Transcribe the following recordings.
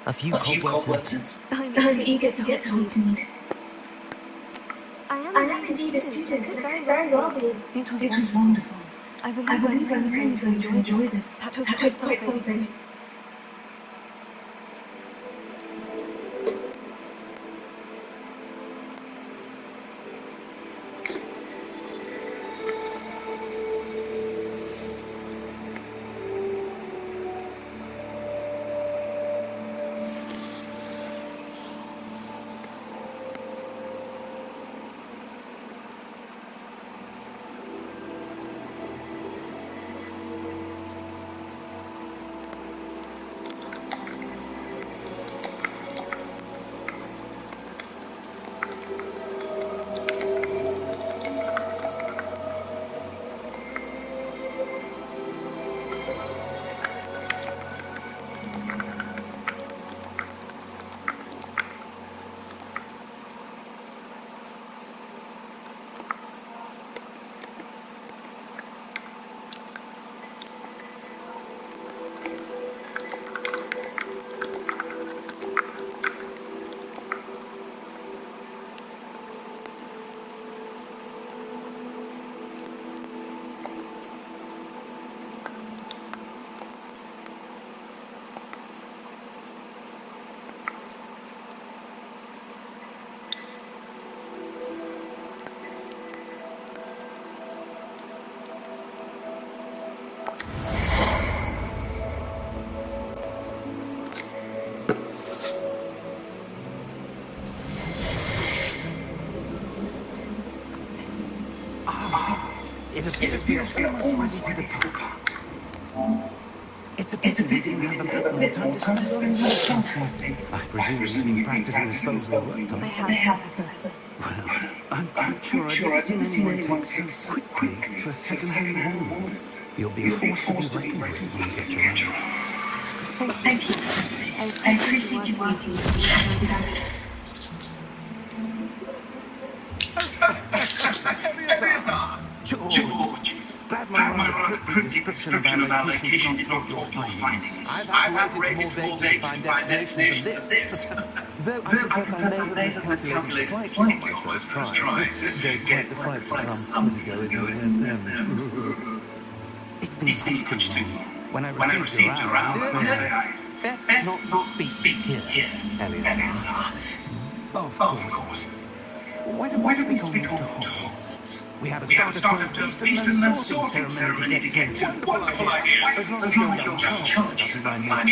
A few cobwebs and... I'm eager to get Hogsmeade. I am indeed a student. Could very well be. It was wonderful. I I believe believe I'm I'm going to enjoy this. That was That quite was quite something. something. It appears we are almost ready to depart. It's a pity we didn't have a bit more time to spend broadcasting. I presume you've been practicing with bows we worked on. I have, Professor. Well, I'm quite sure I've never seen anyone take so quickly to a second-hand wound. You'll be forced to be reckoned with when you get your own. Thank you. I appreciate you working with me. George, glad my rather cryptic description of our location did not thwart your findings. I've had rated more vague to find destinations than this. Though I confess I may have miscalculated slightly on my first try. Gave quite the fright for some egoism them. It's been much too long. When I received your hour, best not speak here, Eleazar. Of course. Why don't we speak on Hogwarts? We have a start of term feast and then sorting ceremony to get to. Wonderful idea. As long as your child doesn't mind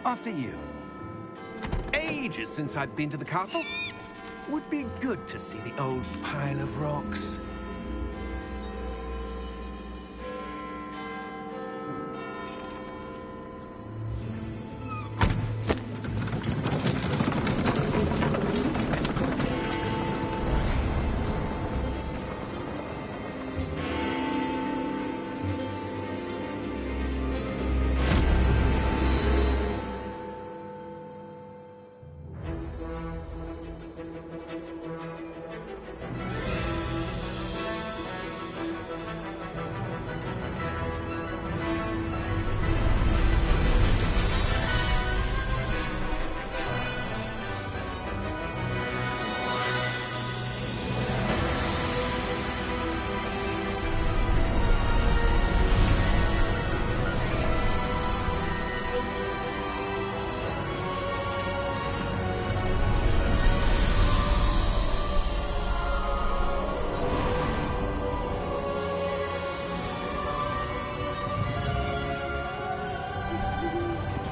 After you. Ages since I'd been to the castle. Would be good to see the old pile of rocks.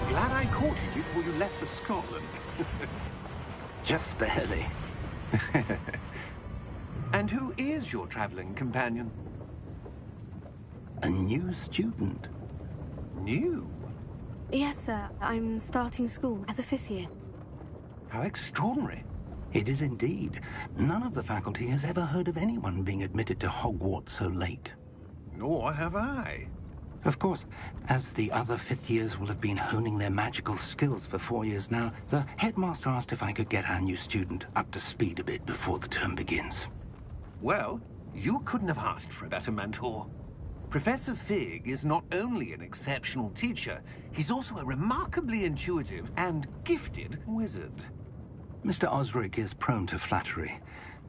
Glad I caught you before you left for Scotland. Just barely. And who is your traveling companion? A new student. New? Yes, sir. I'm starting school as a 5th year. How extraordinary. It is indeed. None of the faculty has ever heard of anyone being admitted to Hogwarts so late. Nor have I. Of course, as the other 5th years will have been honing their magical skills for 4 years now, the headmaster asked if I could get our new student up to speed a bit before the term begins. Well, you couldn't have asked for a better mentor. Professor Fig is not only an exceptional teacher, he's also a remarkably intuitive and gifted wizard. Mr. Osric is prone to flattery.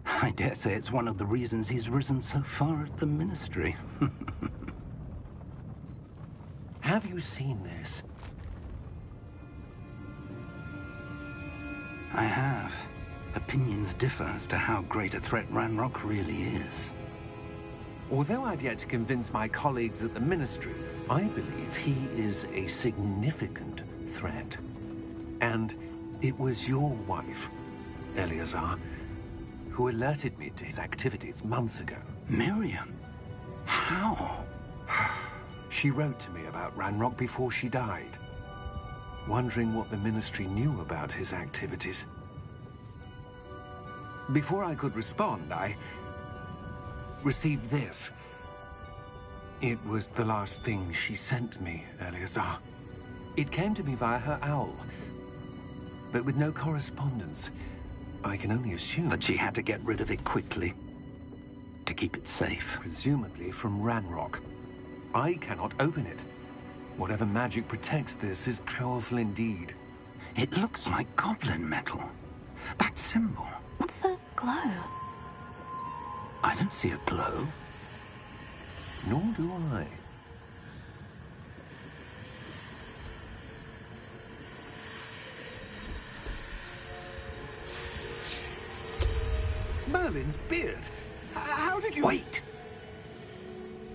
I dare say it's one of the reasons he's risen so far at the Ministry. Have you seen this? I have. Opinions differ as to how great a threat Ranrock really is. Although I've yet to convince my colleagues at the Ministry, I believe he is a significant threat. And it was your wife, Eleazar, who alerted me to his activities months ago. Miriam? How? She wrote to me about Ranrock before she died, wondering what the Ministry knew about his activities. Before I could respond, I received this. It was the last thing she sent me, Eleazar. It came to me via her owl, but with no correspondence. I can only assume That she had to get rid of it quickly, to keep it safe. presumably from Ranrock. I cannot open it. Whatever magic protects this is powerful indeed. It looks like goblin metal. That symbol. What's that glow? I don't see a glow. Nor do I. Merlin's beard. How did you... Wait!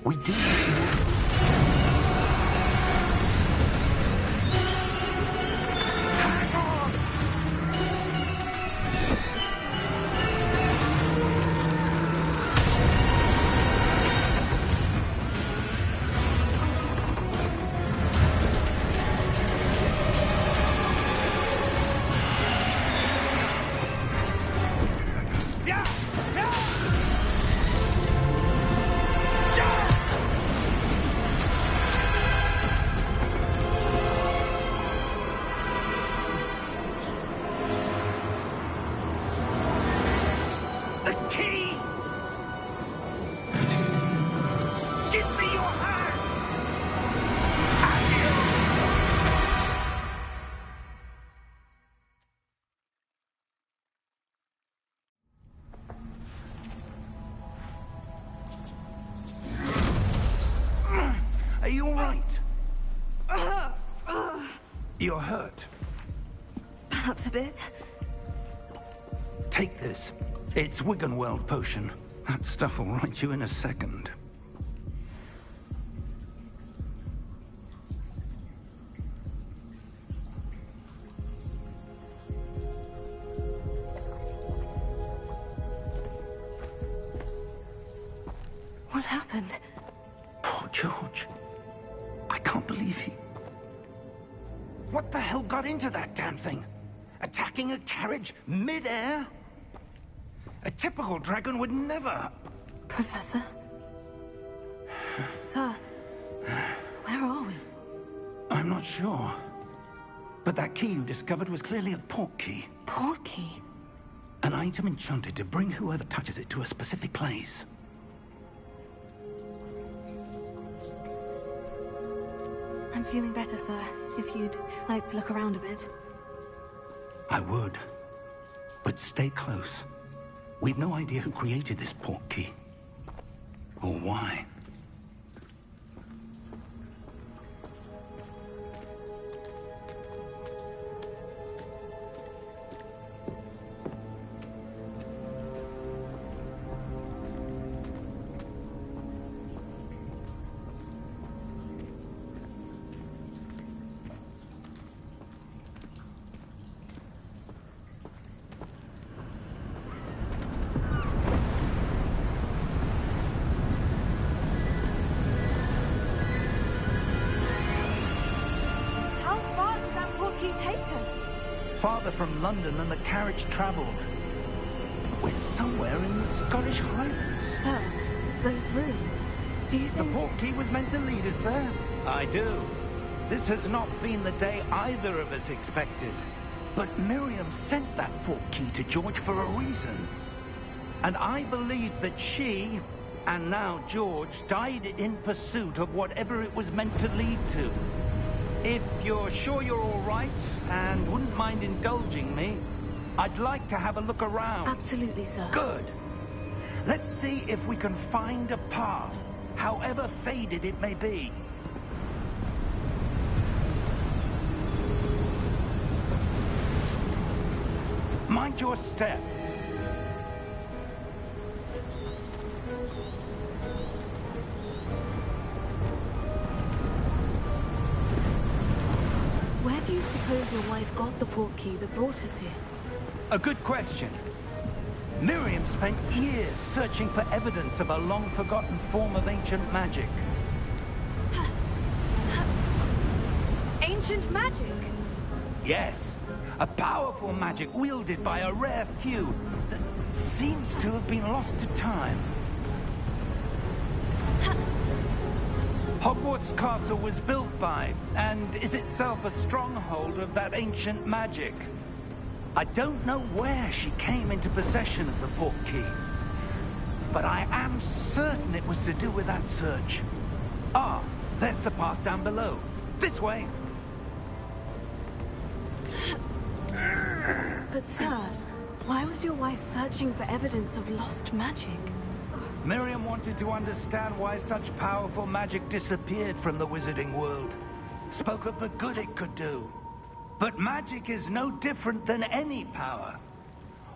We do. The key! Give me your hand! Are you all right? You're hurt. Perhaps a bit. Take this. It's Wiggenweld potion. That stuff will right you in a second. What happened? Poor George. I can't believe he... What the hell got into that damn thing? Attacking a carriage mid-air? A typical dragon would never... Professor? Sir, where are we? I'm not sure. But that key you discovered was clearly a port key. Port key? An item enchanted to bring whoever touches it to a specific place. I'm feeling better, sir. If you'd like to look around a bit. I would. But stay close. We've no idea who created this port key. Or why. How far did that port key take us? Farther from London than the carriage travelled. We're somewhere in the Scottish Highlands. Sir, those ruins. Do you The think... port key was meant to lead us there? I do. This has not been the day either of us expected. But Miriam sent that port key to George for a reason. And I believe that she, And now George died in pursuit of whatever it was meant to lead to. If you're sure you're all right and wouldn't mind indulging me, I'd like to have a look around. Absolutely, sir. Good. Let's see if we can find a path, however faded it may be. Mind your step. Where do you suppose your wife got the portkey that brought us here? A good question. Miriam spent years searching for evidence of a long-forgotten form of ancient magic. Ancient magic? Yes, a powerful magic wielded by a rare few that seems to have been lost to time. Hogwarts Castle was built by, and is itself a stronghold of that ancient magic. I don't know where she came into possession of the portkey, but I am certain it was to do with that search. Ah, there's the path down below. This way. But sir, why was your wife searching for evidence of lost magic? Miriam wanted to understand why such powerful magic disappeared from the wizarding world. Spoke of the good it could do. But magic is no different than any power.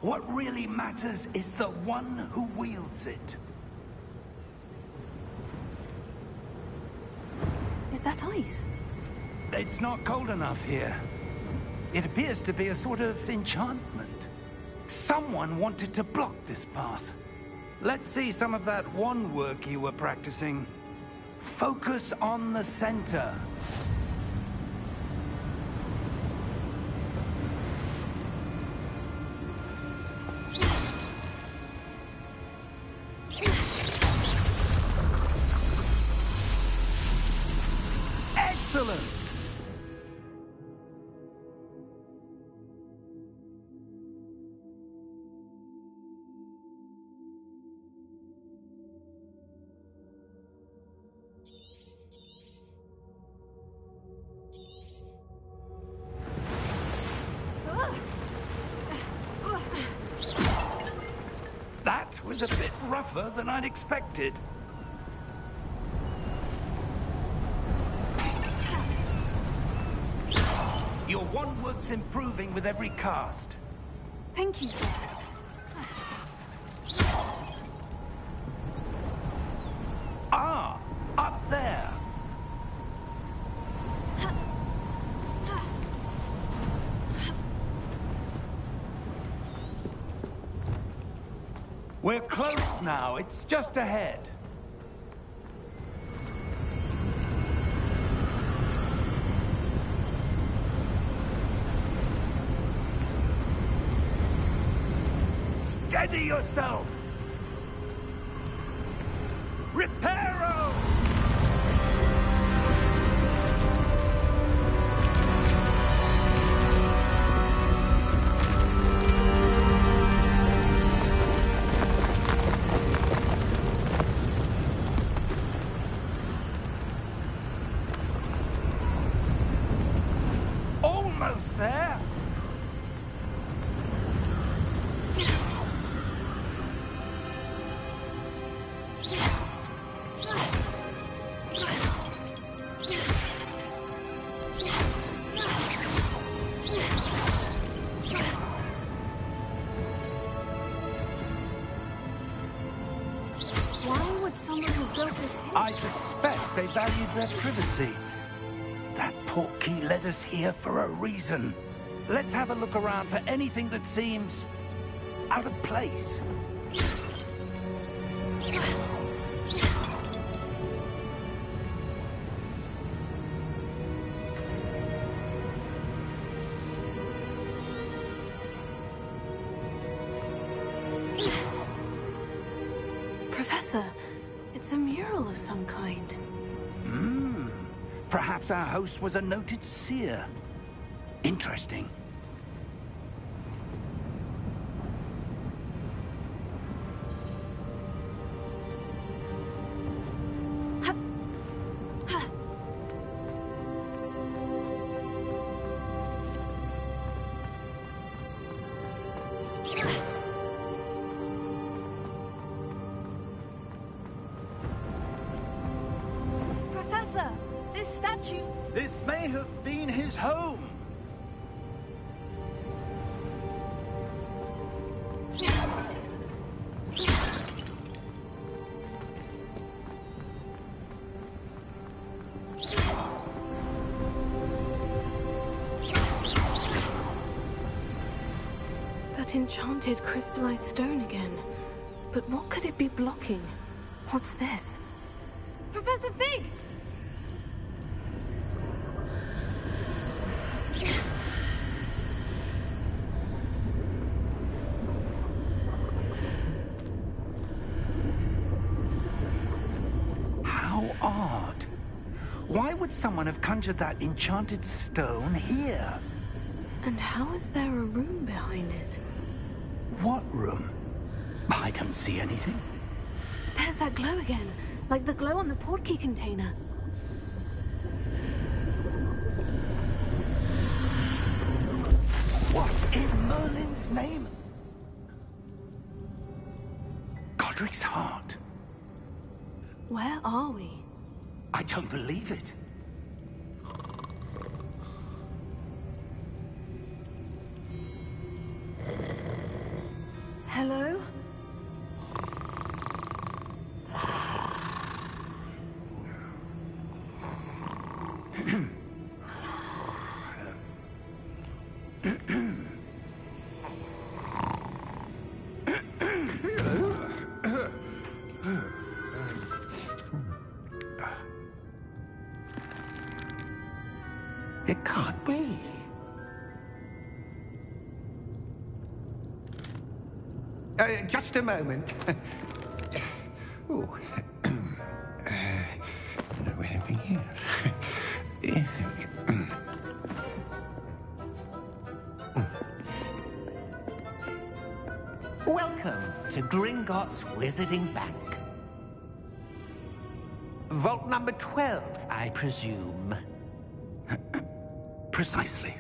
What really matters is the one who wields it. Is that ice? It's not cold enough here. It appears to be a sort of enchantment. Someone wanted to block this path. Let's see some of that wand work you were practicing. Focus on the center. Excellent! That was a bit rougher than I'd expected. Your wand work's improving with every cast. Thank you, sir. Ah, up there. We're close now. It's just ahead. Steady yourself! Reparo! Almost there! Why would someone who built this here? I suspect they valued their privacy. That portkey led us here for a reason. Let's have a look around for anything that seems out of place. Professor, it's a mural of some kind. Perhaps our host was a noted seer. Interesting. Professor, this statue... This may have been his home. That enchanted crystallized stone again. But what could it be blocking? What's this? Professor Fig! How odd. Why would someone have conjured that enchanted stone here? And how is there a room behind it? What room? I don't see anything. There's that glow again, like the glow on the portkey container. What in Merlin's name? Godric's heart. Where are we? I don't believe it. Hello? It can't be. Just a moment. Oh. Anything here? Welcome to Gringotts Wizarding Bank. Vault number 12, I presume. Precisely.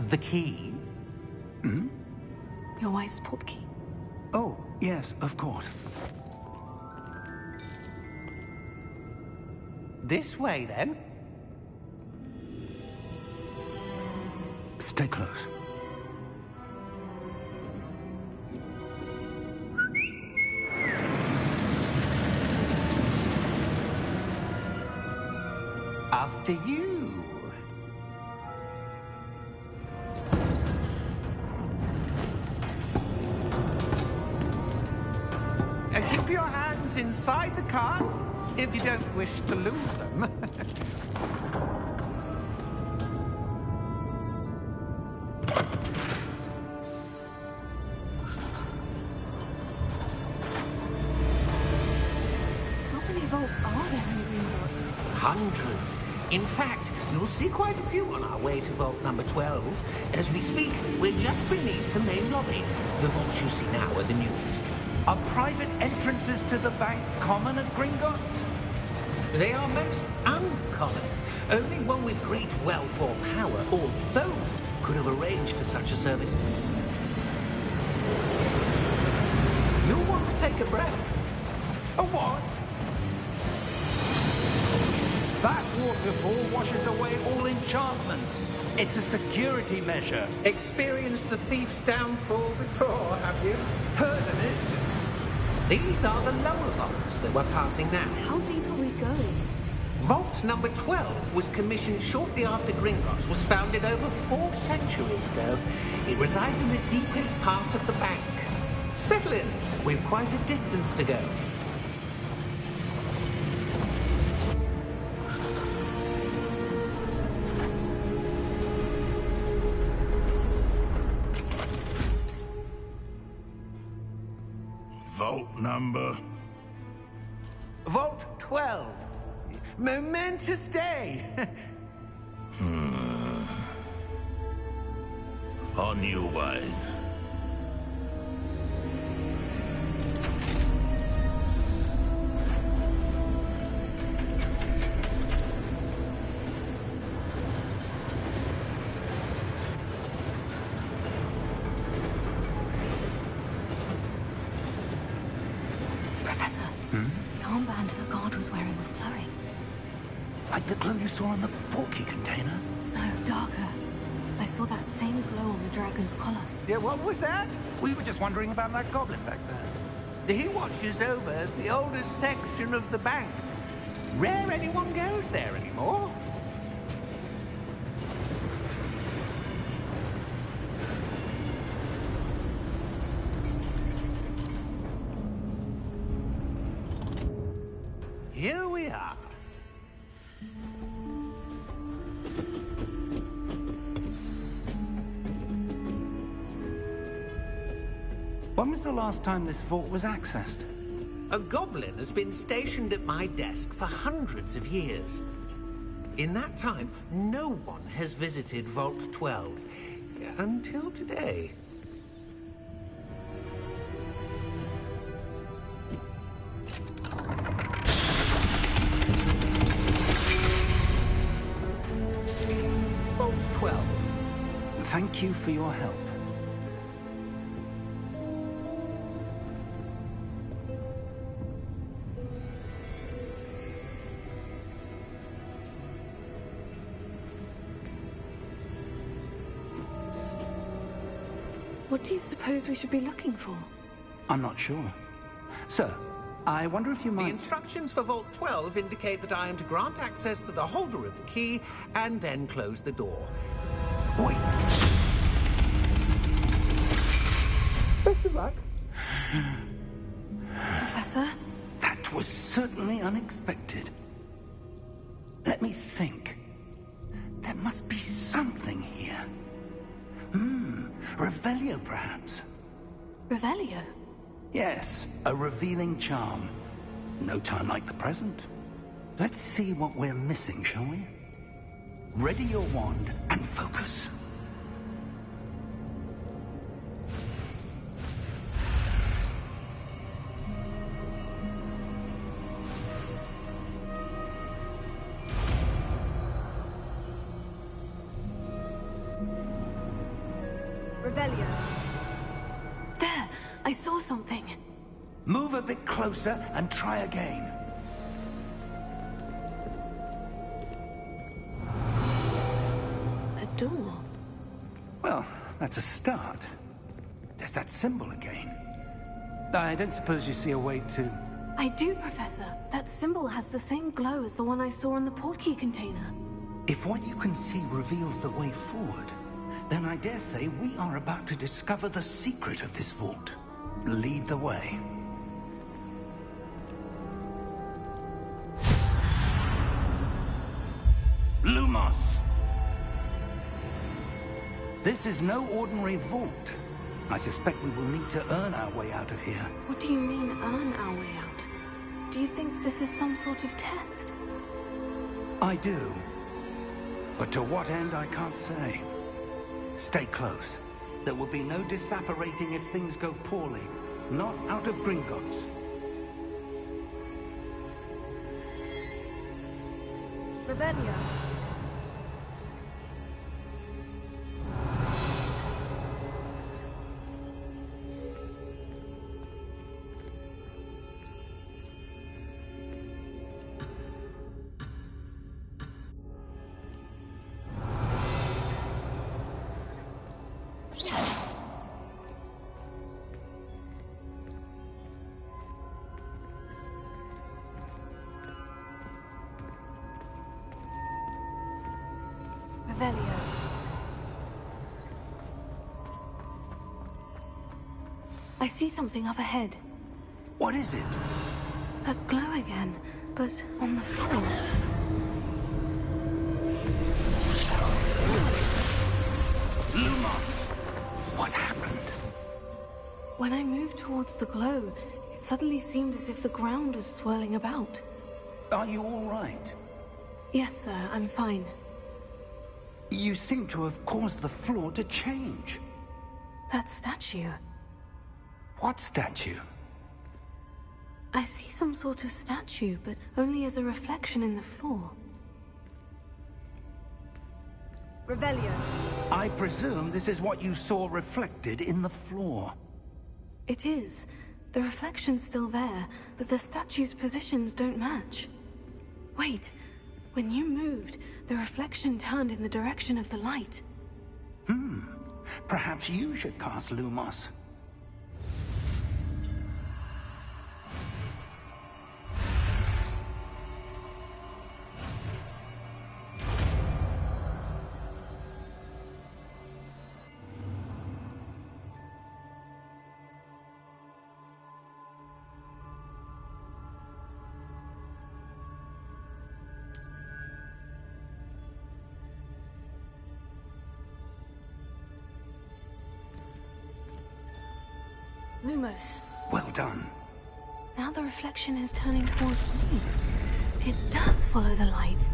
The key? Your wife's portkey. Oh, yes, of course. This way, then. Stay close. After you. Keep your hands inside the cart if you don't wish to lose them. How many vaults are there in Gringotts? Hundreds. In fact, you'll see quite a few on our way to vault number 12. As we speak, we're just beneath the main lobby. The vaults you see now are the newest. Are private entrances to the bank common at Gringotts? They are most uncommon. Only one with great wealth or power, or both, could have arranged for such a service. You'll want to take a breath. A what? That waterfall washes away all enchantments. It's a security measure. Experienced the thief's downfall before, have you? Heard of it? These are the lower vaults that we're passing now. How deep are we going? Vault number 12 was commissioned shortly after Gringotts was founded over 4 centuries ago. It resides in the deepest part of the bank. Settle in. We've quite a distance to go. Vault number? Vault 12. Momentous day. On your way. Professor, the armband that guard was where it was glowing. Like the glow you saw in the porky container? No, darker. I saw that same glow on the dragon's collar. Yeah, what was that? We were just wondering about that goblin back there. He watches over the oldest section of the bank. Rare anyone goes there anymore. Here we are. When was the last time this vault was accessed? A goblin has been stationed at my desk for hundreds of years. In that time, no one has visited Vault 12. Until today. Vault 12. Thank you for your help. What do you suppose we should be looking for? I'm not sure. Sir, I wonder if you The might... instructions for Vault 12 indicate that I am to grant access to the holder of the key and then close the door. Wait! Best of luck. Professor? That was certainly unexpected. Let me think. There must be something here. Revelio, perhaps? Revelio? Yes, a revealing charm. No time like the present. Let's see what we're missing, shall we? Ready your wand and focus. Revelio. There! I saw something. Move a bit closer and try again. A door. Well, that's a start. There's that symbol again. I don't suppose you see a way to... I do, Professor. That symbol has the same glow as the one I saw in the portkey container. If what you can see reveals the way forward, then I dare say we are about to discover the secret of this vault. Lead the way. Lumos! This is no ordinary vault. I suspect we will need to earn our way out of here. What do you mean, earn our way out? Do you think this is some sort of test? I do. But to what end, I can't say. Stay close. There will be no disapparating if things go poorly. Not out of Gringotts. Revelio. Revelio. I see something up ahead. What is it? That glow again, but on the floor. Lumos! What happened? When I moved towards the glow, it suddenly seemed as if the ground was swirling about. Are you all right? Yes, sir, I'm fine. You seem to have caused the floor to change. That statue. What statue? I see some sort of statue, but only as a reflection in the floor. Revelio. I presume this is what you saw reflected in the floor. It is. The reflection's still there, but the statue's positions don't match. Wait, when you moved, the reflection turned in the direction of the light. Perhaps you should cast Lumos. Lumos. Well done. Now the reflection is turning towards me. It does follow the light.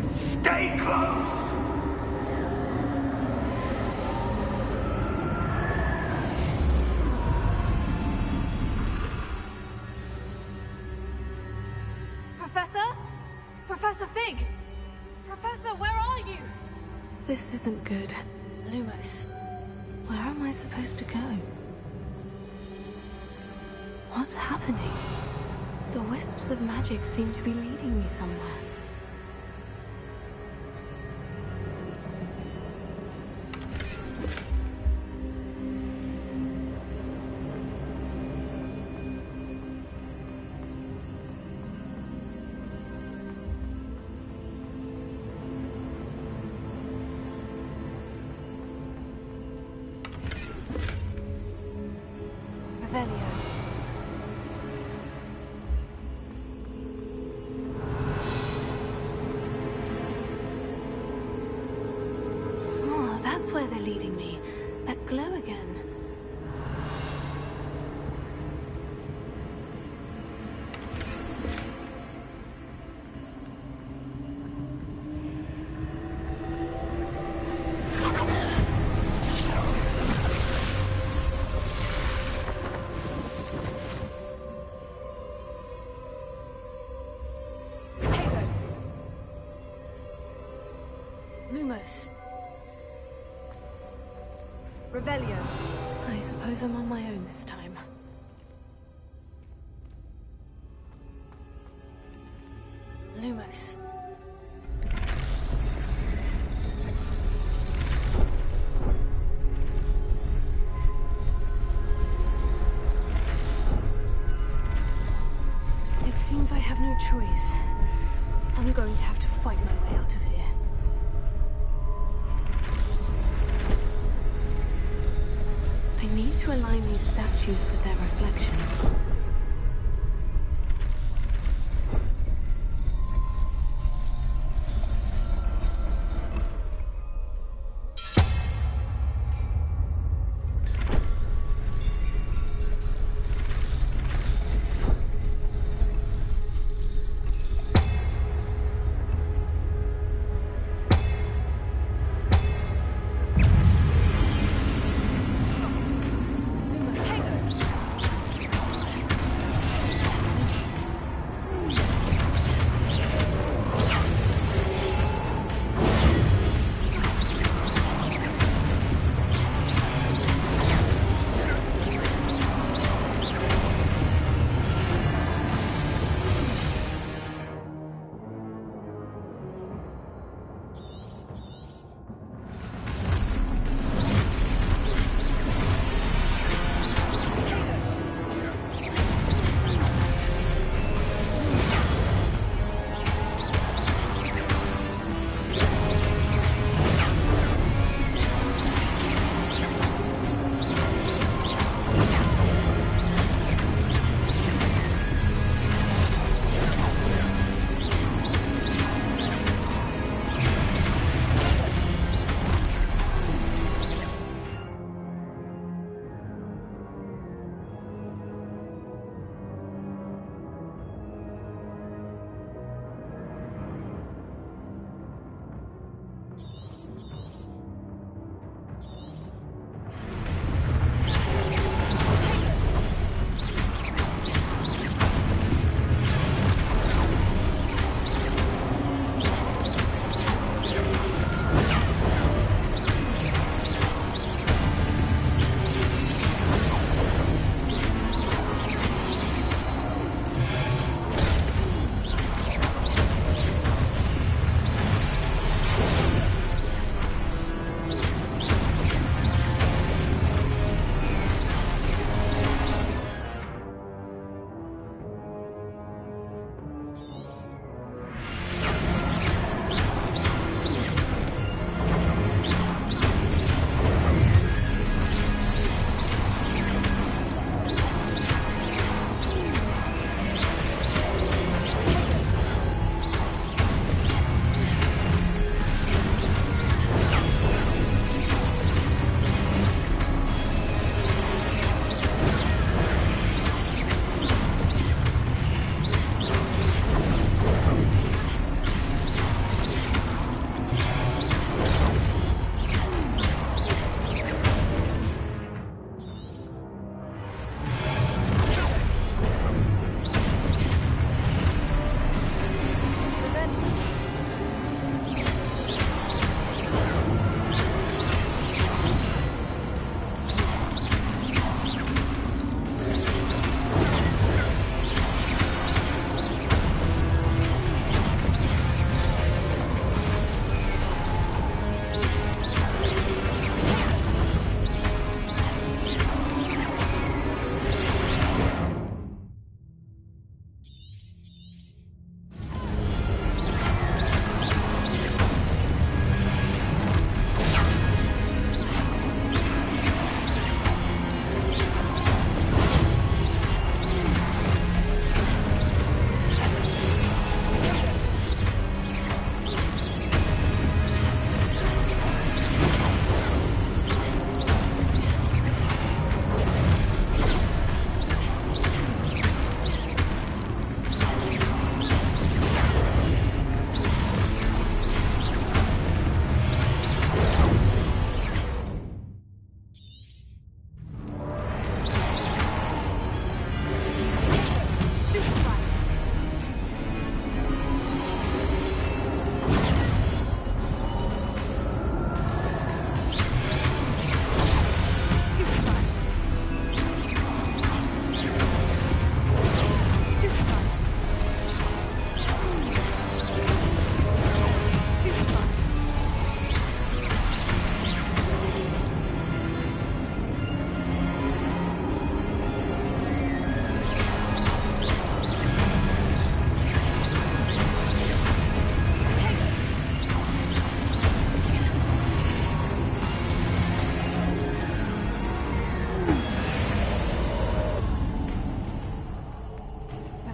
Stay close! Professor? Professor Fig? Professor, where are you? This isn't good. Lumos. Where am I supposed to go? What's happening? The wisps of magic seem to be leading me somewhere. Revelio. Oh, that's where they're leading me. That glow again. Lumos. Revelio. I suppose I'm on my own this time. Lumos. It seems I have no choice. I'm going to have to fight my way out of here. I need to align these statues with their reflections.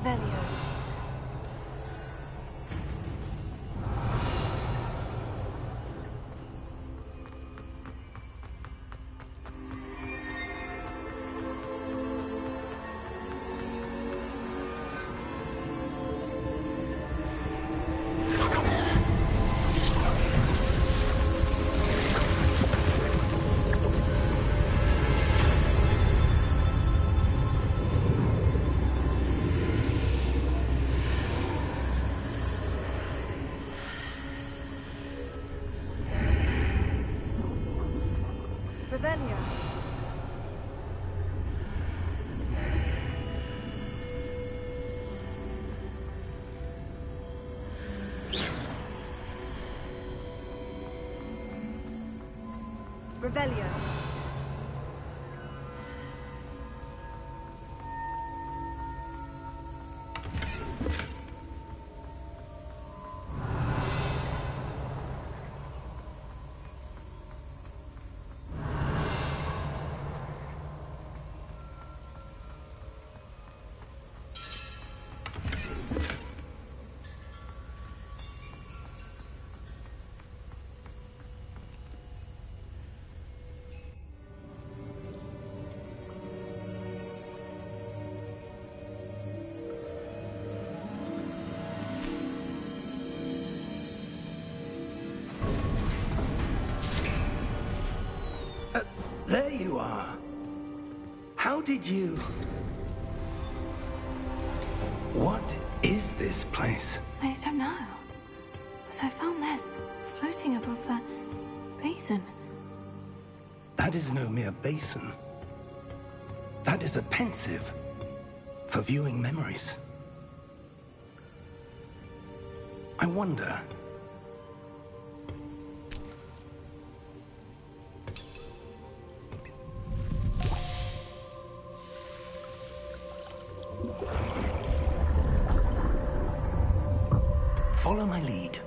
Revelio. Revelio. Revelio. There you are. How did you... What is this place? I don't know. But I found this floating above that basin. That is no mere basin. That is a pensive for viewing memories. I wonder... Follow my lead.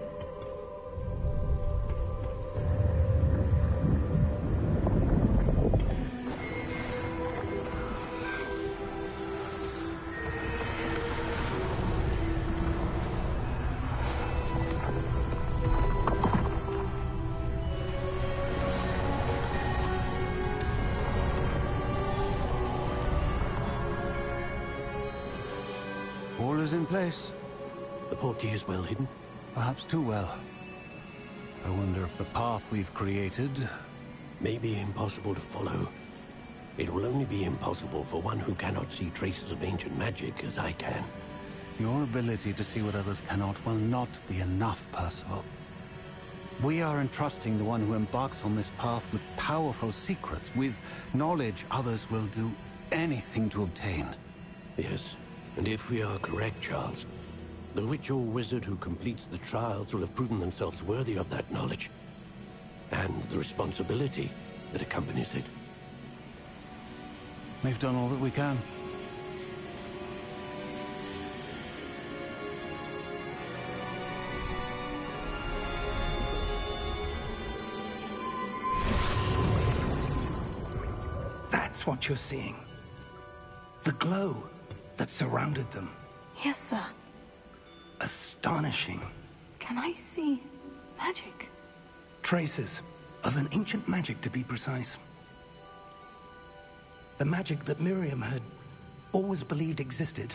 All is in place. The portkey is well hidden. Perhaps too well. I wonder if the path we've created... May be impossible to follow. It will only be impossible for one who cannot see traces of ancient magic as I can. Your ability to see what others cannot will not be enough, Percival. We are entrusting the one who embarks on this path with powerful secrets, with knowledge others will do anything to obtain. Yes, and if we are correct, Charles, the witch or wizard who completes the trials will have proven themselves worthy of that knowledge, and the responsibility that accompanies it. We've done all that we can. That's what you're seeing. The glow that surrounded them. Yes, sir. Astonishing. Can I see magic? Traces of an ancient magic, to be precise. The magic that Miriam had always believed existed,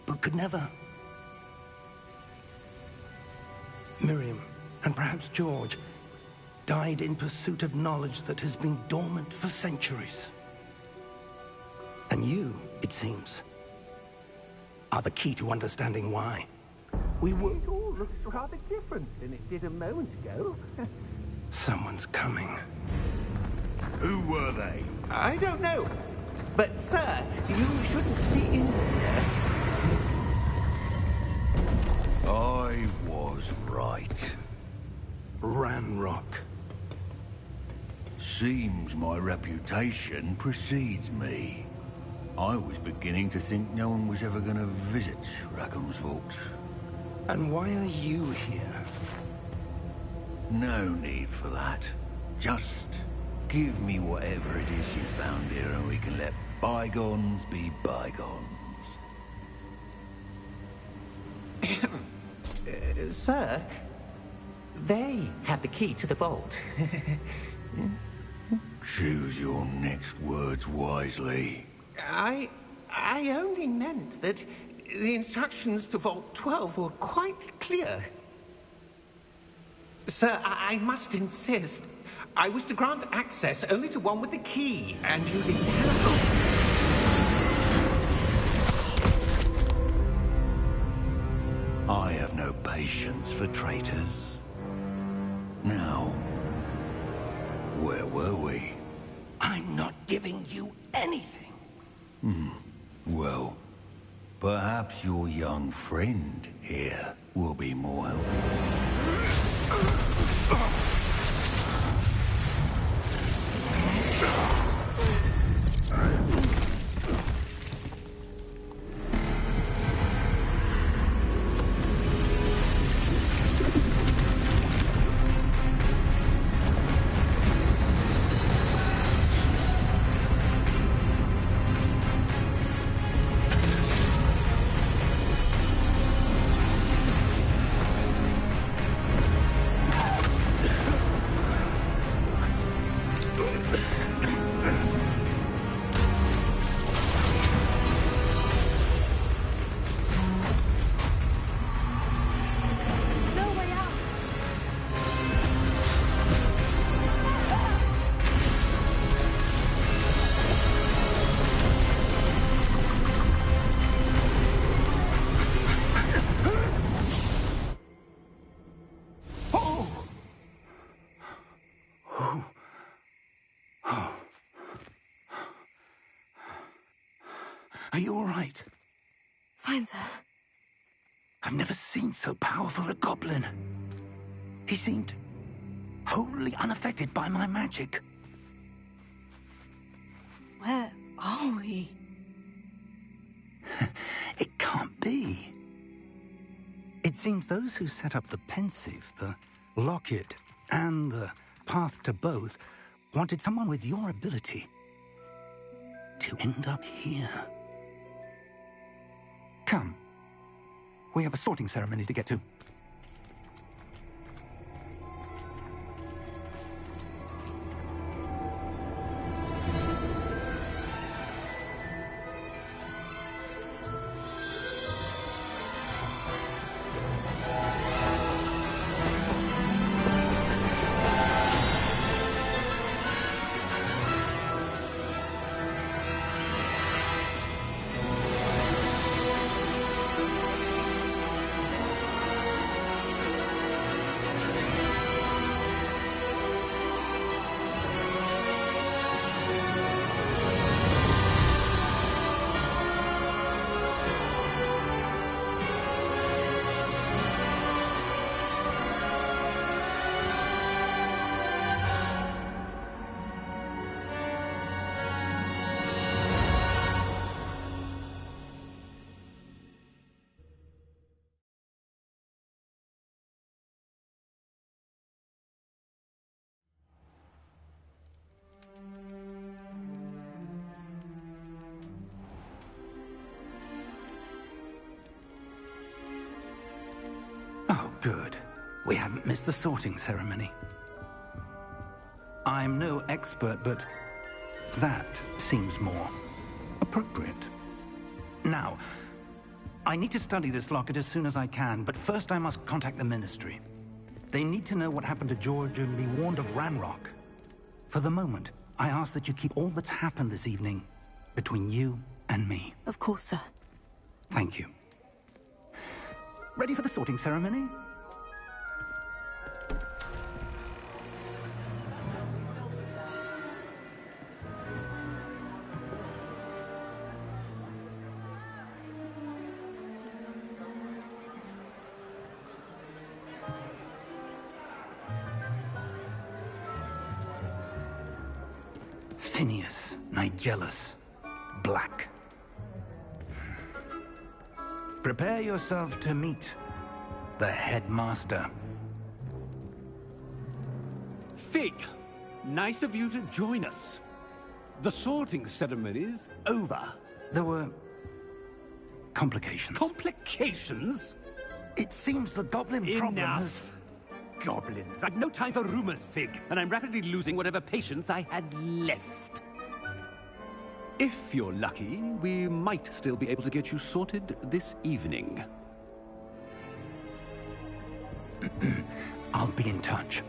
but could never. Miriam, and perhaps George, died in pursuit of knowledge that has been dormant for centuries. And you, it seems, are the key to understanding why. We were... It all looks rather different than it did a moment ago. Someone's coming. Who were they? I don't know. But, sir, you shouldn't be in here. I was right. Ranrock. Seems my reputation precedes me. I was beginning to think no one was ever going to visit Rackham's Vault. And why are you here? No need for that. Just give me whatever it is you found here and we can let bygones be bygones. Sir, they had the key to the vault. Choose your next words wisely. I only meant that the instructions to Vault 12 were quite clear. Sir, I must insist. I was to grant access only to one with the key, and you didn't have... I have no patience for traitors. Now, where were we? I'm not giving you anything. Well, perhaps your young friend here will be more helpful. No way out. Are you all right? Fine, sir. I've never seen so powerful a goblin. He seemed wholly unaffected by my magic. Where are we? It can't be. It seems those who set up the Pensieve, the Locket, and the Path to Both wanted someone with your ability to end up here. Come. We have a sorting ceremony to get to. Oh, good. We haven't missed the sorting ceremony. I'm no expert, but that seems more appropriate. Now, I need to study this locket as soon as I can, but first I must contact the Ministry. They need to know what happened to George and be warned of Ranrock. For the moment, I ask that you keep all that's happened this evening between you and me. Of course, sir. Thank you. Ready for the sorting ceremony? Phineas Nigellus Black. Prepare yourself to meet the headmaster. Fig, nice of you to join us. The sorting ceremony's over. There were complications. Complications? It seems the goblin problem has... Enough! Goblins. I've no time for rumors, Fig, and I'm rapidly losing whatever patience I had left. If you're lucky, we might still be able to get you sorted this evening. I'll be in touch.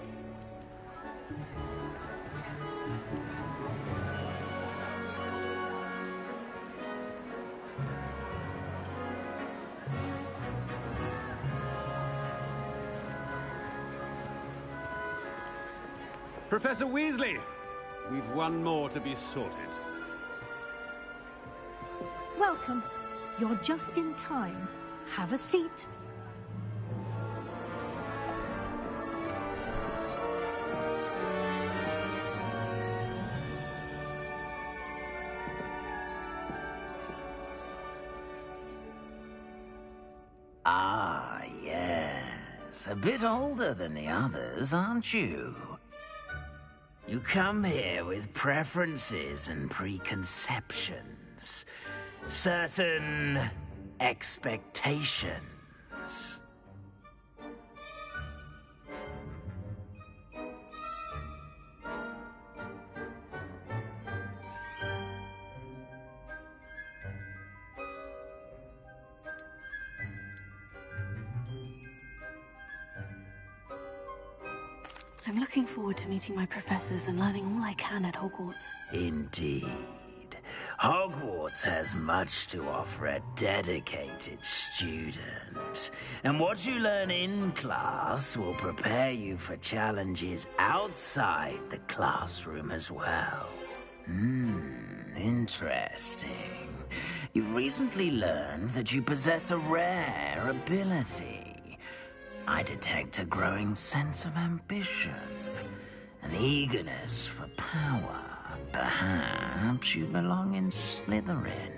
Professor Weasley, we've one more to be sorted. Welcome. You're just in time. Have a seat. Ah, yes. A bit older than the others, aren't you? You come here with preferences and preconceptions. Certain expectations. I'm looking forward to meeting my professors and learning all I can at Hogwarts. Indeed. Hogwarts has much to offer a dedicated student. And what you learn in class will prepare you for challenges outside the classroom as well. Interesting. You've recently learned that you possess a rare ability. I detect a growing sense of ambition, an eagerness for power. Perhaps you belong in Slytherin.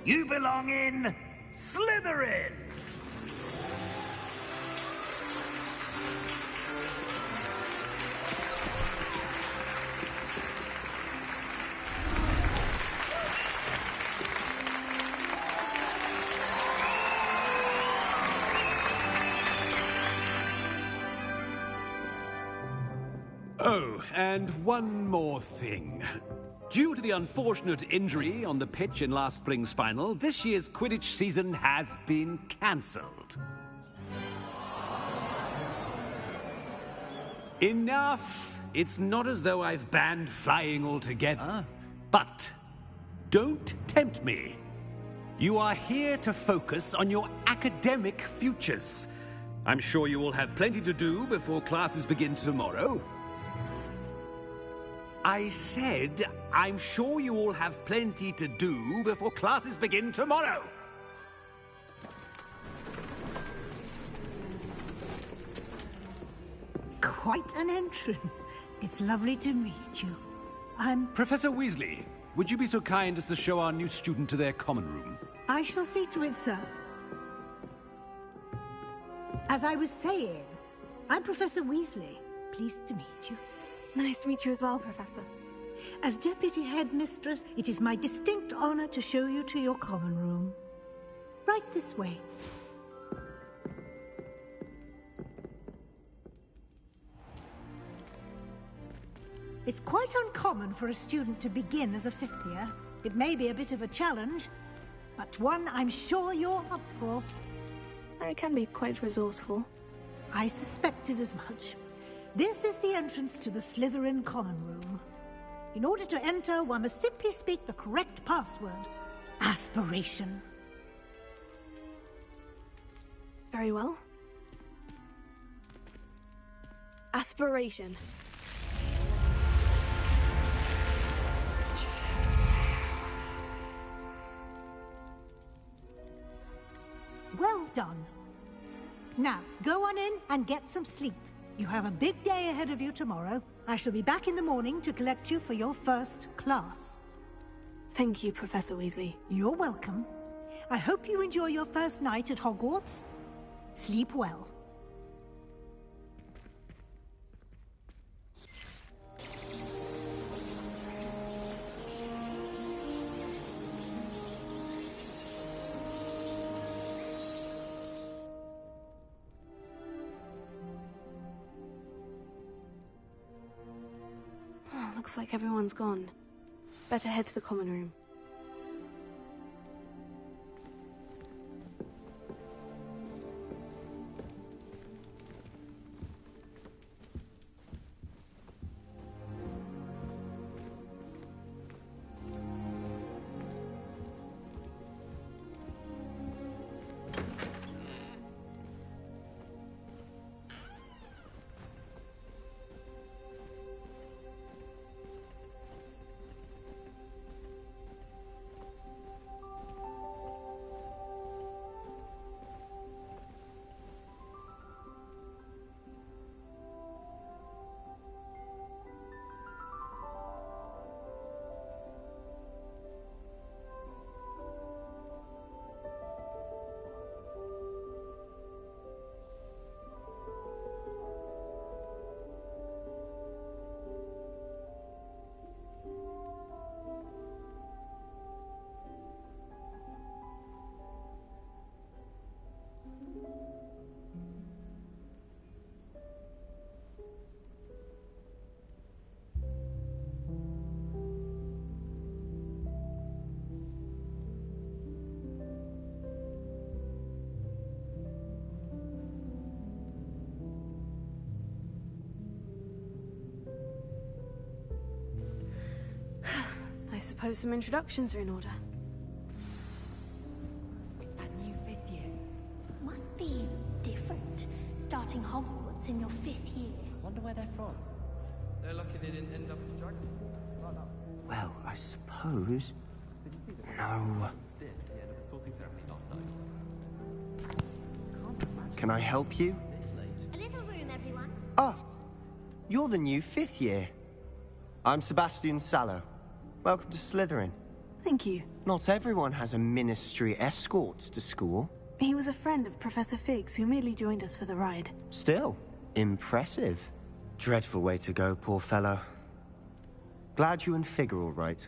You belong in Slytherin! Oh, and one more thing. Due to the unfortunate injury on the pitch in last spring's final, this year's Quidditch season has been cancelled. Enough! It's not as though I've banned flying altogether. But don't tempt me. You are here to focus on your academic futures. I'm sure you will have plenty to do before classes begin tomorrow. I said, I'm sure you all have plenty to do before classes begin tomorrow. Quite an entrance. It's lovely to meet you. I'm... Professor Weasley, would you be so kind as to show our new student to their common room? I shall see to it, sir. As I was saying, I'm Professor Weasley. Pleased to meet you. Nice to meet you as well, Professor. As Deputy Headmistress, it is my distinct honor to show you to your common room. Right this way. It's quite uncommon for a student to begin as a fifth year. It may be a bit of a challenge, but one I'm sure you're up for. I can be quite resourceful. I suspected as much. This is the entrance to the Slytherin common room. In order to enter, one must simply speak the correct password. Aspiration. Very well. Aspiration. Well done. Now, go on in and get some sleep. You have a big day ahead of you tomorrow. I shall be back in the morning to collect you for your first class. Thank you, Professor Weasley. You're welcome. I hope you enjoy your first night at Hogwarts. Sleep well. Oh, looks like everyone's gone. Better head to the common room. I suppose some introductions are in order. It's that new 5th year. Must be different, starting Hogwarts in your 5th year. Wonder where they're from. They're lucky they didn't end up with dragons. Well, I suppose... No. Can I help you? A little room, everyone. Ah, you're the new 5th year. I'm Sebastian Sallow. Welcome to Slytherin. Thank you. Not everyone has a ministry escort to school. He was a friend of Professor Fig's who merely joined us for the ride. Still, impressive. Dreadful way to go, poor fellow. Glad you and Fig are all right.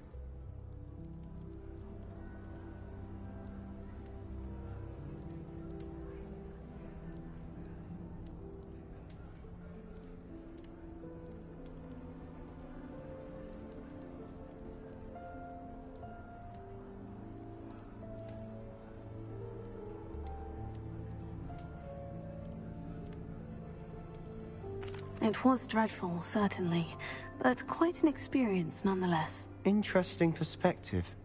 It was dreadful, certainly, but quite an experience nonetheless. Interesting perspective.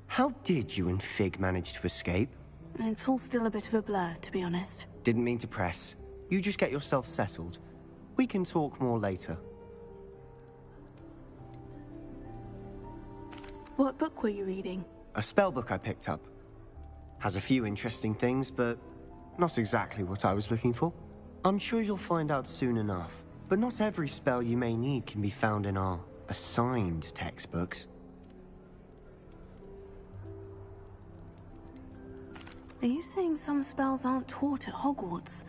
How did you and Fig manage to escape? It's all still a bit of a blur, to be honest. Didn't mean to press. You just get yourself settled. We can talk more later. What book were you reading? A spell book I picked up. Has a few interesting things, but not exactly what I was looking for. I'm sure you'll find out soon enough. But not every spell you may need can be found in our assigned textbooks. Are you saying some spells aren't taught at Hogwarts?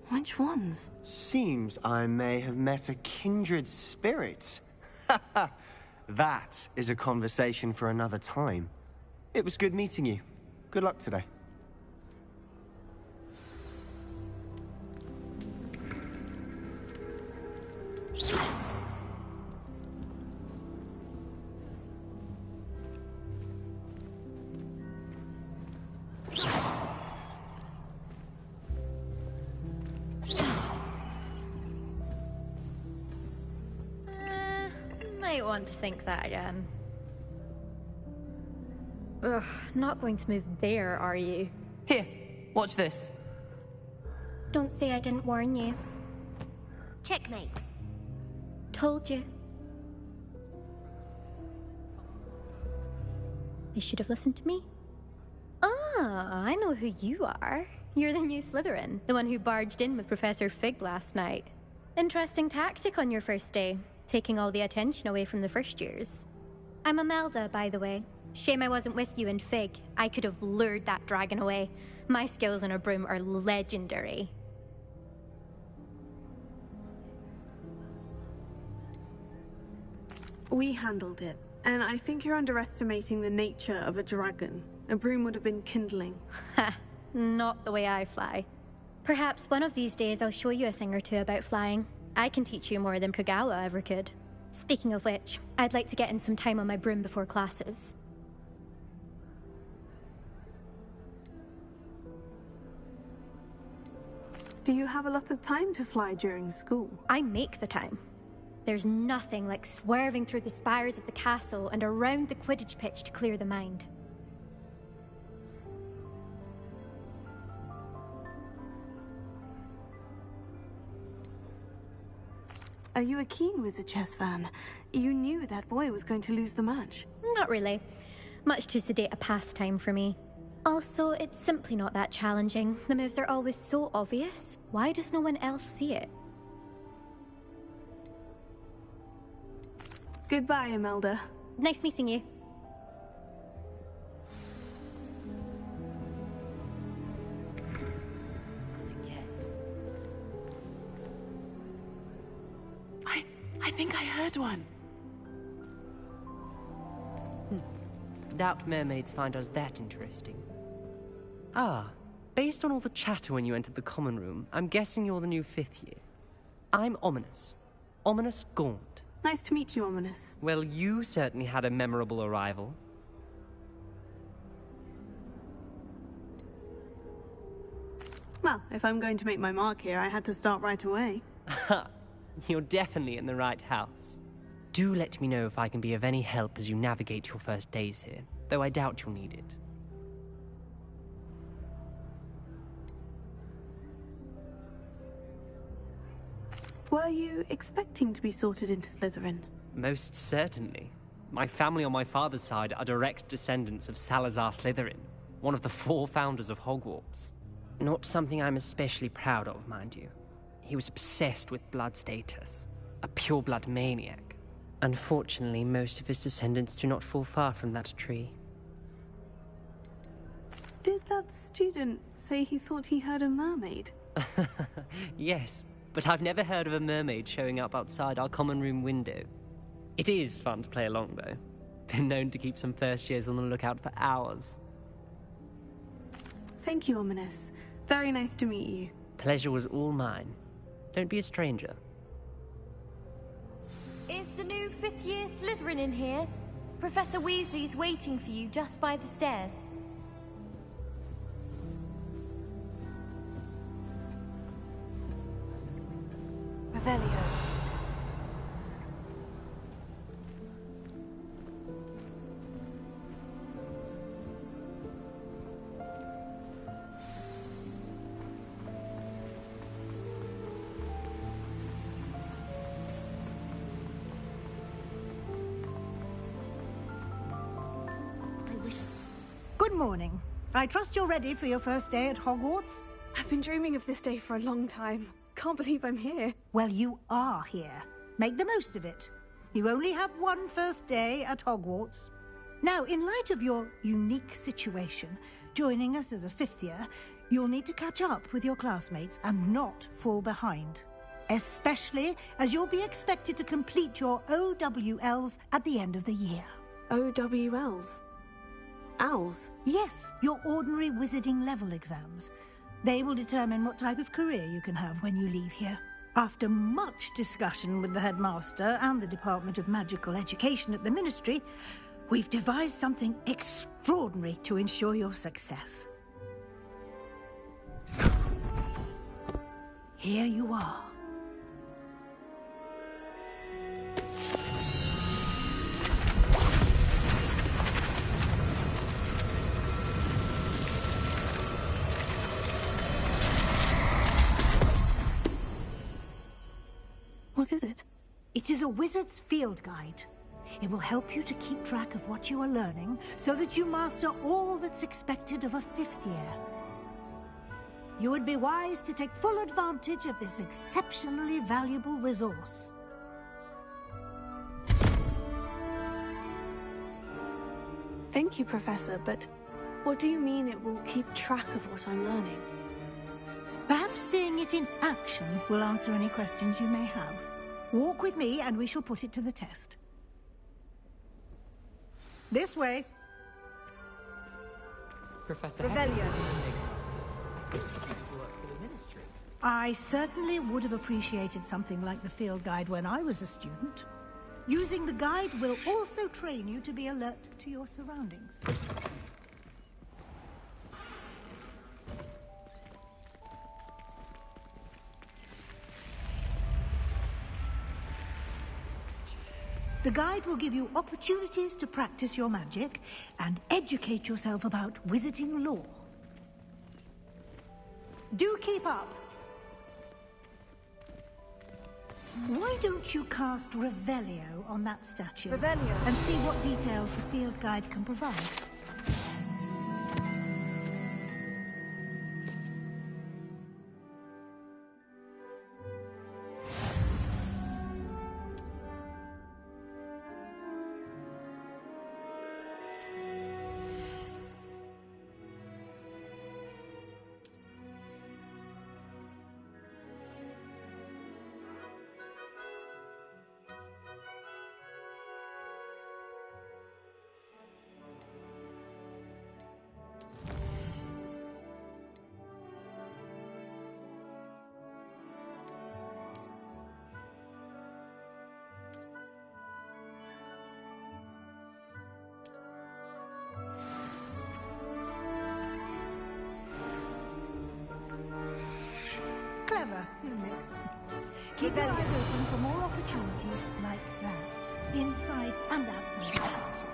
Which ones? Seems I may have met a kindred spirit. That is a conversation for another time. It was good meeting you. Good luck today. Might want to think that again. Ugh, not going to move there, are you? Here, watch this. Don't say I didn't warn you. Checkmate. Told you. They should have listened to me. Ah, I know who you are. You're the new Slytherin, the one who barged in with Professor Fig last night. Interesting tactic on your first day, taking all the attention away from the first years. I'm Imelda, by the way. Shame I wasn't with you in Fig. I could have lured that dragon away. My skills on a broom are legendary. We handled it, and I think you're underestimating the nature of a dragon. A broom would have been kindling. Ha! Not the way I fly. Perhaps one of these days I'll show you a thing or two about flying. I can teach you more than Kogawa ever could. Speaking of which, I'd like to get in some time on my broom before classes. Do you have a lot of time to fly during school? I make the time. There's nothing like swerving through the spires of the castle and around the Quidditch pitch to clear the mind. Are you a keen Wizard Chess fan? You knew that boy was going to lose the match. Not really. Much too sedate a pastime for me. Also, it's simply not that challenging. The moves are always so obvious. Why does no one else see it? Goodbye, Imelda. Nice meeting you. I think I heard one. Doubt mermaids find us that interesting. Ah, based on all the chatter when you entered the common room, I'm guessing you're the new 5th year. I'm Ominis. Ominis Gaunt. Nice to meet you, Ominis. Well, you certainly had a memorable arrival. Well, if I'm going to make my mark here, I had to start right away. Ha! You're definitely in the right house. Do let me know if I can be of any help as you navigate your first days here, though I doubt you'll need it. Were you expecting to be sorted into Slytherin? Most certainly. My family on my father's side are direct descendants of Salazar Slytherin, one of the 4 founders of Hogwarts. Not something I'm especially proud of, mind you. He was obsessed with blood status, a pure-blood maniac. Unfortunately, most of his descendants do not fall far from that tree. Did that student say he thought he heard a mermaid? Yes, but I've never heard of a mermaid showing up outside our common room window. It is fun to play along, though. Been known to keep some first years on the lookout for hours. Thank you, Ominis. Very nice to meet you. Pleasure was all mine. Don't be a stranger. Is the new 5th year Slytherin in here? Professor Weasley's waiting for you just by the stairs. Revelio. Good morning. I trust you're ready for your first day at Hogwarts? I've been dreaming of this day for a long time. Can't believe I'm here. Well, you are here. Make the most of it. You only have one first day at Hogwarts. Now, in light of your unique situation, joining us as a 5th year, you'll need to catch up with your classmates and not fall behind. Especially as you'll be expected to complete your OWLs at the end of the year. OWLs? Owls? Yes, your ordinary wizarding level exams. They will determine what type of career you can have when you leave here. After much discussion with the headmaster and the Department of Magical Education at the Ministry, we've devised something extraordinary to ensure your success. Here you are. What is it? It is a wizard's field guide. It will help you to keep track of what you are learning so that you master all that's expected of a 5th year. You would be wise to take full advantage of this exceptionally valuable resource. Thank you, Professor, but what do you mean it will keep track of what I'm learning? Perhaps seeing it in action will answer any questions you may have. Walk with me and we shall put it to the test. This way. Professor Revelio. I certainly would have appreciated something like the field guide when I was a student. Using the guide will also train you to be alert to your surroundings. The guide will give you opportunities to practice your magic and educate yourself about wizarding lore. Do keep up! Why don't you cast Revelio on that statue? Revelio. And see what details the field guide can provide. Clever, isn't it? Keep your eyes open for more opportunities like that, inside and outside the castle.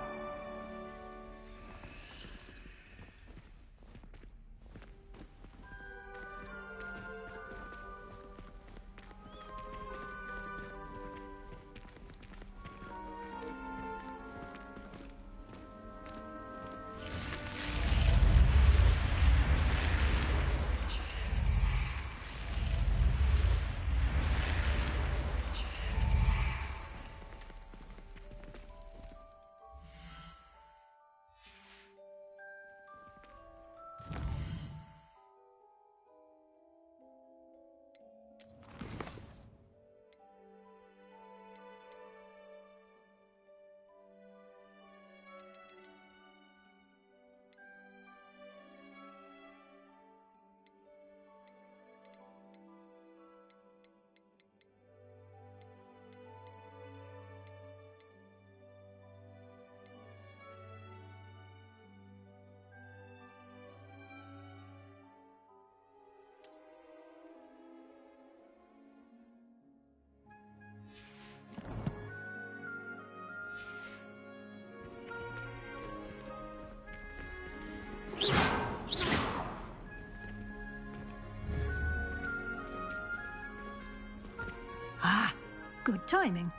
Good timing.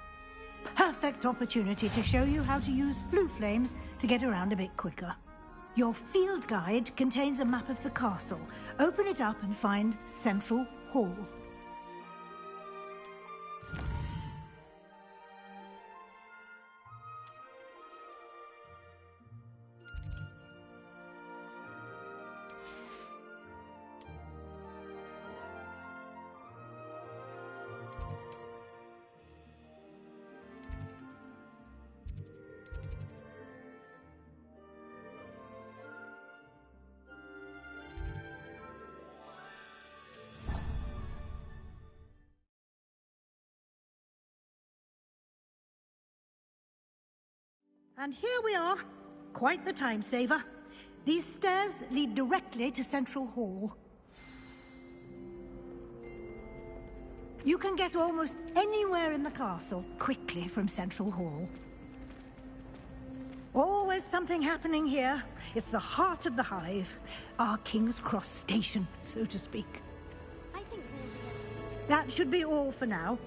Perfect opportunity to show you how to use flue flames to get around a bit quicker. Your field guide contains a map of the castle. Open it up and find Central Hall. And here we are. Quite the time saver. These stairs lead directly to Central Hall. You can get almost anywhere in the castle quickly from Central Hall. Always something happening here. It's the heart of the hive. Our King's Cross station, so to speak. That should be all for now.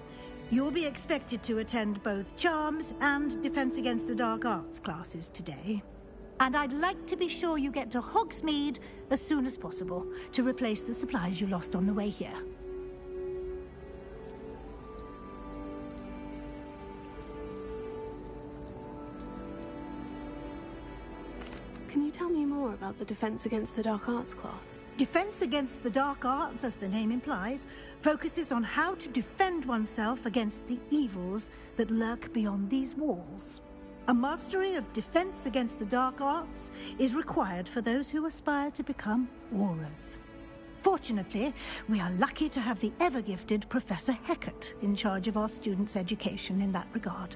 You'll be expected to attend both Charms and Defense Against the Dark Arts classes today. And I'd like to be sure you get to Hogsmeade as soon as possible to replace the supplies you lost on the way here. Can you tell me more about the Defense Against the Dark Arts class? Defense Against the Dark Arts, as the name implies, focuses on how to defend oneself against the evils that lurk beyond these walls. A mastery of Defense Against the Dark Arts is required for those who aspire to become Aurors. Fortunately, we are lucky to have the ever-gifted Professor Hecat in charge of our students' education in that regard.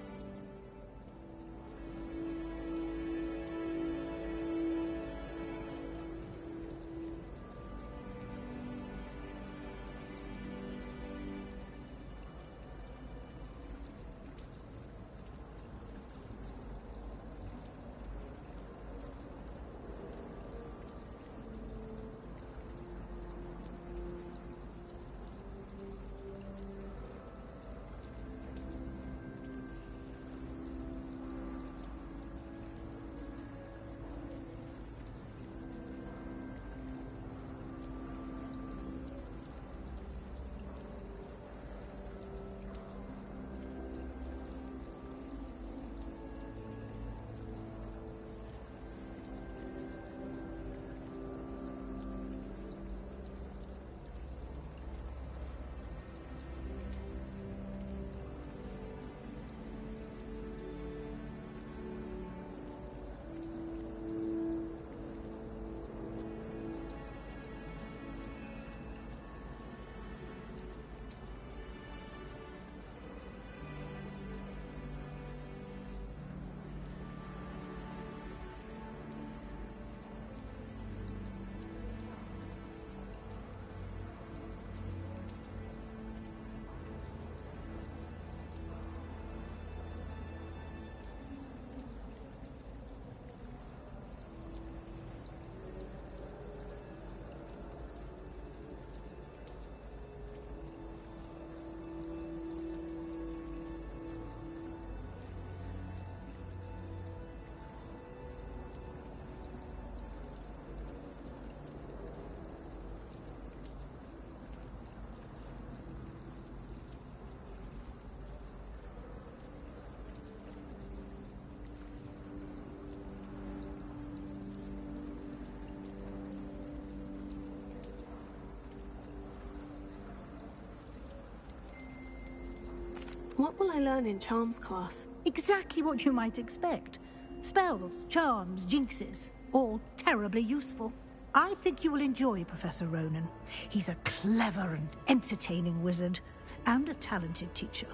What will I learn in Charms class? Exactly what you might expect. Spells, charms, jinxes, all terribly useful. I think you will enjoy Professor Ronen. He's a clever and entertaining wizard, and a talented teacher.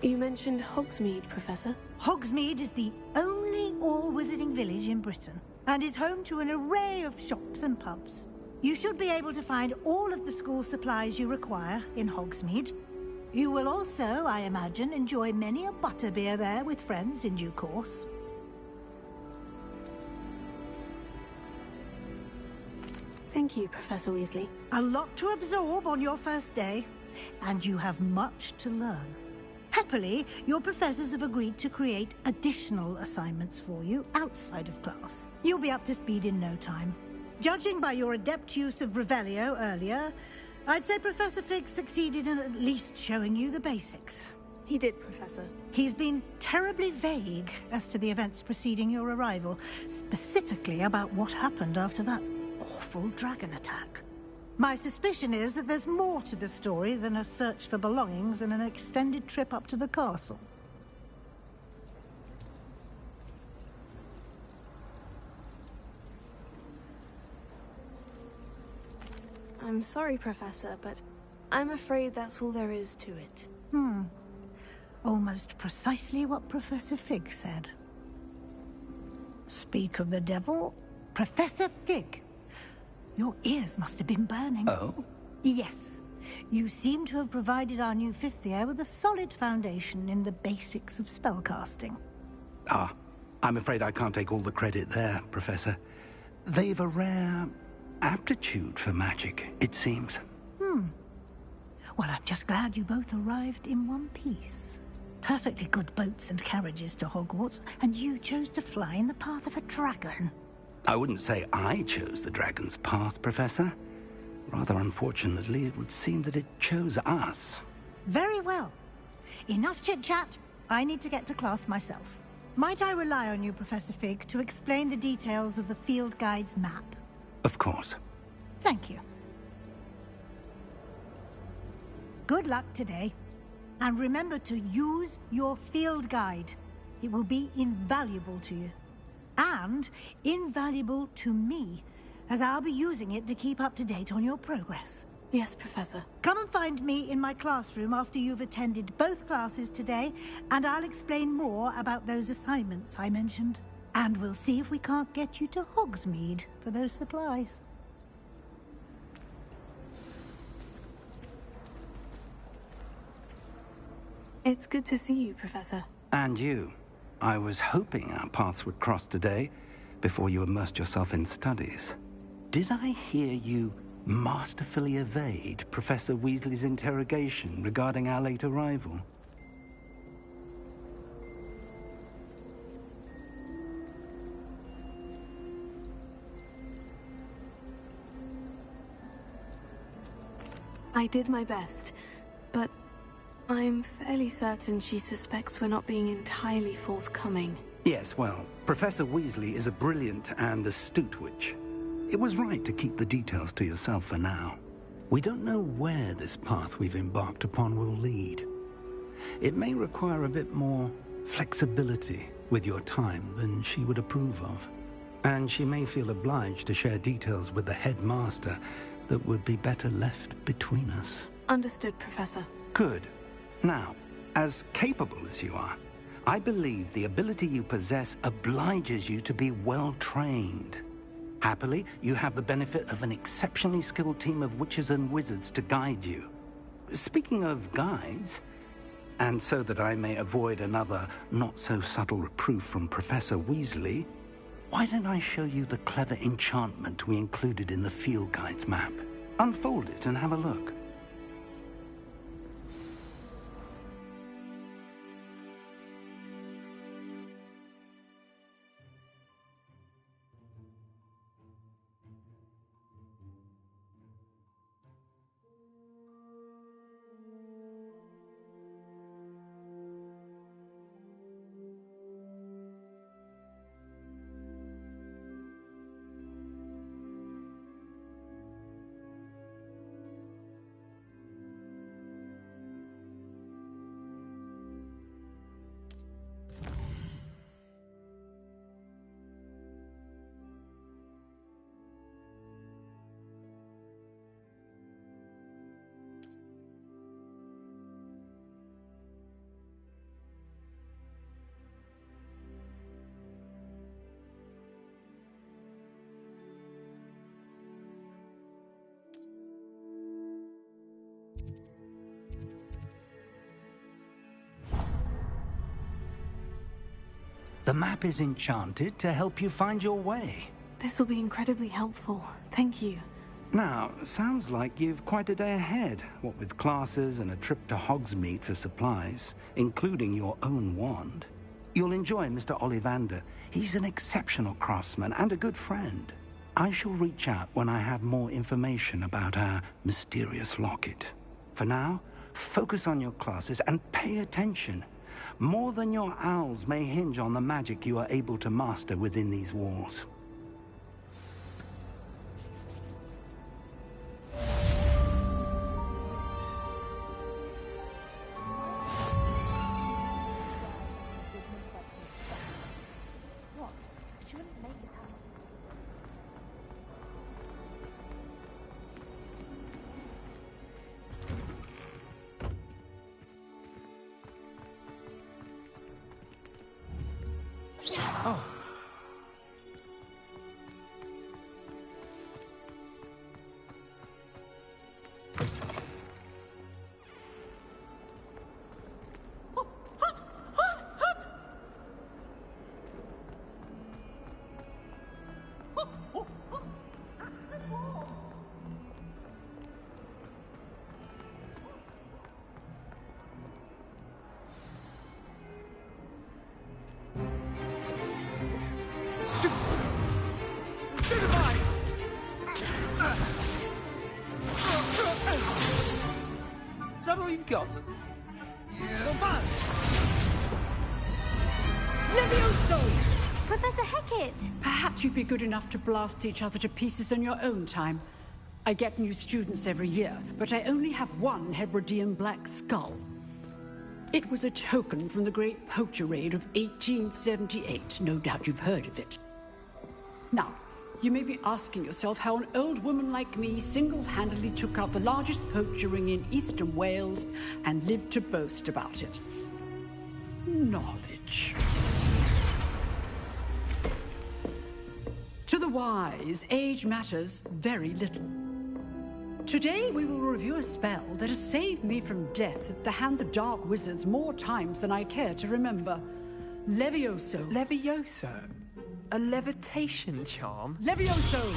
You mentioned Hogsmeade, Professor. Hogsmeade is the only all-wizarding village in Britain, and is home to an array of shops and pubs. You should be able to find all of the school supplies you require in Hogsmeade. You will also, I imagine, enjoy many a butterbeer there with friends in due course. Thank you, Professor Weasley. A lot to absorb on your first day, and you have much to learn. Happily, your professors have agreed to create additional assignments for you outside of class. You'll be up to speed in no time. Judging by your adept use of Revelio earlier, I'd say Professor Fig succeeded in at least showing you the basics. He did, Professor. He's been terribly vague as to the events preceding your arrival, specifically about what happened after that awful dragon attack. My suspicion is that there's more to the story than a search for belongings and an extended trip up to the castle. I'm sorry, Professor, but I'm afraid that's all there is to it. Almost precisely what Professor Fig said. Speak of the devil, Professor Fig. Your ears must have been burning. Oh? Yes. You seem to have provided our new fifth year with a solid foundation in the basics of spellcasting. Ah, I'm afraid I can't take all the credit there, Professor. They've a rare aptitude for magic, it seems. Well, I'm just glad you both arrived in one piece. Perfectly good boats and carriages to Hogwarts, and you chose to fly in the path of a dragon. I wouldn't say I chose the dragon's path, Professor. Rather unfortunately, it would seem that it chose us. Very well. Enough chit-chat. I need to get to class myself. Might I rely on you, Professor Fig, to explain the details of the field guide's map? Of course. Thank you. Good luck today. And remember to use your field guide. It will be invaluable to you. And invaluable to me, as I'll be using it to keep up to date on your progress. Yes, Professor. Come and find me in my classroom after you've attended both classes today, and I'll explain more about those assignments I mentioned. And we'll see if we can't get you to Hogsmeade for those supplies. It's good to see you, Professor. And you. I was hoping our paths would cross today, before you immersed yourself in studies. Did I hear you masterfully evade Professor Weasley's interrogation regarding our late arrival? I did my best, but I'm fairly certain she suspects we're not being entirely forthcoming. Yes, well, Professor Weasley is a brilliant and astute witch. It was right to keep the details to yourself for now. We don't know where this path we've embarked upon will lead. It may require a bit more flexibility with your time than she would approve of. And she may feel obliged to share details with the headmaster that would be better left between us. Understood, Professor. Good. Now, as capable as you are, I believe the ability you possess obliges you to be well-trained. Happily, you have the benefit of an exceptionally skilled team of witches and wizards to guide you. Speaking of guides, and so that I may avoid another not-so-subtle reproof from Professor Weasley, why don't I show you the clever enchantment we included in the field guide's map? Unfold it and have a look. The map is enchanted to help you find your way. This will be incredibly helpful. Thank you. Now, sounds like you've quite a day ahead, what with classes and a trip to Hogsmeade for supplies, including your own wand. You'll enjoy Mr. Ollivander. He's an exceptional craftsman and a good friend. I shall reach out when I have more information about our mysterious locket. For now, focus on your classes and pay attention. More than your owls may hinge on the magic you are able to master within these walls. Oh. that all you've got? Levioso! Professor Hecat! Perhaps you'd be good enough to blast each other to pieces in your own time. I get new students every year, but I only have one Hebridean black skull. It was a token from the Great Poacher Raid of 1878. No doubt you've heard of it. Now, you may be asking yourself how an old woman like me single-handedly took out the largest poacher ring in eastern Wales and lived to boast about it. Knowledge. To the wise, age matters very little. Today we will review a spell that has saved me from death at the hands of dark wizards more times than I care to remember. Levioso. Levioso? A levitation charm? Levioso!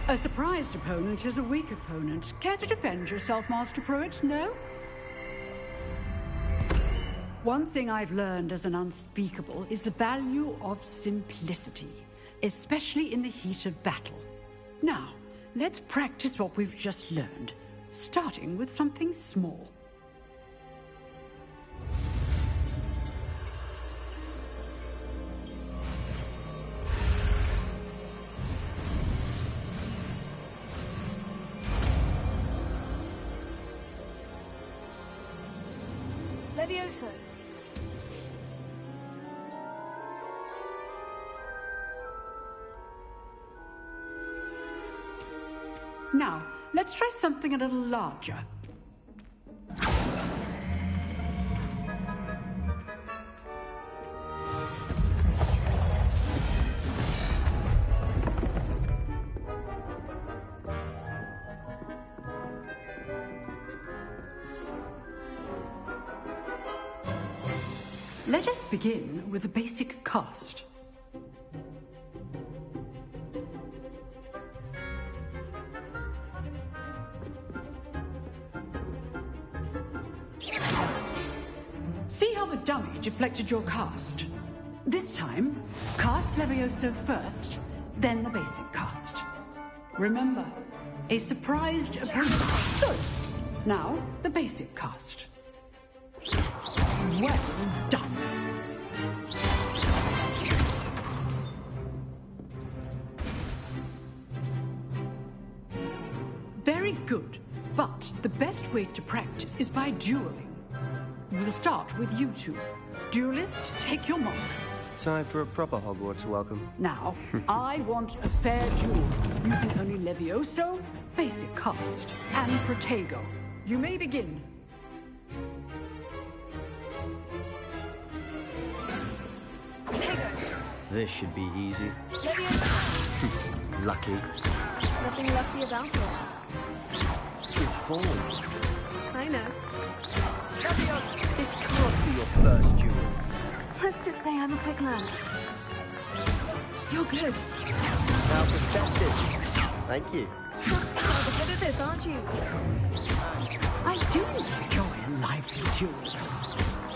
A surprised opponent is a weak opponent. Care to defend yourself, Master Pruitt? No? One thing I've learned as an unspeakable is the value of simplicity, especially in the heat of battle. Now, let's practice what we've just learned, starting with something small. Levioso. Now, let's try something a little larger. Let us begin with the basic cast. See how the dummy deflected your cast? This time, cast Levioso first, then the basic cast. Remember, a surprised opponent. Good. Now, the basic cast. Well done. Very good, but the best way to practice is by dueling. We'll start with you two. Duelists, take your marks. Time for a proper Hogwarts welcome. Now, I want a fair duel, using only Levioso, basic cast, and Protego. You may begin. This should be easy. Levioso. Lucky. Nothing lucky about it. Good form. I know. This can't be your first duel. Let's just say I'm a quick learner. You're good. Now perspective. Thank you. Rather good at this, aren't you? I do enjoy a lively duel.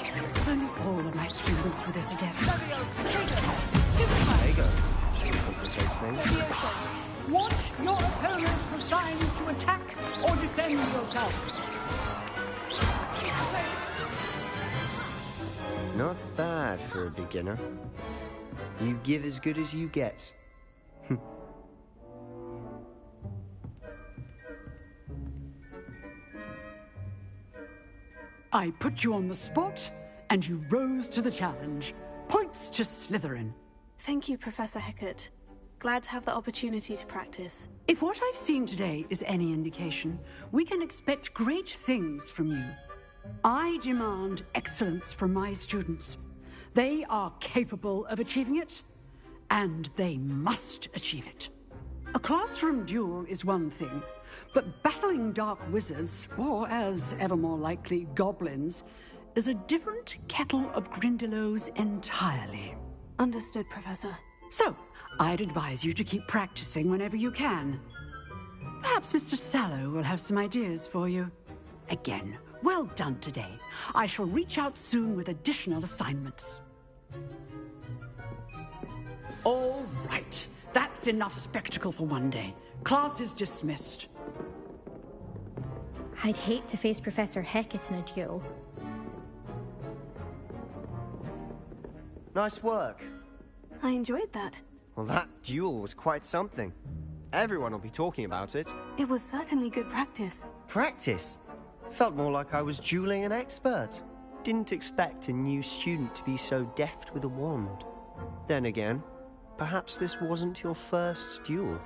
If only all of my students were this adept. Protego. Complicates things. Watch your opponent assigned to attack or defend yourself. Not bad for a beginner. You give as good as you get. I put you on the spot, and you rose to the challenge. Points to Slytherin. Thank you, Professor Hecat. Glad to have the opportunity to practice. If what I've seen today is any indication, we can expect great things from you. I demand excellence from my students. They are capable of achieving it, and they must achieve it. A classroom duel is one thing, but battling dark wizards, or as ever more likely, goblins, is a different kettle of Grindylows entirely. Understood, Professor. So, I'd advise you to keep practicing whenever you can. Perhaps Mr. Sallow will have some ideas for you. Again, well done today. I shall reach out soon with additional assignments. All right. That's enough spectacle for one day. Class is dismissed. I'd hate to face Professor Hecat in a duel. Nice work. I enjoyed that. Well, that duel was quite something. Everyone will be talking about it. It was certainly good practice. Practice? Felt more like I was dueling an expert. Didn't expect a new student to be so deft with a wand. Then again, perhaps this wasn't your first duel.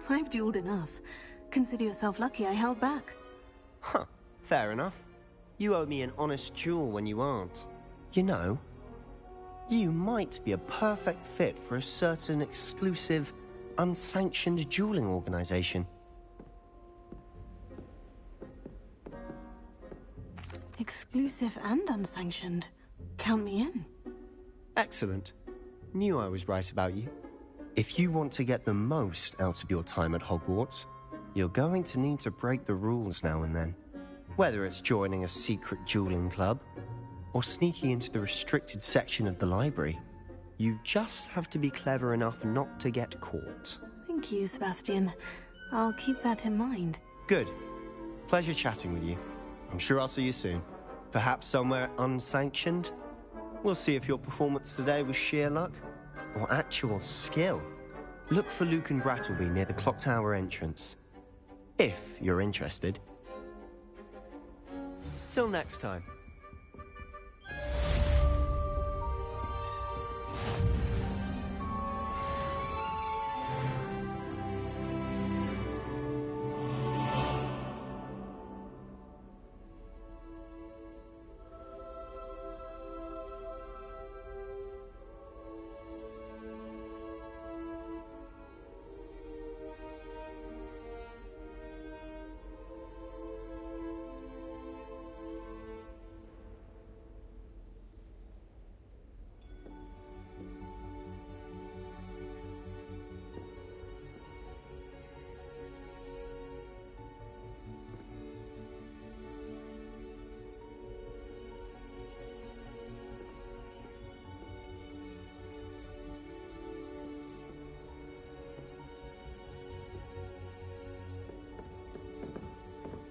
I've dueled enough. Consider yourself lucky I held back. Huh, fair enough. You owe me an honest duel when you aren't. You know, you might be a perfect fit for a certain exclusive, unsanctioned dueling organization. Exclusive and unsanctioned. Count me in. Excellent. Knew I was right about you. If you want to get the most out of your time at Hogwarts, you're going to need to break the rules now and then. Whether it's joining a secret dueling club, or sneaking into the restricted section of the library, you just have to be clever enough not to get caught. Thank you, Sebastian. I'll keep that in mind. Good. Pleasure chatting with you. I'm sure I'll see you soon. Perhaps somewhere unsanctioned? We'll see if your performance today was sheer luck or actual skill. Look for Lucan Brattleby near the Clock Tower entrance. If you're interested. Till next time.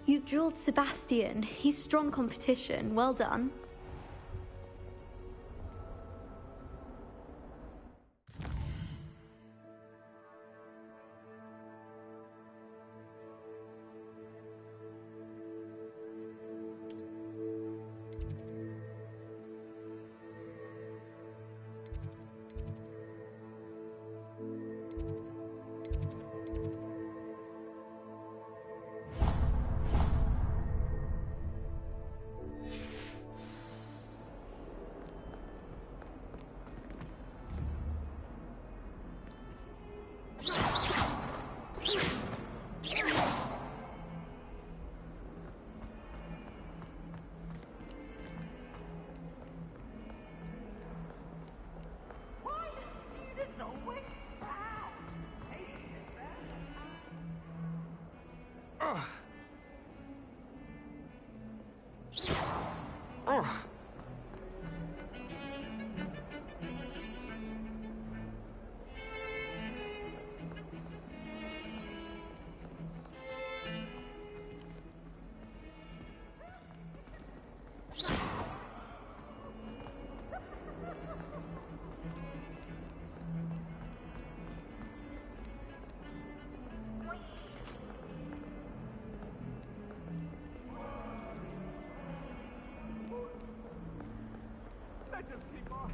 You dueled Sebastian. He's strong competition. Well done.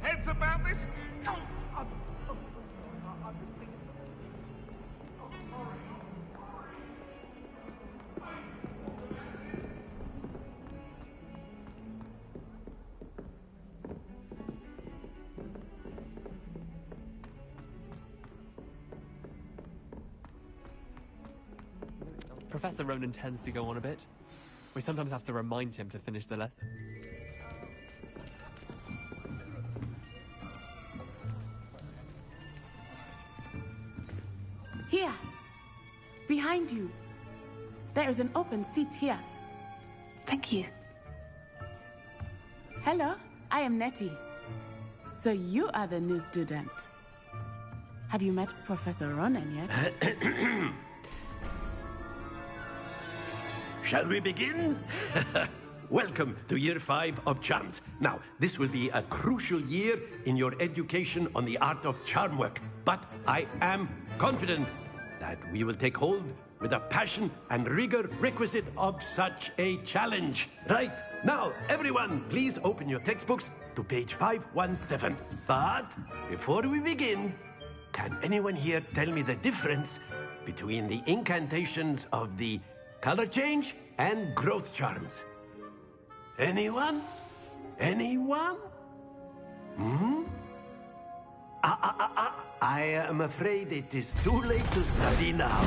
Heads about this? Professor Ronan tends to go on a bit. We sometimes have to remind him to finish the lesson. Here! Behind you! There is an open seat here. Thank you. Hello? I am Nettie. So you are the new student. Have you met Professor Ronan yet? Shall we begin? Welcome to Year 5 of Charms. Now, this will be a crucial year in your education on the art of charm work. But I am confident that we will take hold with the passion and rigor requisite of such a challenge. Right, now, everyone, please open your textbooks to page 517. But before we begin, can anyone here tell me the difference between the incantations of the color change and growth charms? Anyone? Anyone? I am afraid it is too late to study now.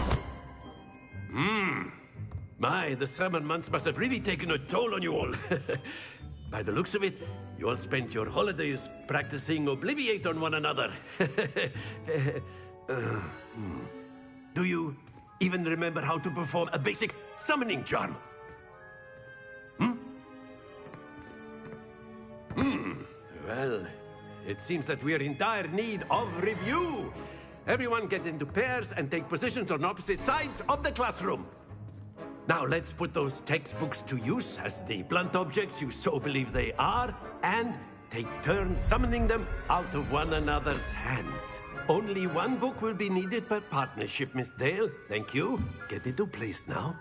My, the summer months must have really taken a toll on you all. By the looks of it, you all spent your holidays practicing Obliviate on one another. Do you even remember how to perform a basic summoning charm? Well, it seems that we are in dire need of review. Everyone get into pairs and take positions on opposite sides of the classroom. Now let's put those textbooks to use as the blunt objects you so believe they are, and take turns summoning them out of one another's hands. Only one book will be needed per partnership, Miss Dale. Thank you. Get into place now.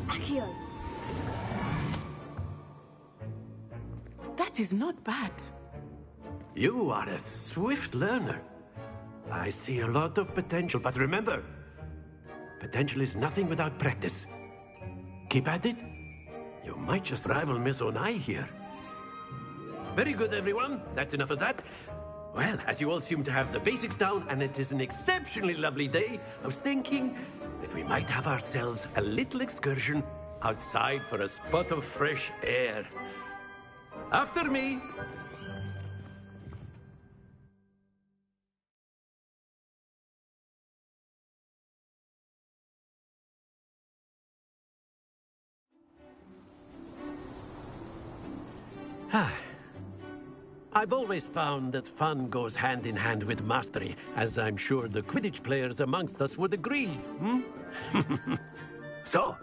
Accio. That is not bad. You are a swift learner. I see a lot of potential, but remember, potential is nothing without practice. Keep at it. You might just rival Miss Onai here. Very good, everyone. That's enough of that. Well, as you all seem to have the basics down, and it is an exceptionally lovely day, I was thinking that we might have ourselves a little excursion outside for a spot of fresh air. After me! I've always found that fun goes hand in hand with mastery, as I'm sure the Quidditch players amongst us would agree, So,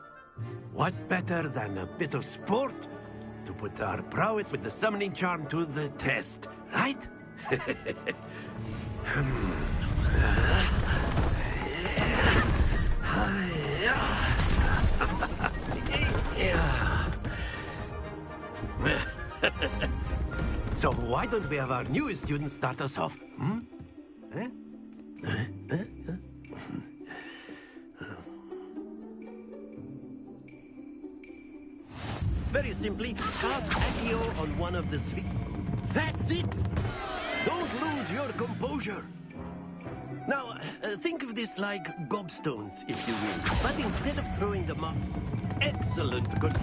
what better than a bit of sport to put our prowess with the summoning charm to the test, right? So why don't we have our newest student start us off? Very simply, cast Accio on one of the spheres. That's it! Don't lose your composure. Now, think of this like gobstones, if you will. But instead of throwing them up, excellent good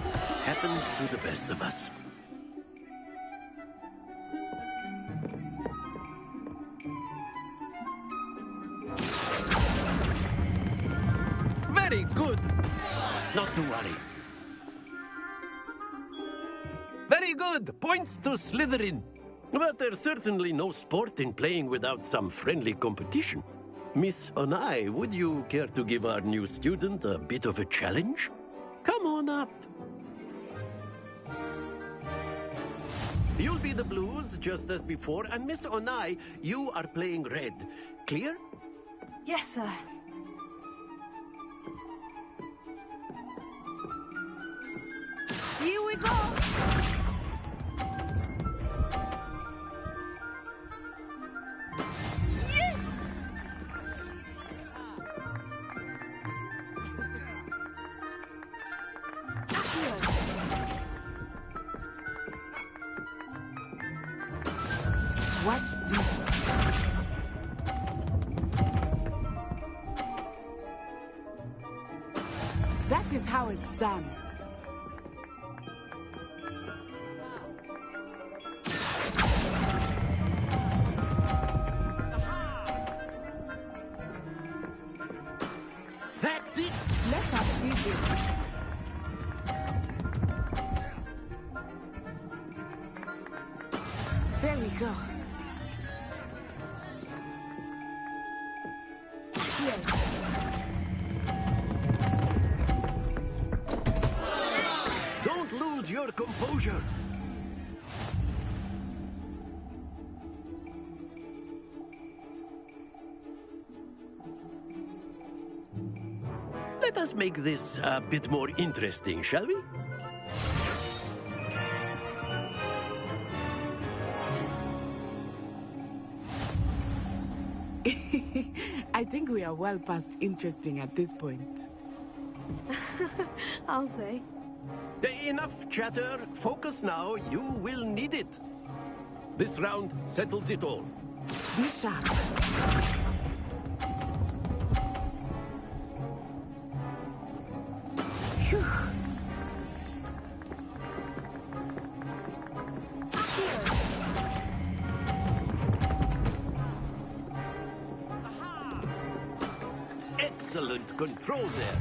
happens to the best of us. Very good. Not to worry. Very good. Points to Slytherin. But there's certainly no sport in playing without some friendly competition. Miss Onai, would you care to give our new student a bit of a challenge? Come on up. You'll be the blues, just as before, and Miss Onai, you are playing red. Clear? Yes, sir. Here we go! Yes! What's this? That is how it's done. That's it! Let us see this. There we go. Don't lose your composure. Let us make this a bit more interesting, shall we? I think we are well past interesting at this point. I'll say. Enough chatter. Focus now. You will need it. This round settles it all. Be sharp. Phew. Excellent control there.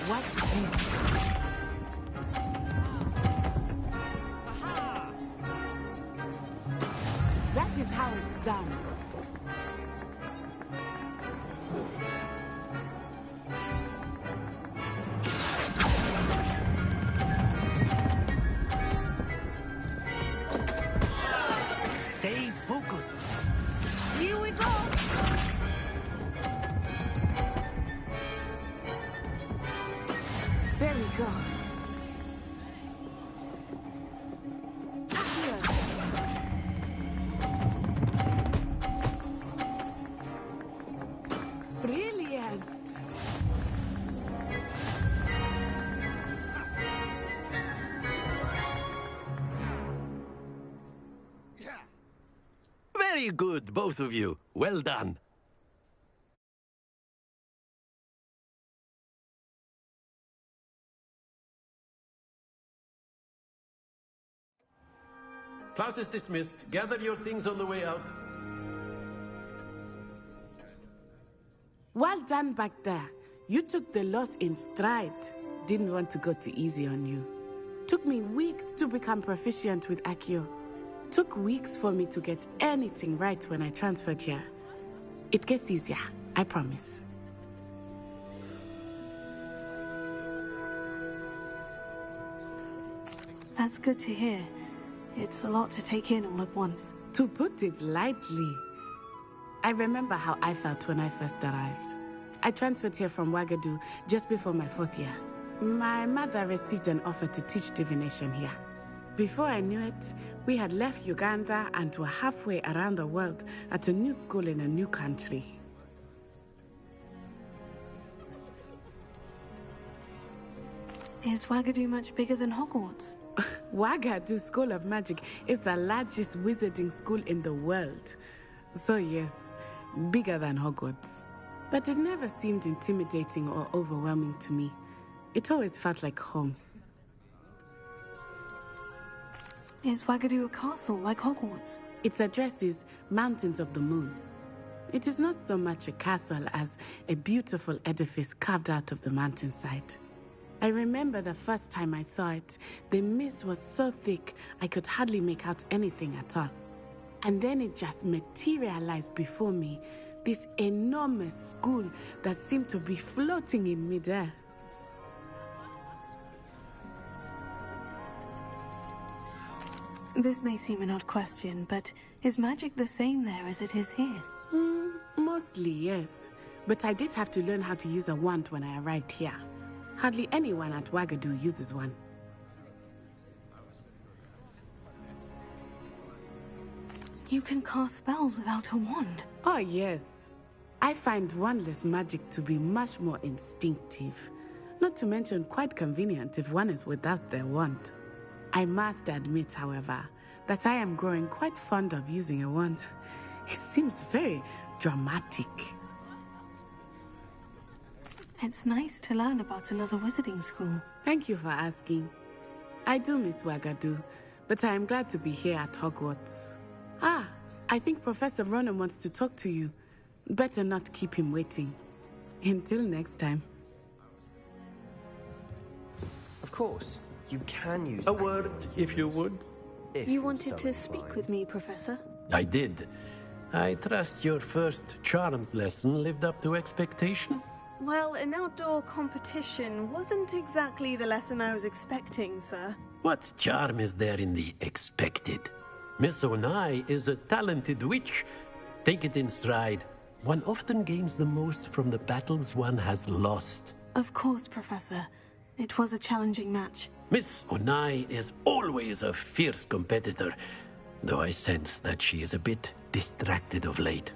Watch this. That is how it's done. Stay focused. Here we go. There we go. Brilliant. Very good, both of you. Well done. Class is dismissed. Gather your things on the way out. Well done back there. You took the loss in stride. Didn't want to go too easy on you. Took me weeks to become proficient with Accio. Took weeks for me to get anything right when I transferred here. It gets easier, I promise. That's good to hear. It's a lot to take in all at once. To put it lightly, I remember how I felt when I first arrived. I transferred here from Wagadu just before my 4th year. My mother received an offer to teach divination here. Before I knew it, we had left Uganda and were halfway around the world at a new school in a new country. Is Wagadu much bigger than Hogwarts? Wagadu School of Magic is the largest wizarding school in the world. So yes, bigger than Hogwarts. But it never seemed intimidating or overwhelming to me. It always felt like home. Is Wagadu a castle like Hogwarts? Its address is Mountains of the Moon. It is not so much a castle as a beautiful edifice carved out of the mountainside. I remember the first time I saw it, the mist was so thick I could hardly make out anything at all. And then it just materialized before me, this enormous school that seemed to be floating in midair. This may seem an odd question, but is magic the same there as it is here? Mostly, yes. But I did have to learn how to use a wand when I arrived here. Hardly anyone at Wagadu uses one. You can cast spells without a wand? Oh, yes. I find wandless magic to be much more instinctive. Not to mention quite convenient if one is without their wand. I must admit, however, that I am growing quite fond of using a wand. It seems very dramatic. It's nice to learn about another wizarding school. Thank you for asking. I do miss Wagadu, but I am glad to be here at Hogwarts. Ah, I think Professor Ronen wants to talk to you. Better not keep him waiting. Until next time. Of course, you can use a word, if you would. You wanted to speak with me, Professor? I did. I trust your first charms lesson lived up to expectation? Well, an outdoor competition wasn't exactly the lesson I was expecting, sir. What charm is there in the expected? Miss Onai is a talented witch. Take it in stride. One often gains the most from the battles one has lost. Of course, Professor. It was a challenging match. Miss Onai is always a fierce competitor, though I sense that she is a bit distracted of late.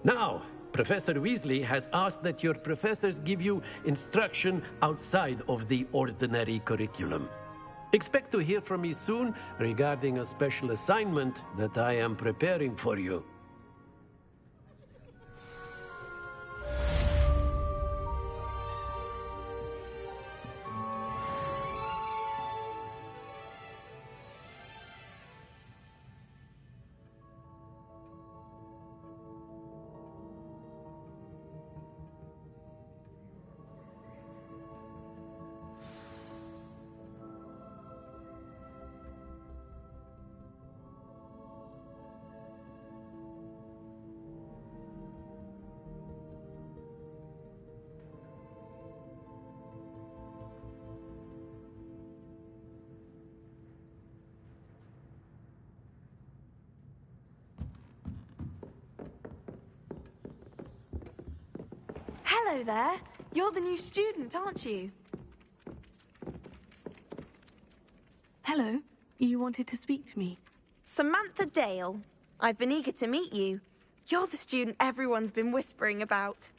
Now, Professor Weasley has asked that your professors give you instruction outside of the ordinary curriculum. Expect to hear from me soon regarding a special assignment that I am preparing for you. Hello there. You're the new student, aren't you? Hello. You wanted to speak to me? Samantha Dale. I've been eager to meet you. You're the student everyone's been whispering about.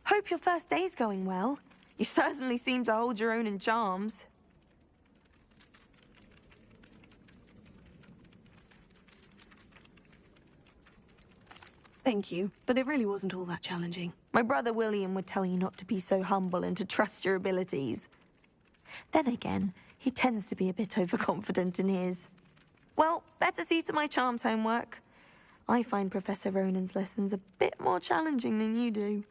Hope your first day's going well. You certainly seem to hold your own in charms. Thank you, but it really wasn't all that challenging. My brother William would tell you not to be so humble and to trust your abilities. Then again, he tends to be a bit overconfident in his. Well, better see to my charms homework. I find Professor Ronen's lessons a bit more challenging than you do.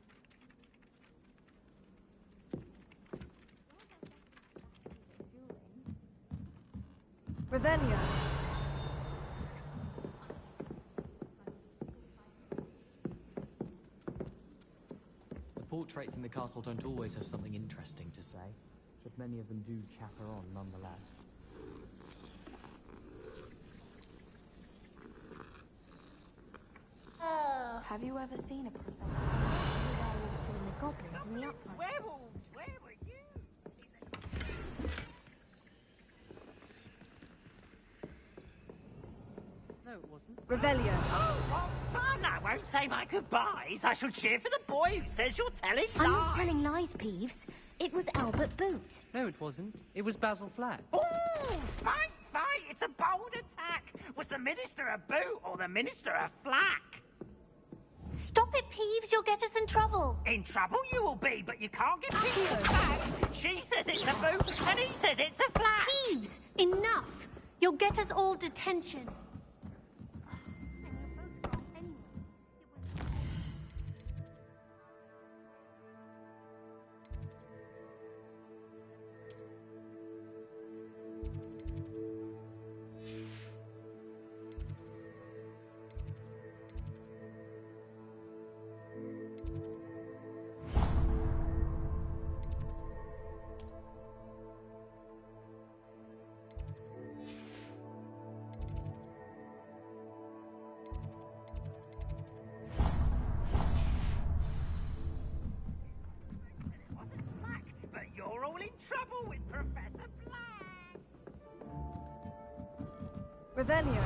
Revelio. Portraits in the castle don't always have something interesting to say, but many of them do chatter on nonetheless. Have you ever seen a professor? The goblins in the upright. Werewolves! Where were you? No, it wasn't. Revelio. Oh, what fun! I won't say my goodbyes. I shall cheer for the boy who says you're telling lies. I'm not telling lies, Peeves. It was Albert Boot. No, it wasn't. It was Basil Flack. Ooh, fight, fight! It's a bold attack. Was the Minister a boot or the Minister a flack? Stop it, Peeves. You'll get us in trouble. In trouble you will be, but you can't get people back. She says it's a boot, and he says it's a flack. Peeves, enough. You'll get us all detention. But you're all in trouble with Professor Black. Revelio.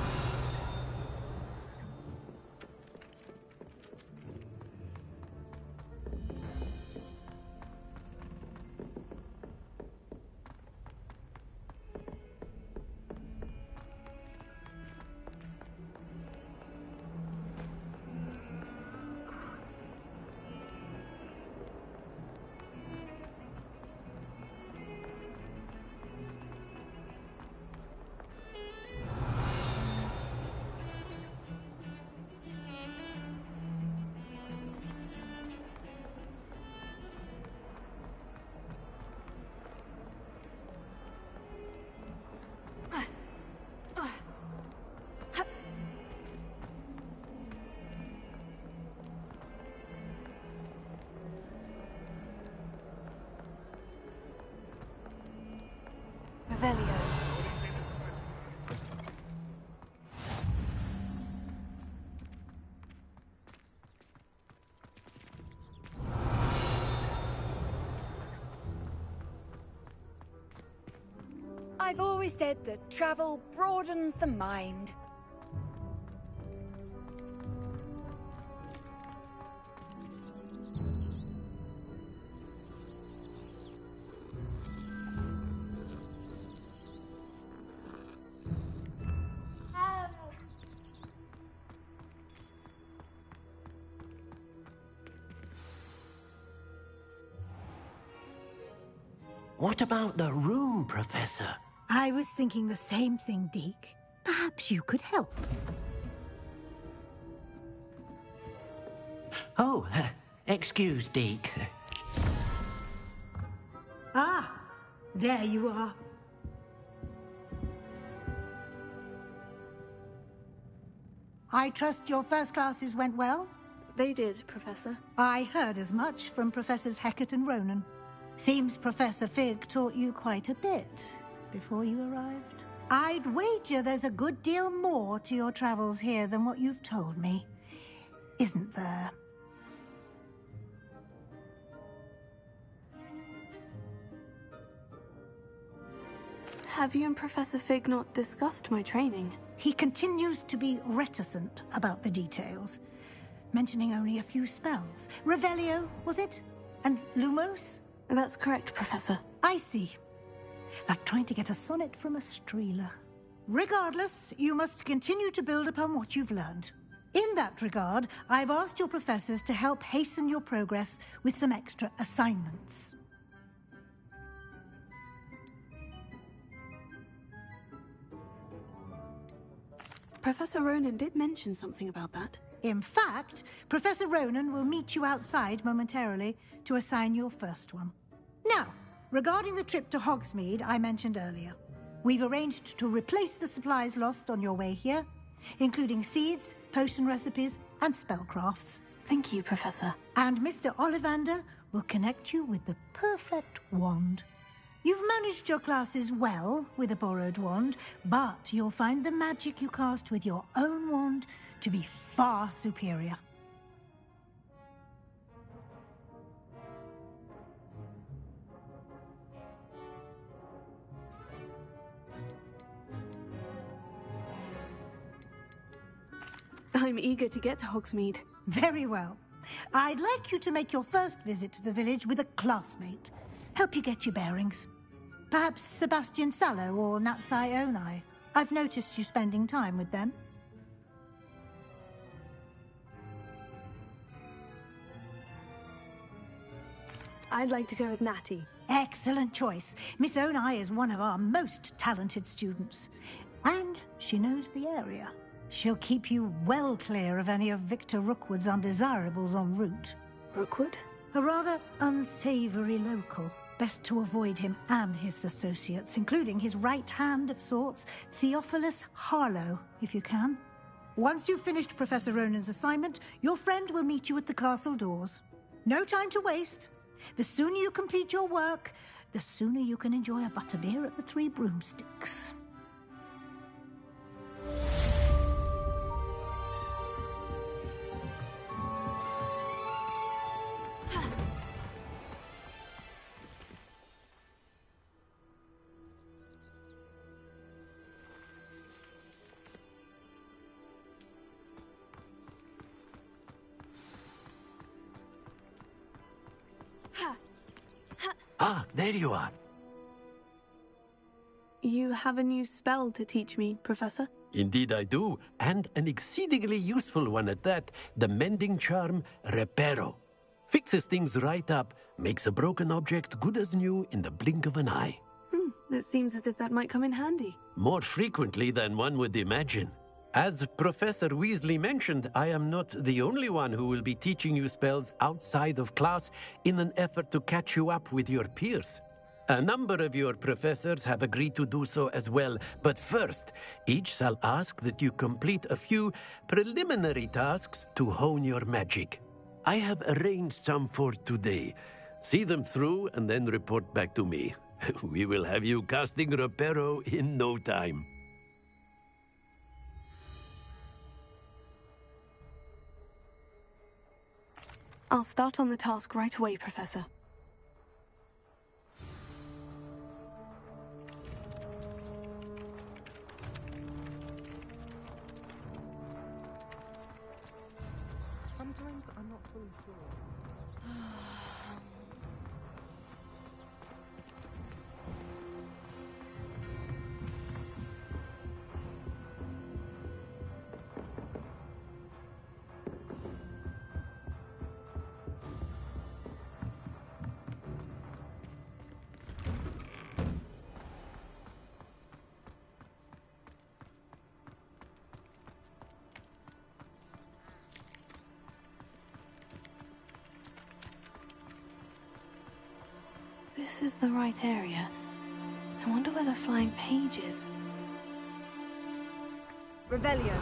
Revelio. I've always said that travel broadens the mind. What about the room, Professor? I was thinking the same thing, Deke. Perhaps you could help. Oh, excuse, Deke. Ah, there you are. I trust your first classes went well? They did, Professor. I heard as much from Professors Hecat and Ronan. Seems Professor Fig taught you quite a bit before you arrived. I'd wager there's a good deal more to your travels here than what you've told me. Isn't there? Have you and Professor Fig not discussed my training? He continues to be reticent about the details, mentioning only a few spells. Revelio, was it? And Lumos? That's correct, Professor. I see. Like trying to get a sonnet from a Streeler. Regardless, you must continue to build upon what you've learned. In that regard, I've asked your professors to help hasten your progress with some extra assignments. Professor Ronan did mention something about that. In fact, Professor Ronan will meet you outside momentarily to assign your first one. Now, regarding the trip to Hogsmeade I mentioned earlier, we've arranged to replace the supplies lost on your way here, including seeds, potion recipes, and spellcrafts. Thank you, Professor. And Mr. Ollivander will connect you with the perfect wand. You've managed your classes well with a borrowed wand, but you'll find the magic you cast with your own wand to be far superior. I'm eager to get to Hogsmeade. Very well. I'd like you to make your first visit to the village with a classmate. Help you get your bearings. Perhaps Sebastian Sallow or Natsai Onai. I've noticed you spending time with them. I'd like to go with Natty. Excellent choice. Miss Onai is one of our most talented students. And she knows the area. She'll keep you well clear of any of Victor Rookwood's undesirables en route. Rookwood? A rather unsavory local. Best to avoid him and his associates, including his right hand of sorts, Theophilus Harlow, if you can. Once you've finished Professor Ronan's assignment, your friend will meet you at the castle doors. No time to waste. The sooner you complete your work, the sooner you can enjoy a butterbeer at the Three Broomsticks. Ah, there you are. You have a new spell to teach me, Professor? Indeed I do, and an exceedingly useful one at that. The mending charm, Reparo. Fixes things right up, makes a broken object good as new in the blink of an eye. It seems as if that might come in handy. More frequently than one would imagine. As Professor Weasley mentioned, I am not the only one who will be teaching you spells outside of class in an effort to catch you up with your peers. A number of your professors have agreed to do so as well, but first, each shall ask that you complete a few preliminary tasks to hone your magic. I have arranged some for today. See them through and then report back to me. We will have you casting Reparo in no time. I'll start on the task right away, Professor. Sometimes I'm not fully sure. This is the right area. I wonder where the flying page is. Revelio.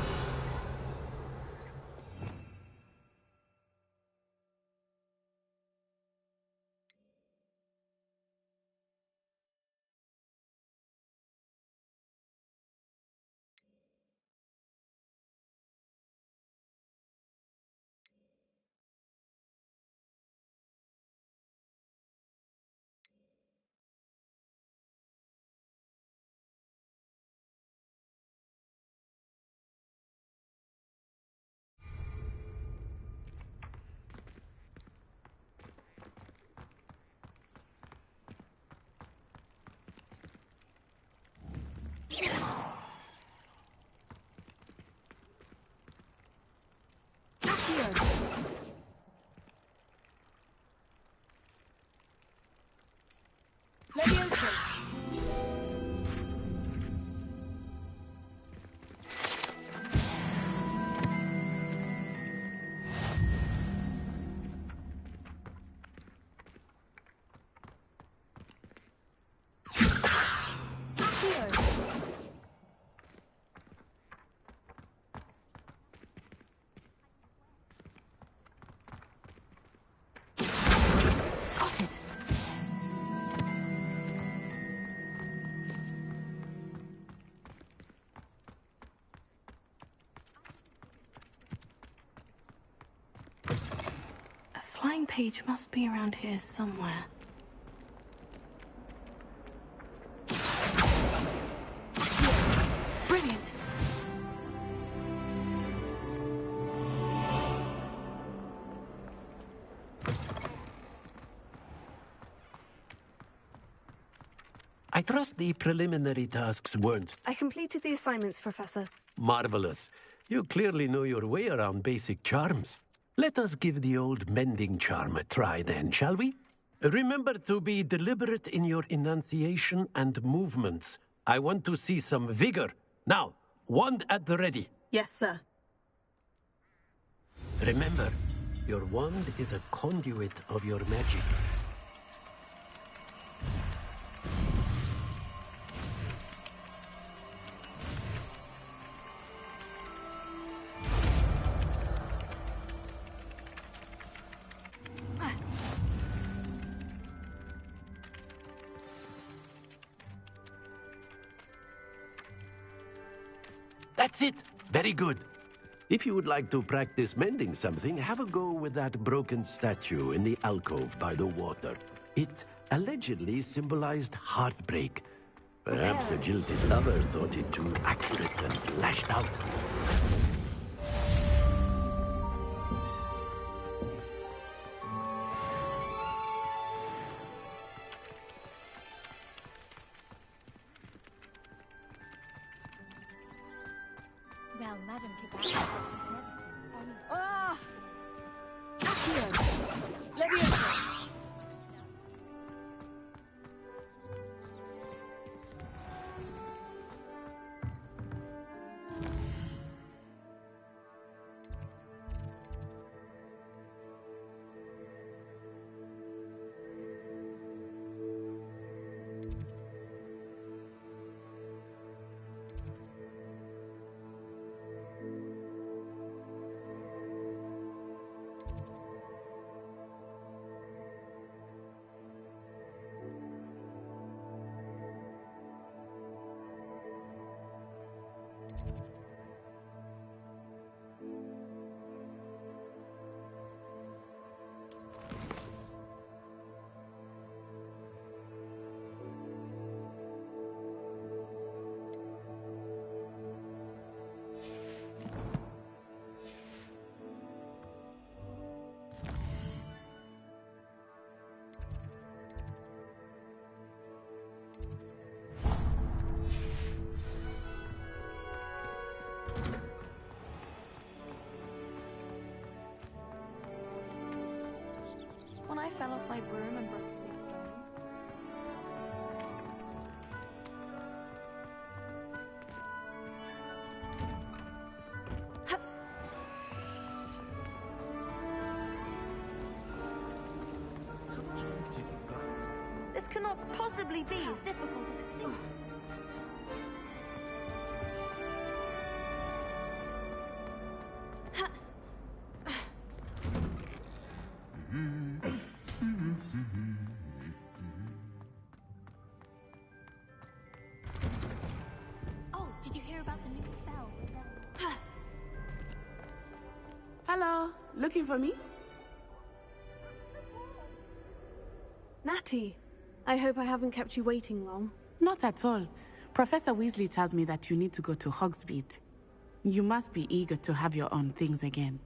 Flying page must be around here somewhere. Brilliant! I trust the preliminary tasks weren't I completed the assignments, Professor. marvelous. You clearly know your way around basic charms. Let us give the old mending charm a try then, shall we? Remember to be deliberate in your enunciation and movements. I want to see some vigor. Now, wand at the ready. Yes, sir. Remember, your wand is a conduit of your magic. That's it. Very good. If you would like to practice mending something, have a go with that broken statue in the alcove by the water. It allegedly symbolized heartbreak. Perhaps a jilted lover thought it too accurate and lashed out. Well, Madam Kibaki. Ah! Leviosa! when I fell off my broom and broke the big drawing? This cannot possibly be as difficult as it seems. Oh, did you hear about the new spell? Hello, looking for me? Natty, I hope I haven't kept you waiting long. Not at all. Professor Weasley tells me that you need to go to Hogsmeade. You must be eager to have your own things again.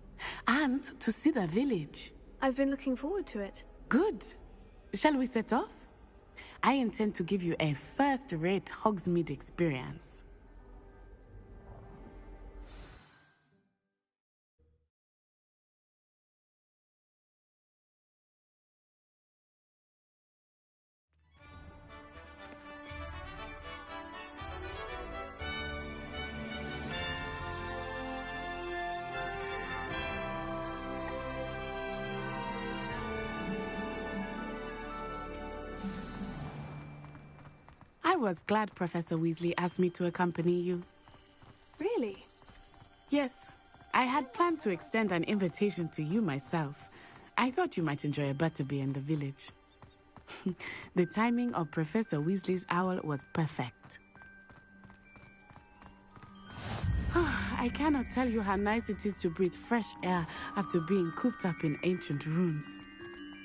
And to see the village. I've been looking forward to it. Good. Shall we set off? I intend to give you a first-rate Hogsmeade experience. I was glad Professor Weasley asked me to accompany you. Really? Yes. I had planned to extend an invitation to you myself. I thought you might enjoy a butterbeer in the village. The timing of Professor Weasley's owl was perfect. I cannot tell you how nice it is to breathe fresh air after being cooped up in ancient rooms.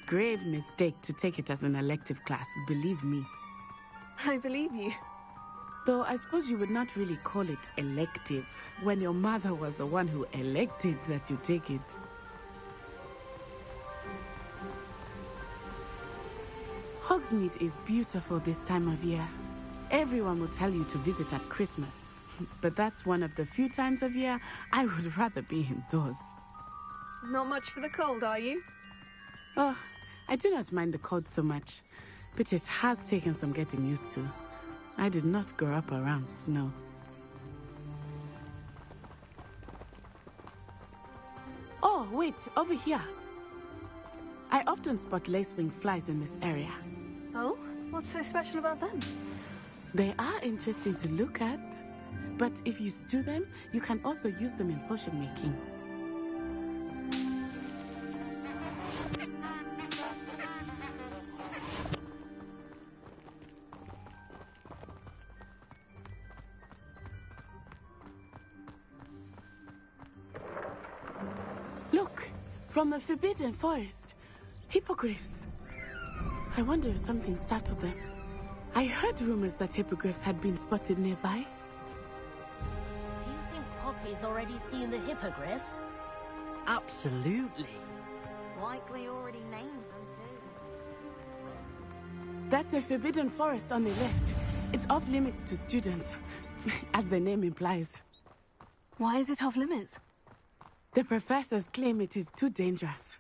Grave mistake to take it as an elective class, believe me. I believe you. Though I suppose you would not really call it elective when your mother was the one who elected that you take it. Hogsmeade is beautiful this time of year. Everyone will tell you to visit at Christmas, but that's one of the few times of year I would rather be indoors. Not much for the cold, are you? Oh, I do not mind the cold so much, but it has taken some getting used to. I did not grow up around snow. Oh, wait, over here. I often spot lacewing flies in this area. Oh? What's so special about them? They are interesting to look at, but if you stew them, you can also use them in potion making. Look, from the Forbidden Forest, hippogriffs. I wonder if something startled them. I heard rumors that hippogriffs had been spotted nearby. Do you think Poppy's already seen the hippogriffs? Absolutely. Likely already named them too. That's the Forbidden Forest on the left. It's off limits to students, as the name implies. Why is it off limits? The professors claim it is too dangerous.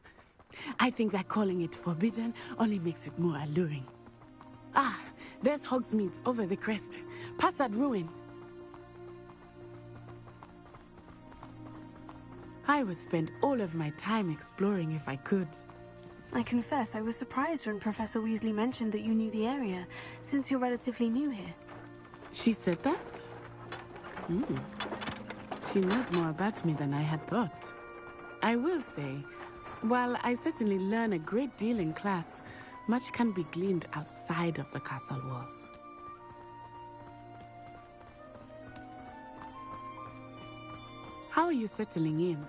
I think that calling it forbidden only makes it more alluring. Ah, there's Hogsmeade over the crest. Past that ruin. I would spend all of my time exploring if I could. I confess I was surprised when Professor Weasley mentioned that you knew the area, since you're relatively new here. She said that? She knows more about me than I had thought. I will say, while I certainly learn a great deal in class, much can be gleaned outside of the castle walls. How are you settling in?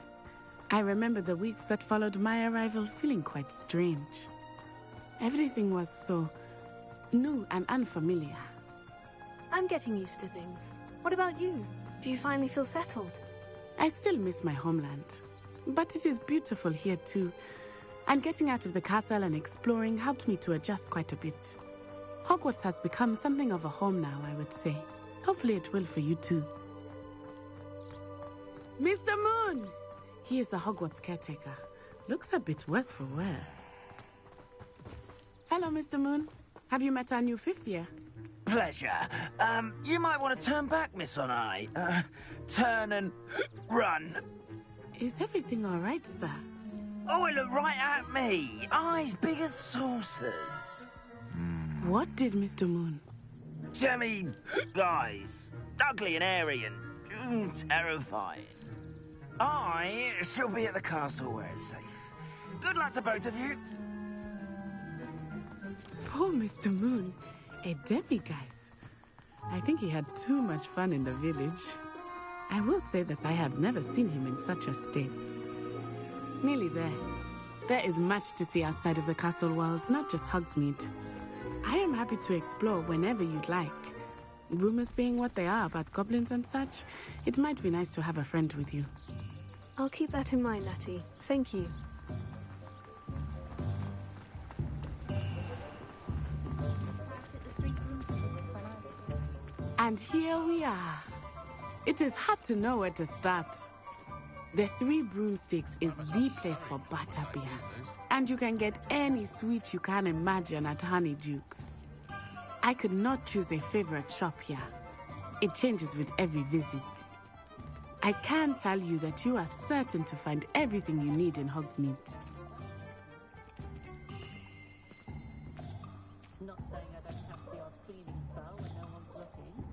I remember the weeks that followed my arrival feeling quite strange. Everything was so new and unfamiliar. I'm getting used to things. What about you? Do you finally feel settled? I still miss my homeland, but it is beautiful here too. And getting out of the castle and exploring helped me to adjust quite a bit. Hogwarts has become something of a home now, I would say. Hopefully it will for you too. Mr. Moon! He is the Hogwarts caretaker. Looks a bit worse for wear. Hello, Mr. Moon. Have you met our new fifth year? Pleasure. You might want to turn back, Miss Onai. Turn and run. Is everything all right, sir? Oh, it looked right at me. Eyes big as saucers. What did Mr. Moon? Jemmy, guys. Ugly and airy and terrifying. I shall be at the castle where it's safe. Good luck to both of you. Poor Mr. Moon. A demiguise. I think he had too much fun in the village. I will say that I have never seen him in such a state. Nearly there. There is much to see outside of the castle walls, not just Hogsmeade. I am happy to explore whenever you'd like. Rumors being what they are about goblins and such, it might be nice to have a friend with you. I'll keep that in mind, Natty. Thank you. And here we are. It is hard to know where to start. The Three Broomsticks is the place for butterbeer. And you can get any sweet you can imagine at Honeydukes. I could not choose a favorite shop here. It changes with every visit. I can tell you that you are certain to find everything you need in Hogsmeade. Not saying I don't have the odd feeling spell when no one's looking.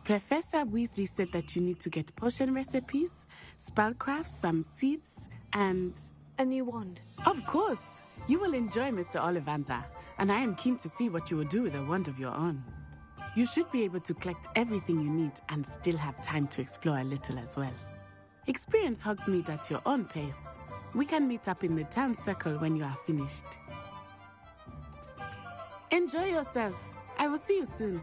Professor Weasley said that you need to get potion recipes, spellcraft, some seeds, and... a new wand. Of course! You will enjoy Mr. Ollivander, and I am keen to see what you will do with a wand of your own. You should be able to collect everything you need and still have time to explore a little as well. Experience Hogsmeade at your own pace. We can meet up in the town circle when you are finished. Enjoy yourself. I will see you soon.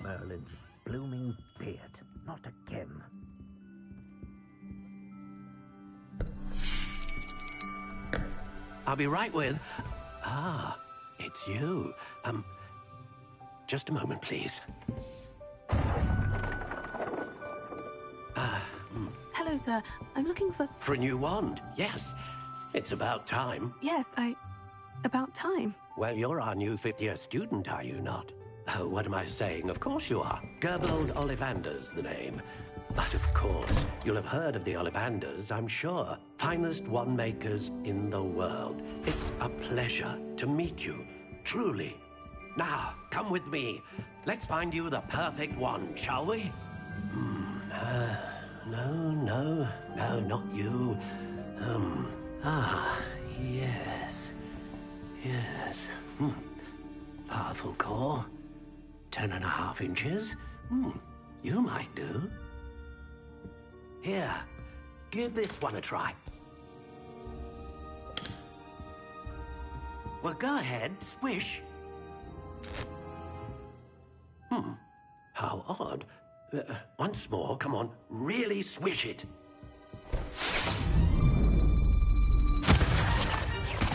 Merlin's blooming beard. Not again. I'll be right with... Ah, it's you. Just a moment, please. Hello, sir. I'm looking for... For a new wand, yes. It's about time. Yes, about time. Well, you're our new fifth-year student, are you not? Oh, what am I saying? Of course you are. Gerbold Ollivander's the name. But of course, you'll have heard of the Ollivanders, I'm sure. Finest wand makers in the world. It's a pleasure to meet you, truly. Now, come with me. Let's find you the perfect wand, shall we? No, not you. Yes. Powerful core. 10.5 inches. You might do. Here, give this one a try. Well, go ahead, swish. How odd. Once more, come on, really swish it.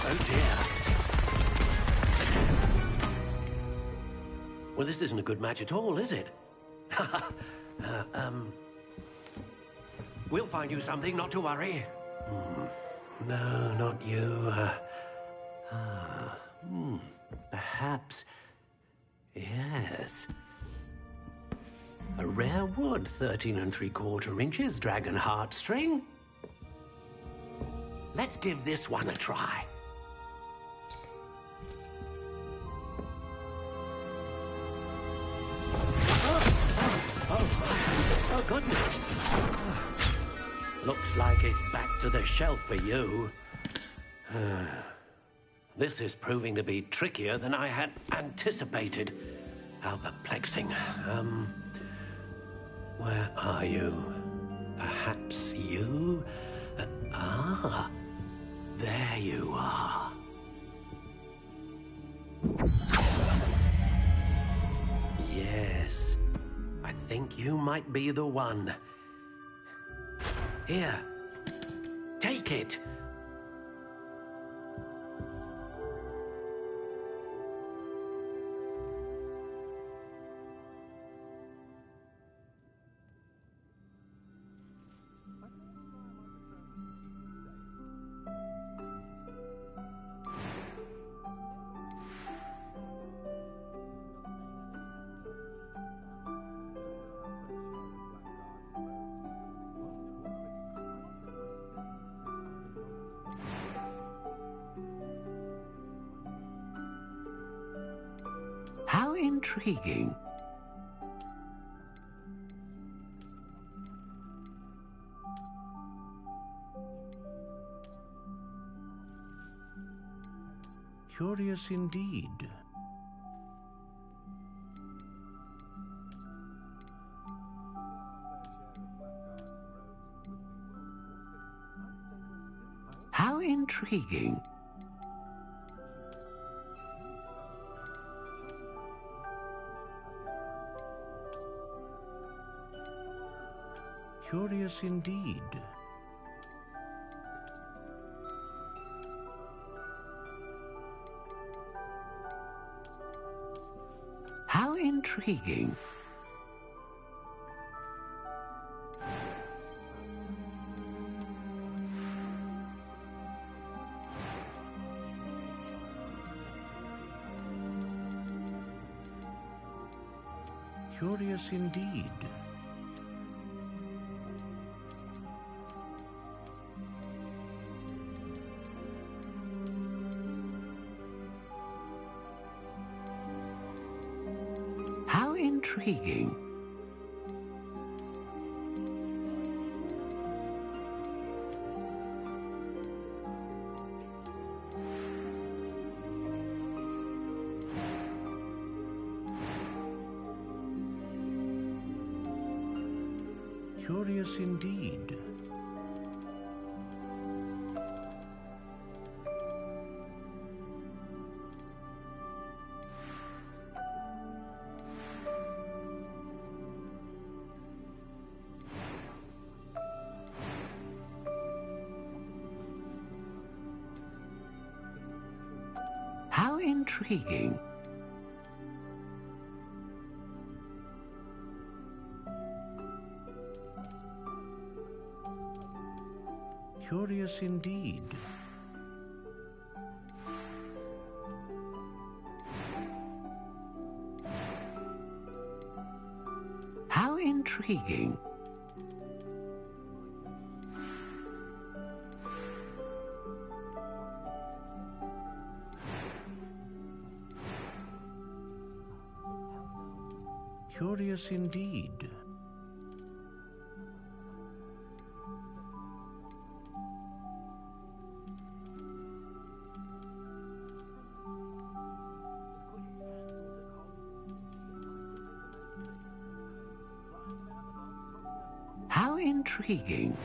Oh dear. Well, this isn't a good match at all, is it? We'll find you something, not to worry. No, not you. Perhaps... Yes. A rare wood, 13 3/4 inches, dragon heartstring. Let's give this one a try. Oh, goodness. Looks like it's back to the shelf for you. This is proving to be trickier than I had anticipated. How perplexing. Where are you? Perhaps you? There you are. Yes. I think you might be the one. Here. Take it. How intriguing. Curious indeed. How How intriguing. Curious indeed. How intriguing. Curious indeed. How intriguing. Curious indeed. How intriguing. Curious indeed. How intriguing. Curious indeed. How intriguing.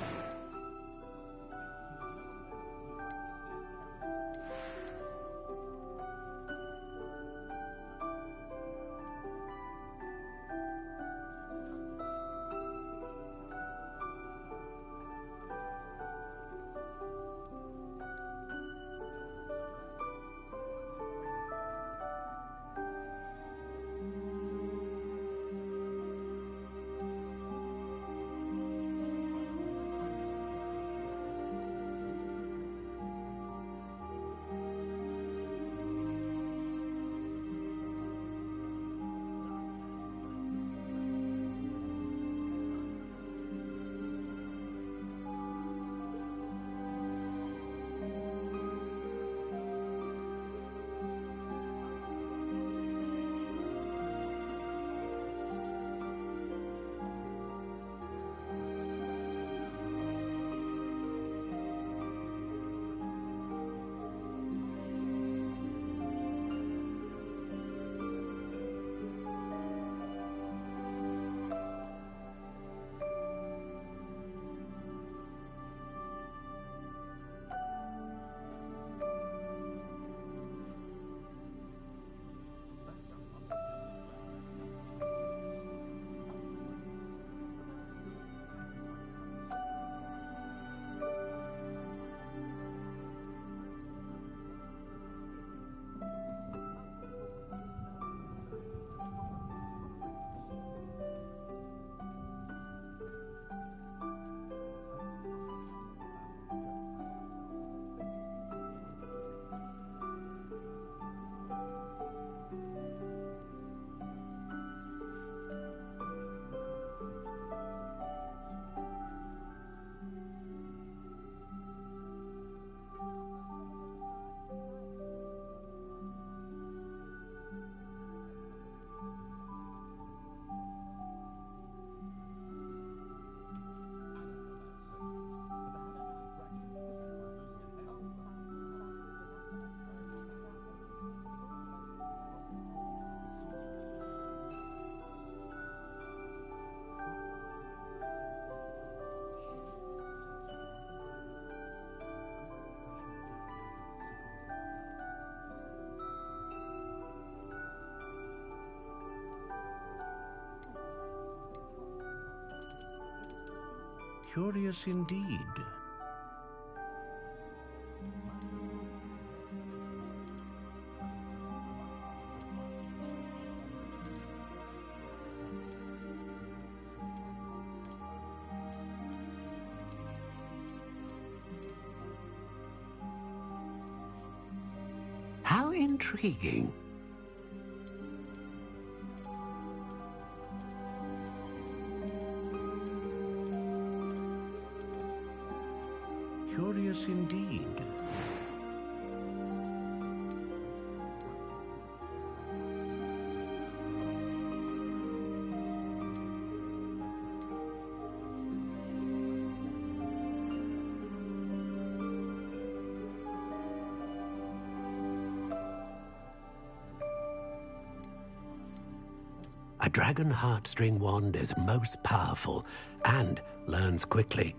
Curious indeed. How intriguing. Curious indeed. A dragon heartstring wand is most powerful and learns quickly.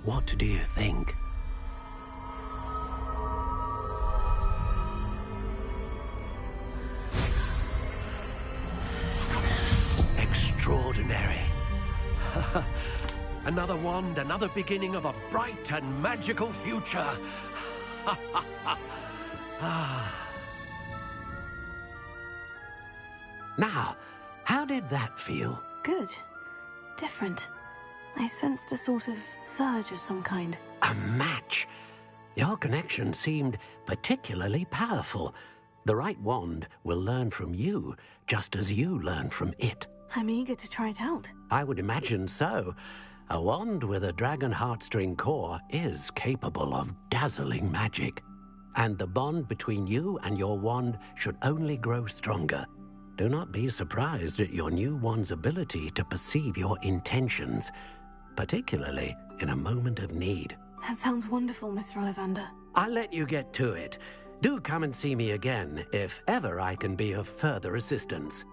What do you think? Extraordinary. Another wand, another beginning of a bright and magical future. Now, how did that feel? Good. Different. I sensed a sort of surge of some kind. A match? Your connection seemed particularly powerful. The right wand will learn from you, just as you learn from it. I'm eager to try it out. I would imagine so. A wand with a dragon heartstring core is capable of dazzling magic. And the bond between you and your wand should only grow stronger. Do not be surprised at your new wand's ability to perceive your intentions, particularly in a moment of need. That sounds wonderful, Mr. Ollivander. I'll let you get to it. Do come and see me again if ever I can be of further assistance.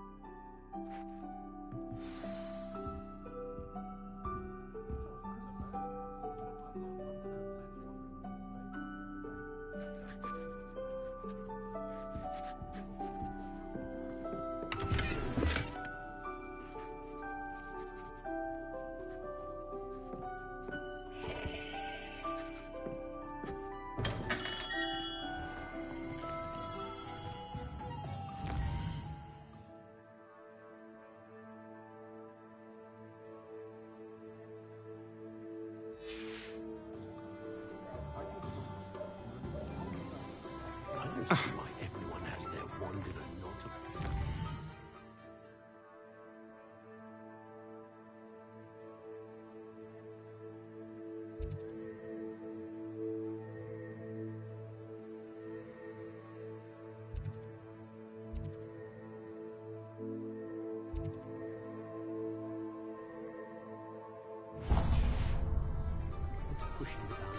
Why everyone has their wand in a knot of... Pushing the boundary.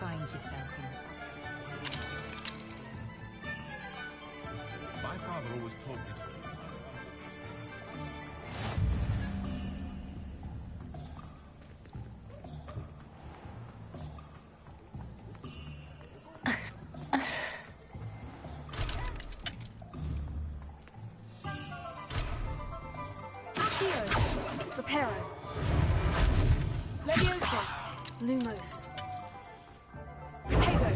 Find yourself in My father always told me to. Accio! Reparo! Leviosa! Lumos! Potato!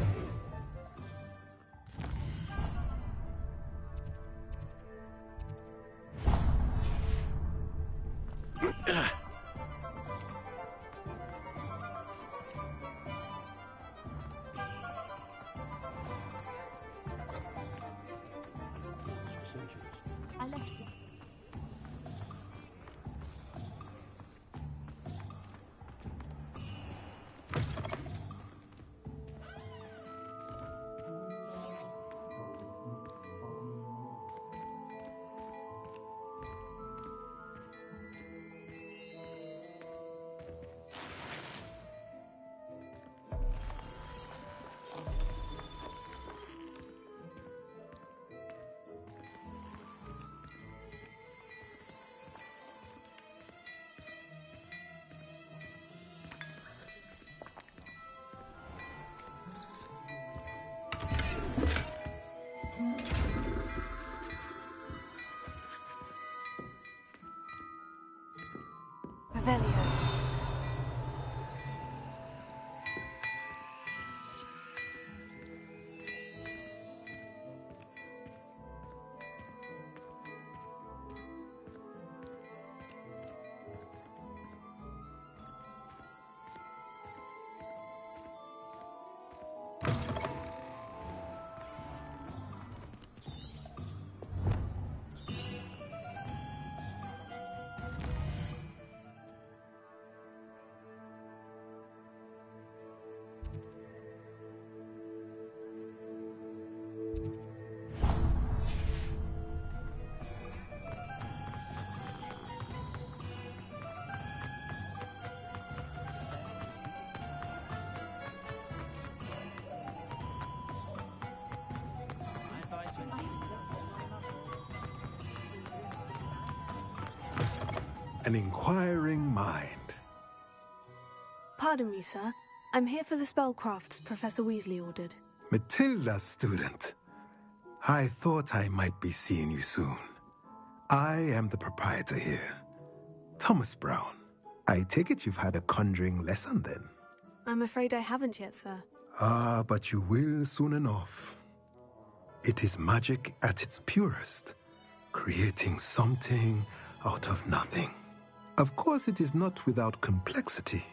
an inquiring mind. Pardon me, sir. I'm here for the spellcrafts Professor Weasley ordered. Matilda, student. I thought I might be seeing you soon. I am the proprietor here, Thomas Brown. I take it you've had a conjuring lesson then? I'm afraid I haven't yet, sir. Ah, but you will soon enough. It is magic at its purest, creating something out of nothing. Of course, it is not without complexity,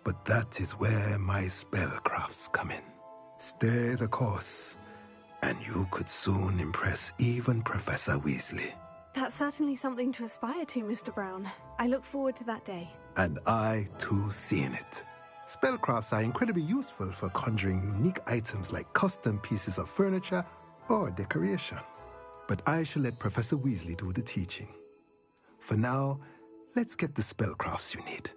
but that is where my spellcrafts come in. Stay the course, and you could soon impress even Professor Weasley. That's certainly something to aspire to, Mr. Brown. I look forward to that day. And I, too, seeing it. Spellcrafts are incredibly useful for conjuring unique items like custom pieces of furniture or decoration. But I shall let Professor Weasley do the teaching. For now, let's get the spellcrafts you need.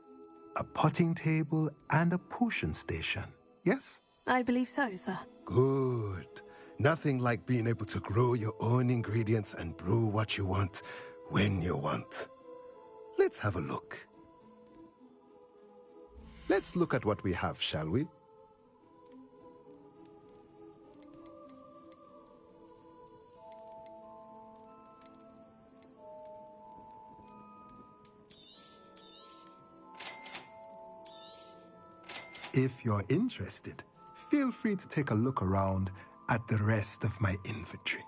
A potting table and a potion station, yes? I believe so, sir. Good. Nothing like being able to grow your own ingredients and brew what you want when you want. Let's have a look. Let's look at what we have, shall we? If you're interested, feel free to take a look around at the rest of my inventory.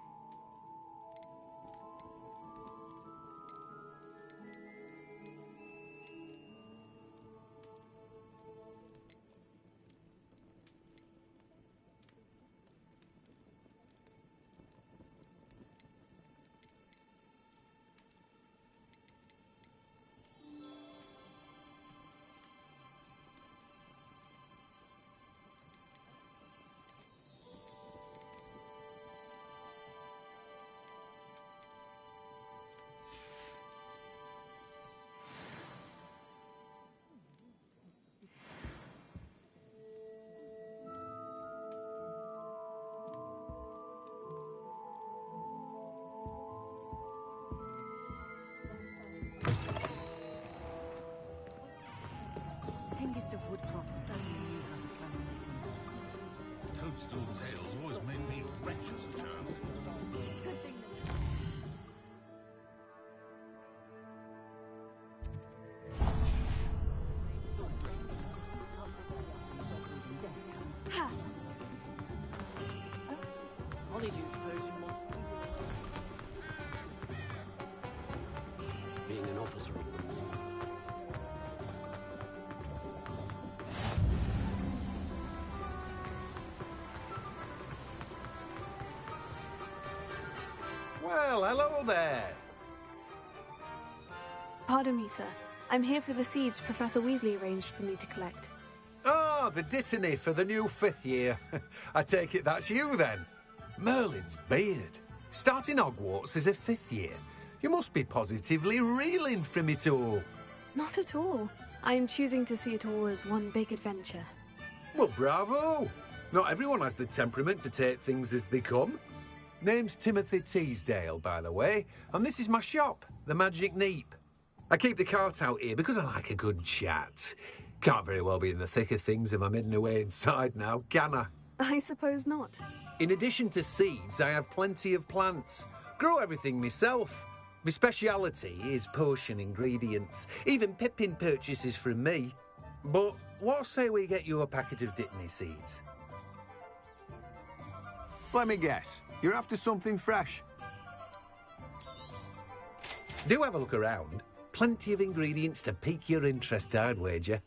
Toadstool tales always made me wretched as a child. Being an officer of the law. Well, hello there. Pardon me, sir. I'm here for the seeds Professor Weasley arranged for me to collect. Ah, the Dittany for the new 5th year. I take it that's you, then. Merlin's beard. Starting Hogwarts as a 5th year. You must be positively reeling from it all. Not at all. I am choosing to see it all as one big adventure. Well, bravo. Not everyone has the temperament to take things as they come. Name's Timothy Teasdale, by the way, and this is my shop, the Magic Neep. I keep the cart out here because I like a good chat. Can't very well be in the thick of things if I'm hidden away inside now, can I? I suppose not. In addition to seeds, I have plenty of plants. Grow everything myself. My speciality is potion ingredients. Even Pippin purchases from me. But what say we get you a packet of Dittany seeds? Let me guess. You're after something fresh. Do have a look around. Plenty of ingredients to pique your interest, I'd wager.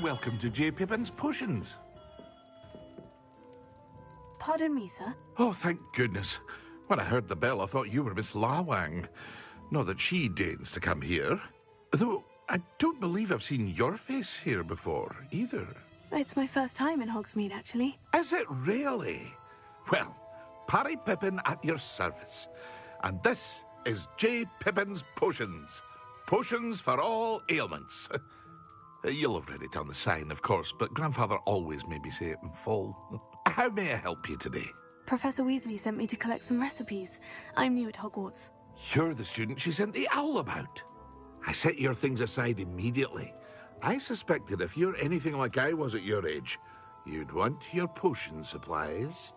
welcome to J. Pippin's Potions. Pardon me, sir. Oh, thank goodness. When I heard the bell, I thought you were Miss Lawang. Not that she deigns to come here. Though I don't believe I've seen your face here before, either. It's my first time in Hogsmeade, actually. Is it really? Well, Parry Pippin at your service. And this is J. Pippin's Potions. Potions for all ailments. You'll have read it on the sign, of course, but Grandfather always made me say it in full. How may I help you today? Professor Weasley sent me to collect some recipes. I'm new at Hogwarts. You're the student she sent the owl about. I set your things aside immediately. I suspected if you're anything like I was at your age, you'd want your potion supplies.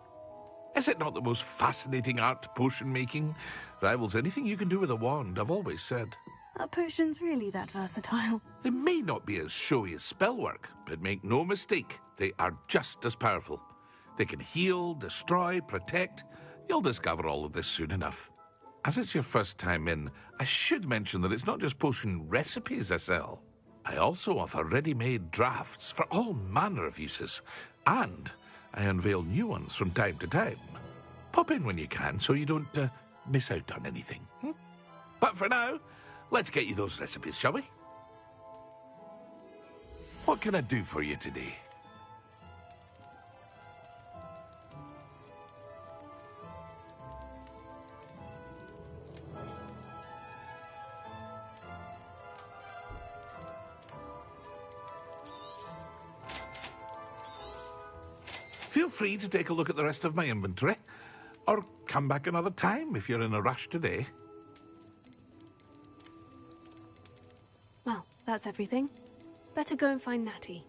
Is it not the most fascinating art, potion making? Rivals anything you can do with a wand, I've always said. Are potions really that versatile? They may not be as showy as spellwork, but make no mistake, they are just as powerful. They can heal, destroy, protect. You'll discover all of this soon enough. As it's your first time in, I should mention that it's not just potion recipes I sell. I also offer ready-made drafts for all manner of uses, and I unveil new ones from time to time. Pop in when you can so you don't miss out on anything. But for now, let's get you those recipes, shall we? What can I do for you today? Feel free to take a look at the rest of my inventory, or come back another time if you're in a rush today. Well, that's everything. Better go and find Natty.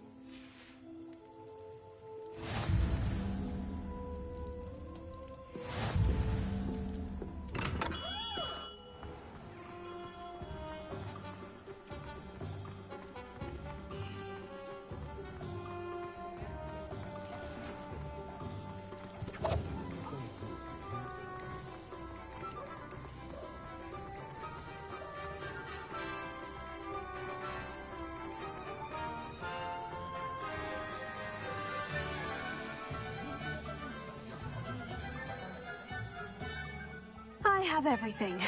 I have everything.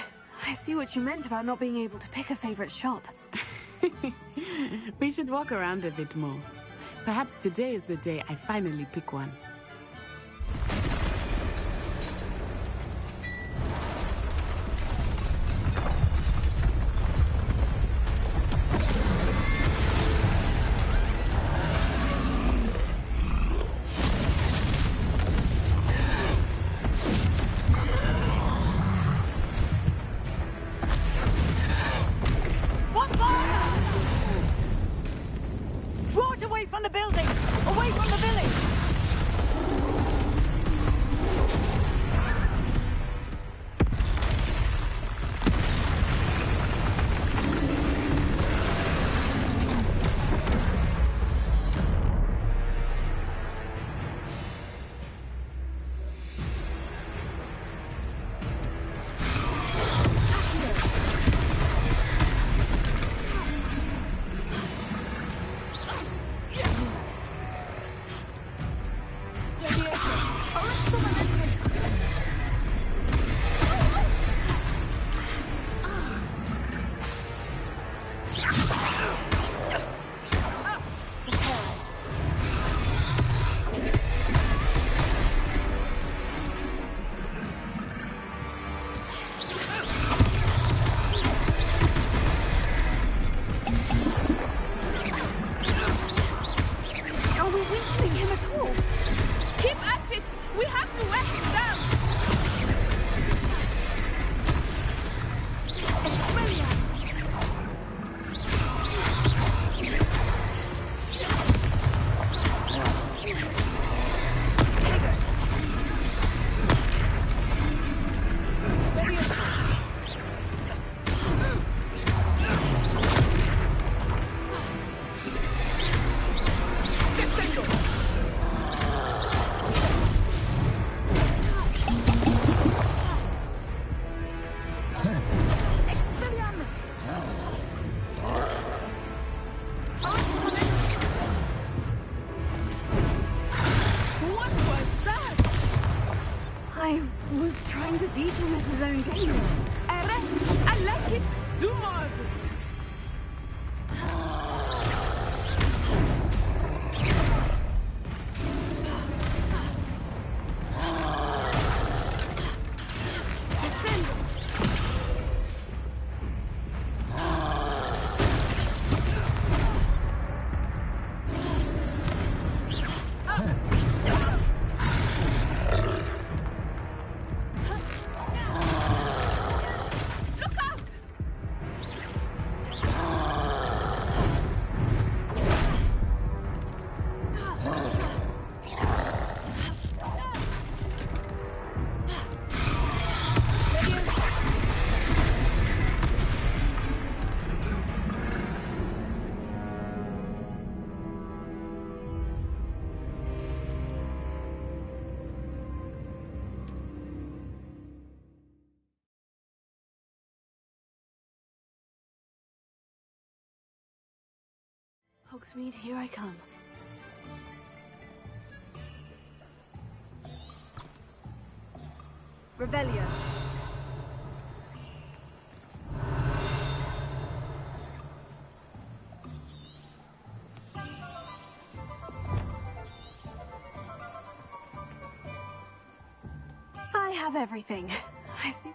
I see what you meant about not being able to pick a favorite shop. We should walk around a bit more. Perhaps today is the day I finally pick one. Draw it away from the building! Away from the village! Are we weakening him at all? Keep at it! We have to act! was trying to beat him at his own game. I like it. Do more of it. Hogsmeade, here I come. Revelio. I have everything. I see.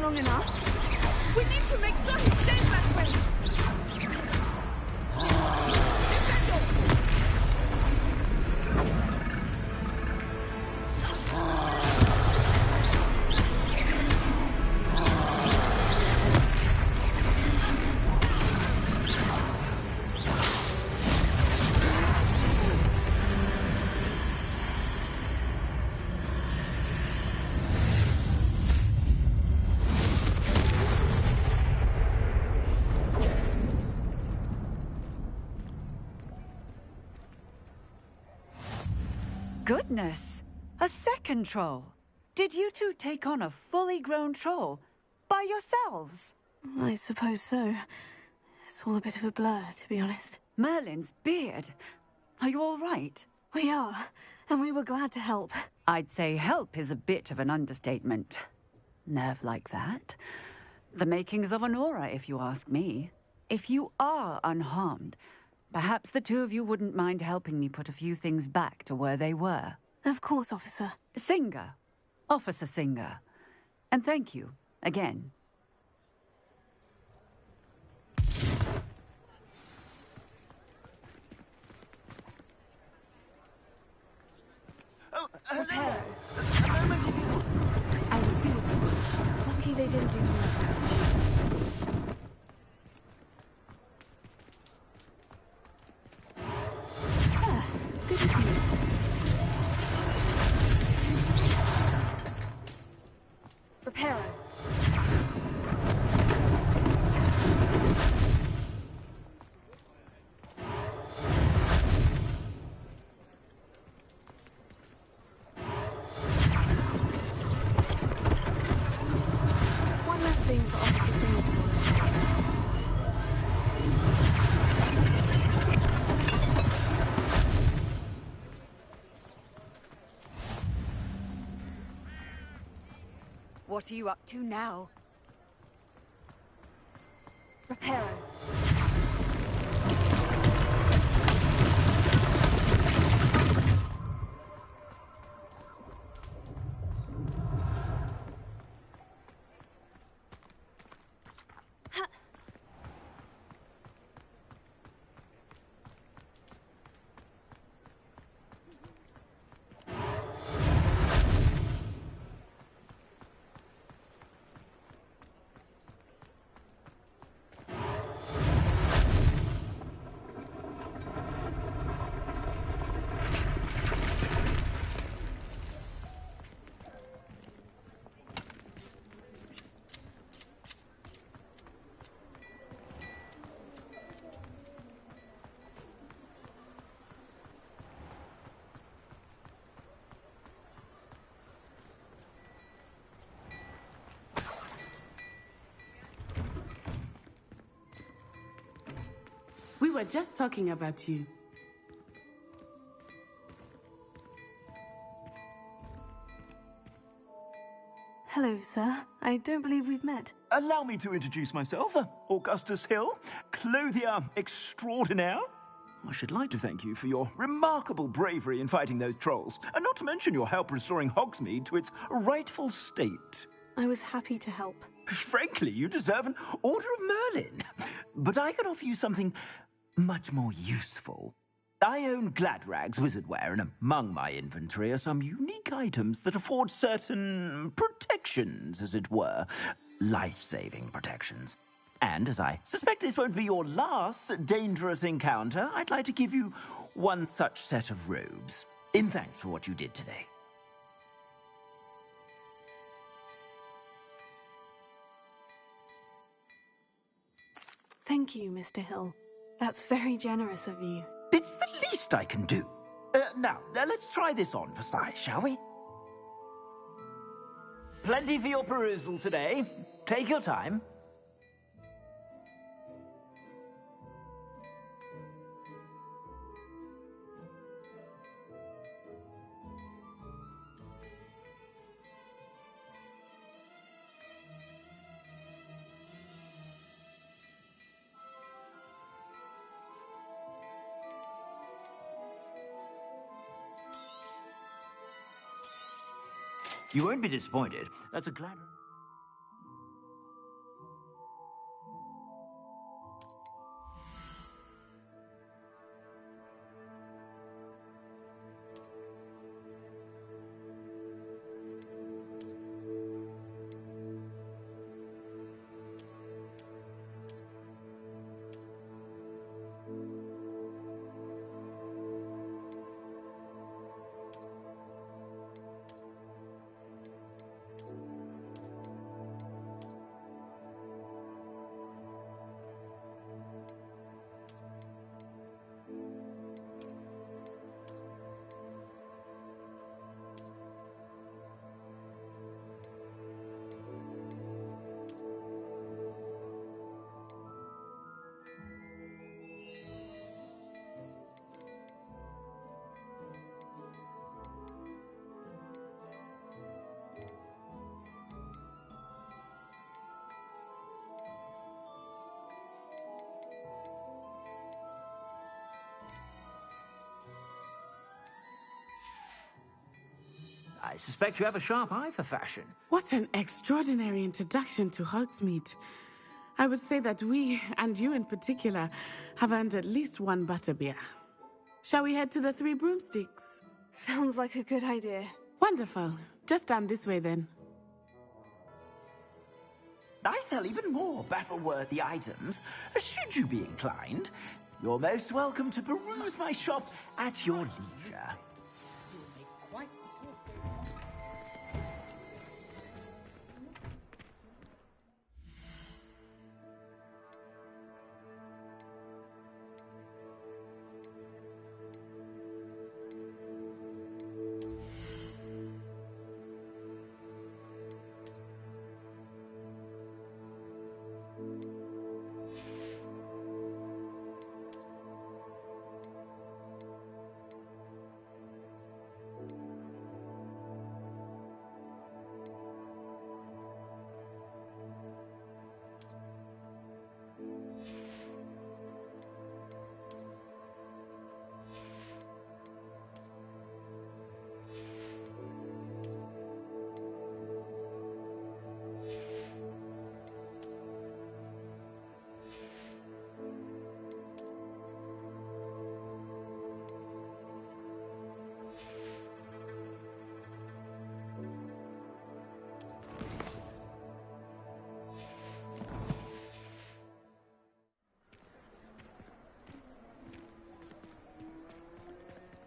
Long enough. We need to make sure he stays that way. Goodness! A second troll! Did you two take on a fully grown troll? By yourselves? I suppose so. It's all a bit of a blur, to be honest. Merlin's beard! Are you all right? We are, and we were glad to help. I'd say help is a bit of an understatement. Nerve like that. The makings of an aura, if you ask me. If you are unharmed, perhaps the two of you wouldn't mind helping me put a few things back to where they were. Of course, officer. Singer. Officer Singer. And thank you, again. Oh, hello! A moment ago. I will see what it was. Lucky they didn't do much. Good as new. Reparo. One last thing for Officer Singapore. What are you up to now? Reparo. We were just talking about you. Hello, sir. I don't believe we've met. Allow me to introduce myself. Augustus Hill, clothier extraordinaire. I should like to thank you for your remarkable bravery in fighting those trolls, and not to mention your help restoring Hogsmeade to its rightful state. I was happy to help. Frankly, you deserve an Order of Merlin. But I can offer you something much more useful. I own Gladrag's wizardware, and among my inventory are some unique items that afford certain protections, as it were. Life-saving protections. And as I suspect this won't be your last dangerous encounter, I'd like to give you one such set of robes, in thanks for what you did today. Thank you, Mr. Hill. That's very generous of you. It's the least I can do. Now, let's try this on for size, shall we? Plenty for your perusal today. Take your time. You won't be disappointed. That's a glad... I suspect you have a sharp eye for fashion. What an extraordinary introduction to Hogsmeade. I would say that we, and you in particular, have earned at least one butterbeer. Shall we head to the Three Broomsticks? Sounds like a good idea. Wonderful. Just down this way then. I sell even more battle-worthy items. Should you be inclined, you're most welcome to peruse my shop at your leisure.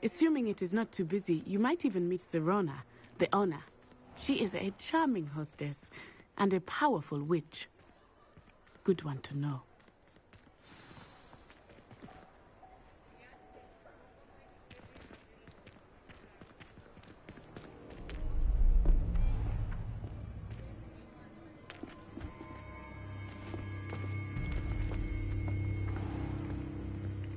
Assuming it is not too busy, you might even meet Sirona, the owner. She is a charming hostess and a powerful witch. Good one to know.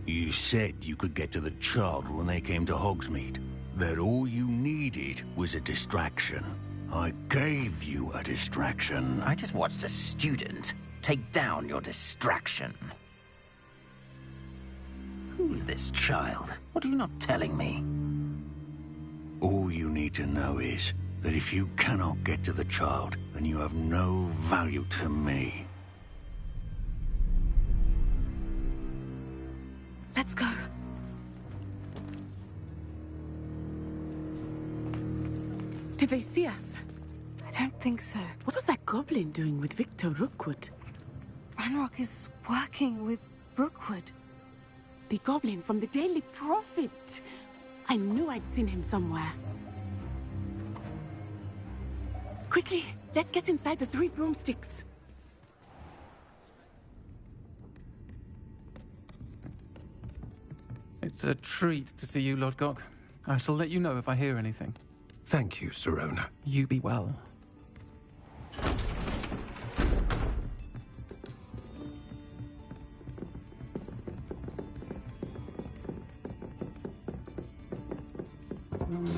You said you could get to the child when they came to Hogsmeade. That all you needed was a distraction. I gave you a distraction. I just watched a student take down your distraction. Who's this child? What are you not telling me? All you need to know is that if you cannot get to the child, then you have no value to me. Let's go. Did they see us? I don't think so. What was that goblin doing with Victor Rookwood? Ranrock is working with Rookwood. The goblin from the Daily Prophet. I knew I'd seen him somewhere. Quickly, let's get inside the 3 broomsticks. It's a treat to see you, Lodgok. I shall let you know if I hear anything. Thank you, Sirona. You be well.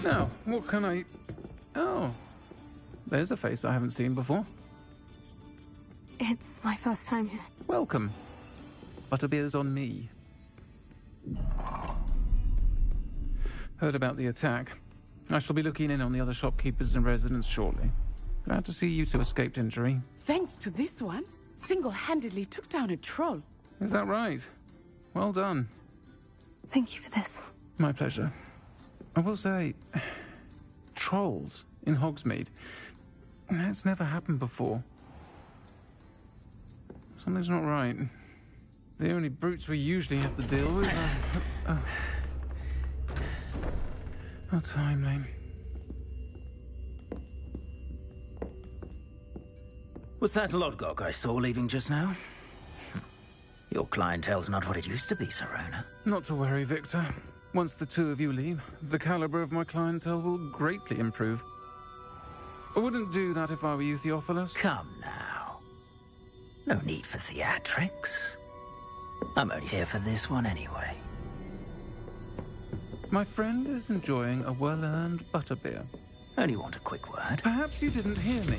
Now, what can I... Oh, there's a face I haven't seen before. It's my first time here. Welcome. Butterbeer's on me. Heard about the attack. I shall be looking in on the other shopkeepers and residents shortly. Glad to see you two escaped injury. Thanks to this one, single-handedly took down a troll. Is that right? Well done. Thank you for this. My pleasure. I will say, trolls in Hogsmeade. That's never happened before. Something's not right. The only brutes we usually have to deal with are... How timely. Was that Lodgok I saw leaving just now? Your clientele's not what it used to be, Sirona. Not to worry, Victor. Once the two of you leave, the caliber of my clientele will greatly improve. I wouldn't do that if I were you, Theophilus. Come now. No need for theatrics. I'm only here for this one anyway. My friend is enjoying a well-earned butterbeer. Only want a quick word. Perhaps you didn't hear me.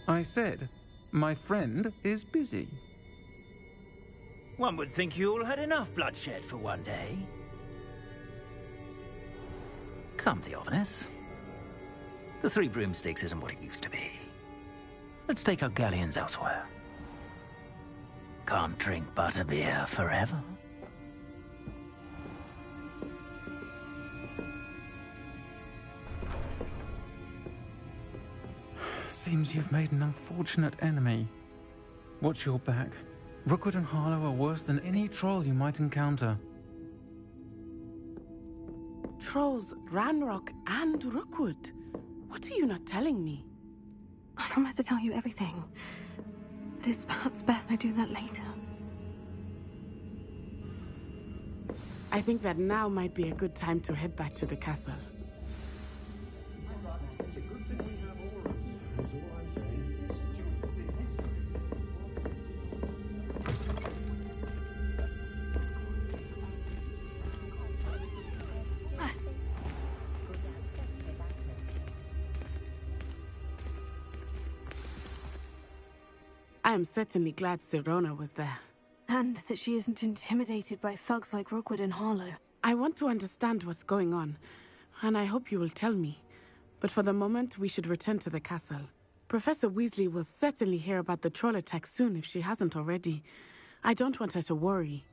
I said, my friend is busy. One would think you all had enough bloodshed for one day. Come, Theophilus. The 3 broomsticks isn't what it used to be. Let's take our galleons elsewhere. Can't drink butterbeer forever. Seems you've made an unfortunate enemy. Watch your back. Rookwood and Harlow are worse than any troll you might encounter. Trolls, Ranrock, and Rookwood. What are you not telling me? I promise to tell you everything. It is perhaps best I do that later. I think that now might be a good time to head back to the castle. I am certainly glad Sirona was there. And that she isn't intimidated by thugs like Rookwood and Harlow. I want to understand what's going on, and I hope you will tell me. But for the moment, we should return to the castle. Professor Weasley will certainly hear about the troll attack soon if she hasn't already. I don't want her to worry.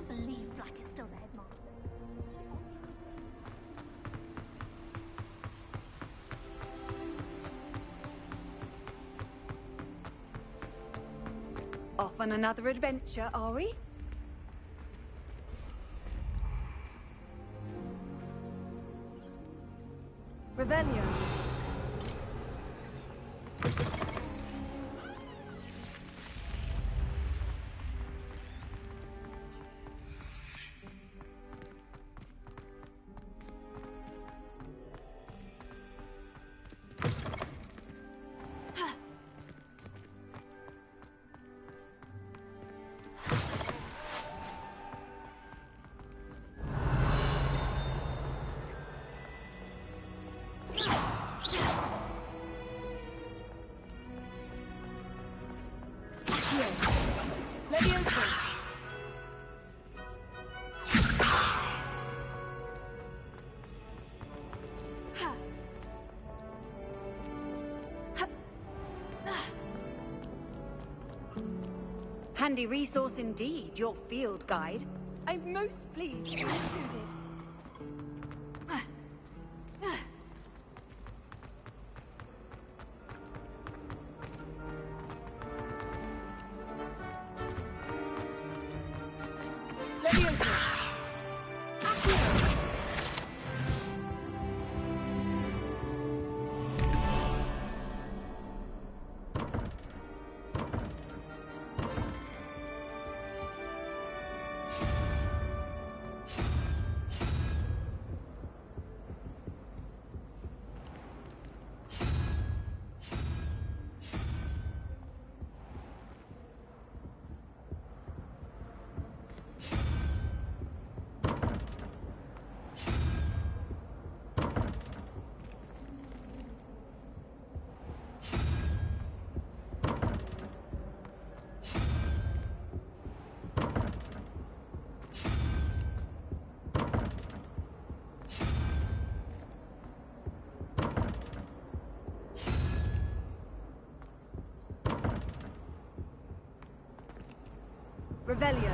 can't believe Black is still the headmaster. Off on another adventure, are we? Revelio. Handy resource indeed, your field guide. I'm most pleased you included. Revelio.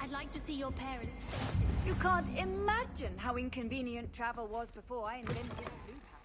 I'd like to see your parents. You can't imagine how inconvenient travel was before I invented the blue pack.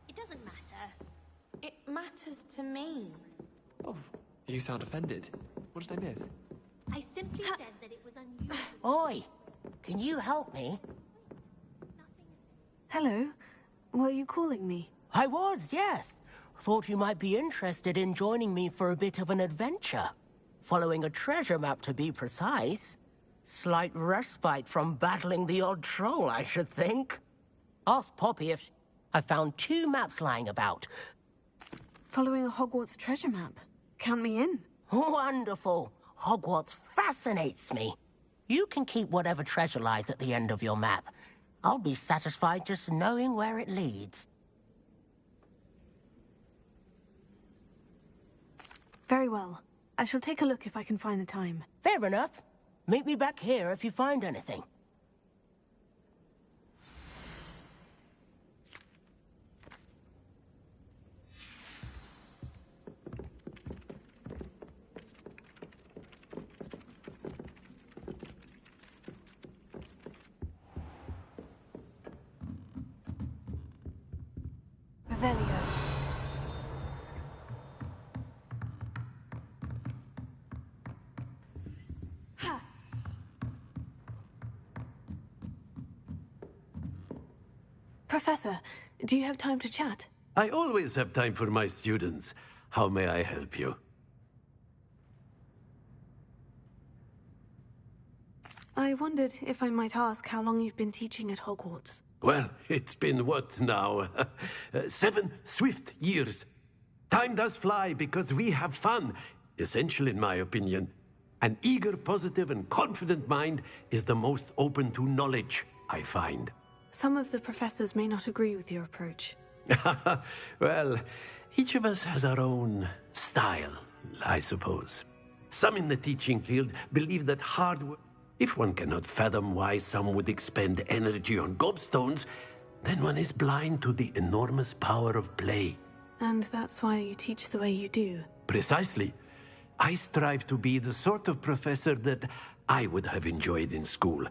It doesn't matter. It matters to me. Oh, you sound offended. What did I miss? I simply said that it was unusual. Oi! Can you help me? Hello? Were you calling me? I was, yes. Thought you might be interested in joining me for a bit of an adventure. Following a treasure map, to be precise. Slight respite from battling the odd troll, I should think. Ask Poppy if... I found 2 maps lying about. Following a Hogwarts treasure map. Count me in. Wonderful. Hogwarts fascinates me. You can keep whatever treasure lies at the end of your map. I'll be satisfied just knowing where it leads. Very well. I shall take a look if I can find the time. Fair enough. Meet me back here if you find anything. Revelio. Professor, do you have time to chat? I always have time for my students. How may I help you? I wondered if I might ask how long you've been teaching at Hogwarts. Well, it's been what now? 7 swift years. Time does fly because we have fun, essential in my opinion. An eager, positive, and confident mind is the most open to knowledge, I find. Some of the professors may not agree with your approach. Well, each of us has our own style, I suppose. Some in the teaching field believe that hard work... If one cannot fathom why some would expend energy on gobstones, then one is blind to the enormous power of play. And that's why you teach the way you do. Precisely. I strive to be the sort of professor that I would have enjoyed in school.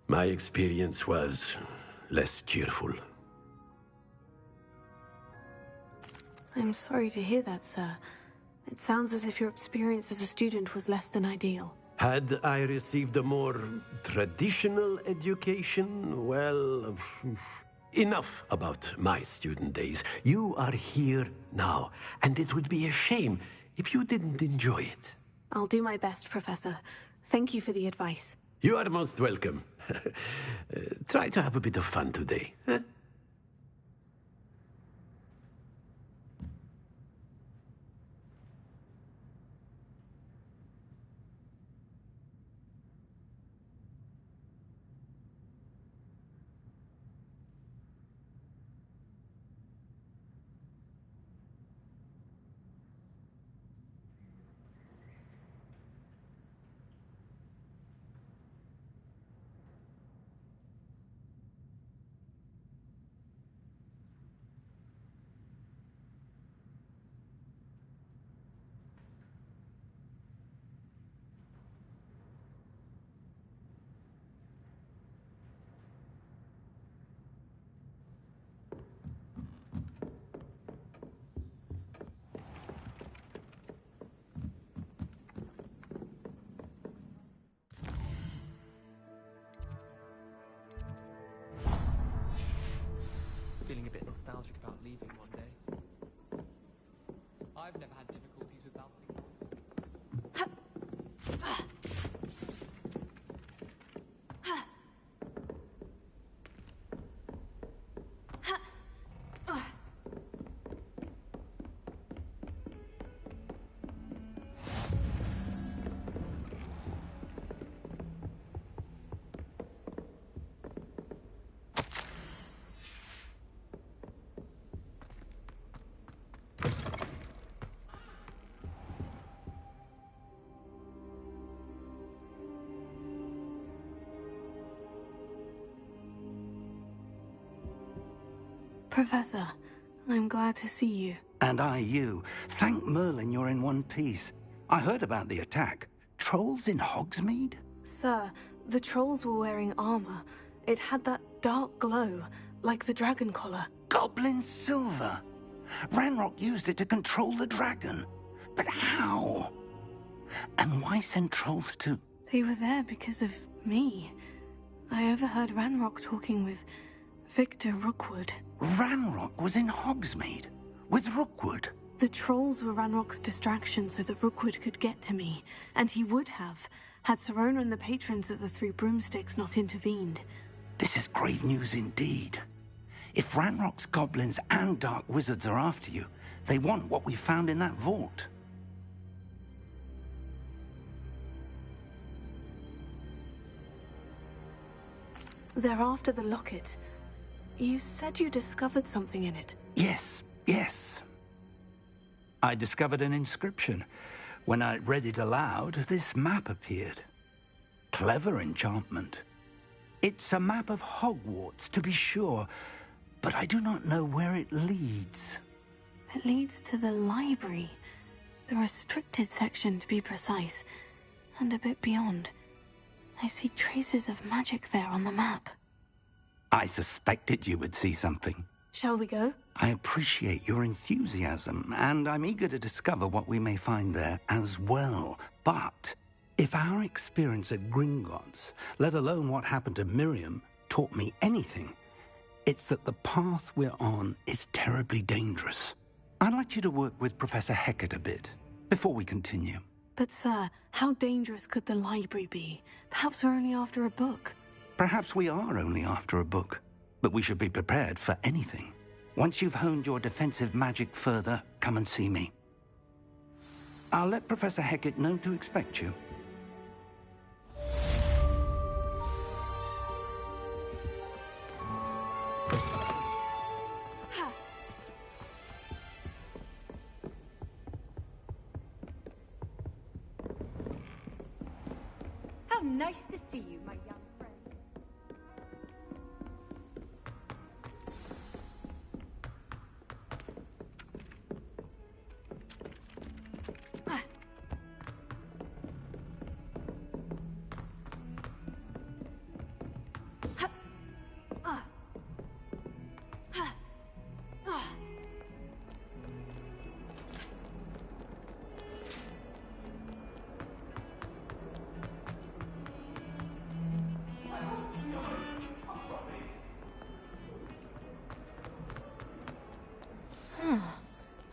My experience was less cheerful. I'm sorry to hear that, sir. It sounds as if your experience as a student was less than ideal. Had I received a more traditional education, well, enough about my student days. You are here now, and it would be a shame if you didn't enjoy it. I'll do my best, Professor. Thank you for the advice. You are most welcome. Try to have a bit of fun today. Huh? Feeling a bit nostalgic about leaving one day. I've never had difficulties with bouncing. Professor, I'm glad to see you. And I you. Thank Merlin you're in one piece. I heard about the attack. Trolls in Hogsmeade? Sir, the trolls were wearing armor. It had that dark glow, like the dragon collar. Goblin silver. Ranrock used it to control the dragon. But how? And why send trolls too? They were there because of me. I overheard Ranrock talking with Victor Rookwood. Ranrock was in Hogsmeade with Rookwood. The trolls were Ranrock's distraction so that Rookwood could get to me, and he would have, had Sirona and the patrons of the Three Broomsticks not intervened. This is grave news indeed. If Ranrock's goblins and dark wizards are after you, they want what we found in that vault. They're after the locket. You said you discovered something in it. Yes. I discovered an inscription. When I read it aloud, this map appeared. Clever enchantment. It's a map of Hogwarts, to be sure, but I do not know where it leads. It leads to the library. The restricted section, to be precise, and a bit beyond. I see traces of magic there on the map. I suspected you would see something. Shall we go? I appreciate your enthusiasm, and I'm eager to discover what we may find there as well. But if our experience at Gringotts, let alone what happened to Miriam, taught me anything, it's that the path we're on is terribly dangerous. I'd like you to work with Professor Hecat a bit before we continue. But sir, how dangerous could the library be? Perhaps we're only after a book. Perhaps we are only after a book, but we should be prepared for anything. Once you've honed your defensive magic further, come and see me. I'll let Professor Hecat know to expect you. How nice to see you, my young friend.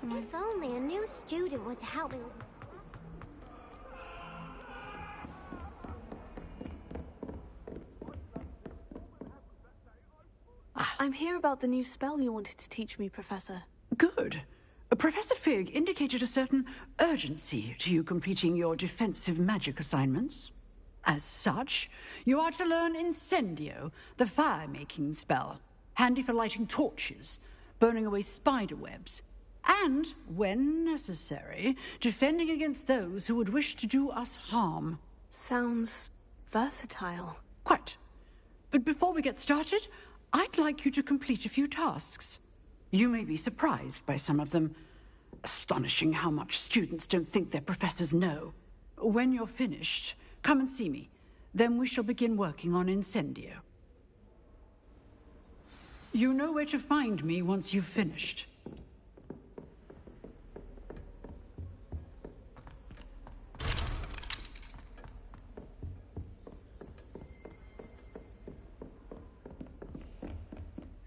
If only a new student were to help me. I'm here about the new spell you wanted to teach me, Professor. Good. Professor Fig indicated a certain urgency to you completing your defensive magic assignments. As such, you are to learn Incendio, the fire-making spell, handy for lighting torches, burning away spider webs, and, when necessary, defending against those who would wish to do us harm. Sounds versatile. Quite. But before we get started, I'd like you to complete a few tasks. You may be surprised by some of them. Astonishing how much students don't think their professors know. When you're finished, come and see me. Then we shall begin working on Incendio. You know where to find me once you've finished.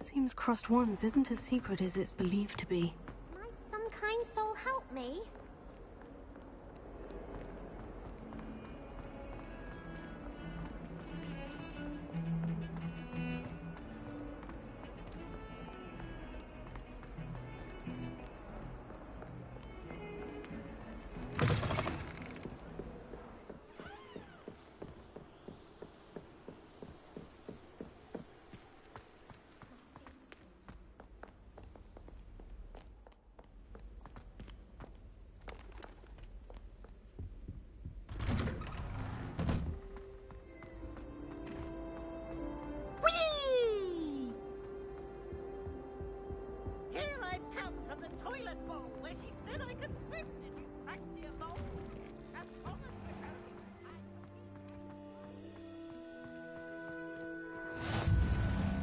Seems Crossed Wands isn't as secret as it's believed to be. Might some kind soul help me?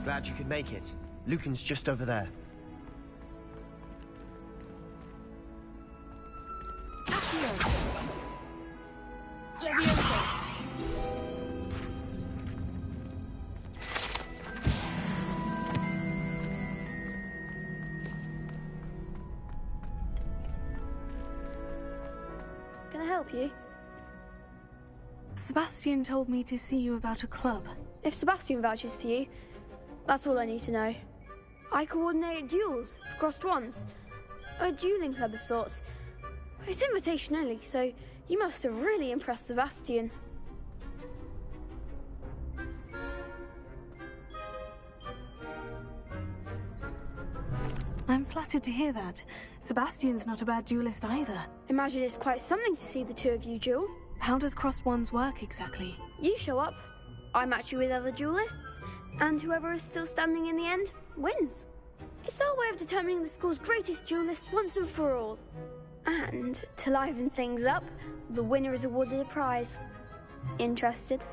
Glad you could make it. Lucan's just over there. Can I help you? Sebastian told me to see you about a club. If Sebastian vouches for you, that's all I need to know. I coordinate duels for Crossed Wands. A dueling club of sorts. It's invitation only, so you must have really impressed Sebastian. I'm flattered to hear that. Sebastian's not a bad duelist either. Imagine it's quite something to see the two of you duel. How does Crossed Wands work exactly? You show up, I match you with other duelists, and whoever is still standing in the end wins. It's our way of determining the school's greatest duelist once and for all. And to liven things up, the winner is awarded a prize. Interested?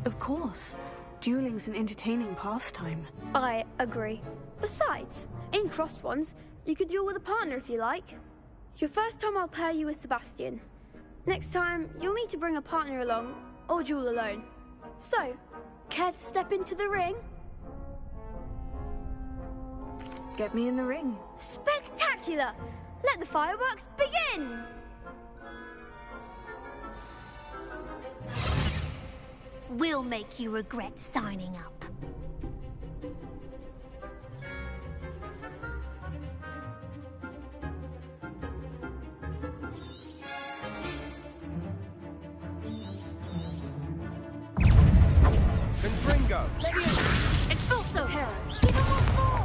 Of course. Dueling's an entertaining pastime. I agree. Besides, in Crossed Wands, you could duel with a partner if you like. Your first time I'll pair you with Sebastian. Next time, you'll need to bring a partner along, or duel alone. So, care to step into the ring? Get me in the ring. Spectacular! Let the fireworks begin! We'll make you regret signing up. Confringo! Expulso! Give him one more!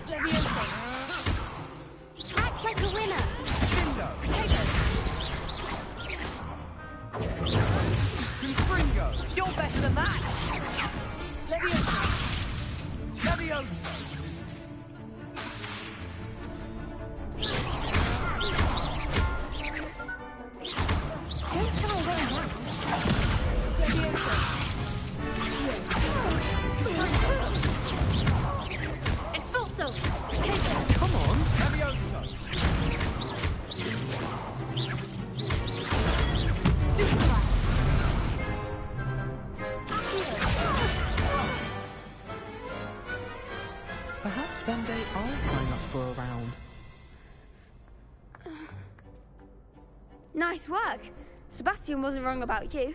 Leviosa! Act like a winner! Confringo! You're better than that! Leviosa! Leviosa! Don't shy away now. Leviosa. Expulso! Come on! Leviosa! Stupefy. Perhaps one day I'll sign up for a round. Nice work. Sebastian wasn't wrong about you.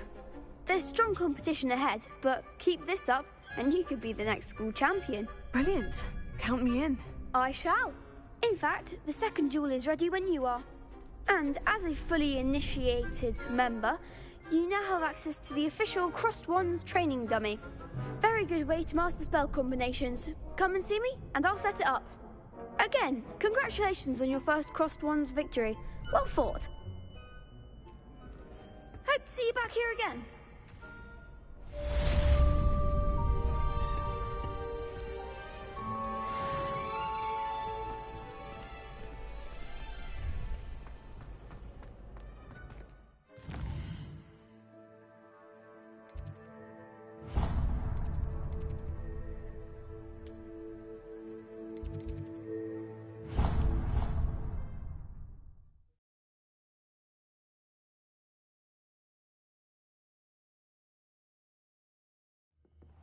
There's strong competition ahead, but keep this up and you could be the next school champion. Brilliant. Count me in. I shall. In fact, the second duel is ready when you are. And as a fully initiated member, you now have access to the official Crossed Wands training dummy. Very good way to master spell combinations. Come and see me, and I'll set it up. Again, congratulations on your first Crossed Wands victory. Well fought. Hope to see you back here again.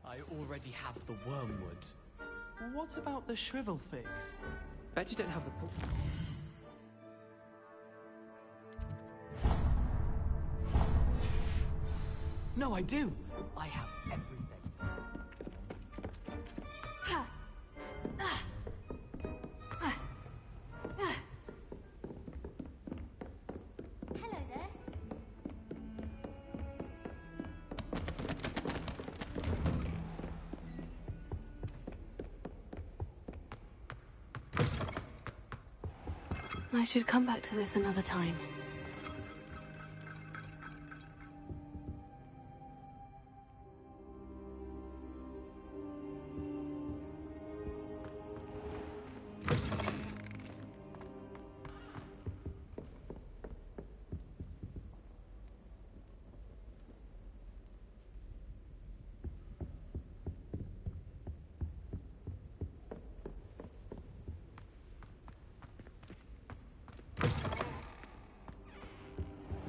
I already have the wormwood. What about the shrivel figs? Bet you don't have the No, I do. I have everything. Hello there. I should come back to this another time.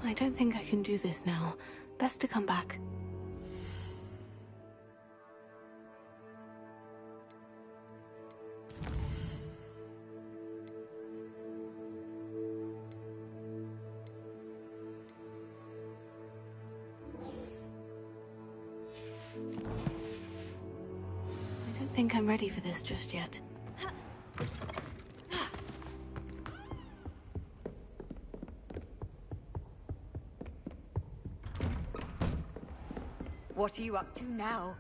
I don't think I can do this now. Best to come back. I don't think I'm ready for this just yet. What are you up to now?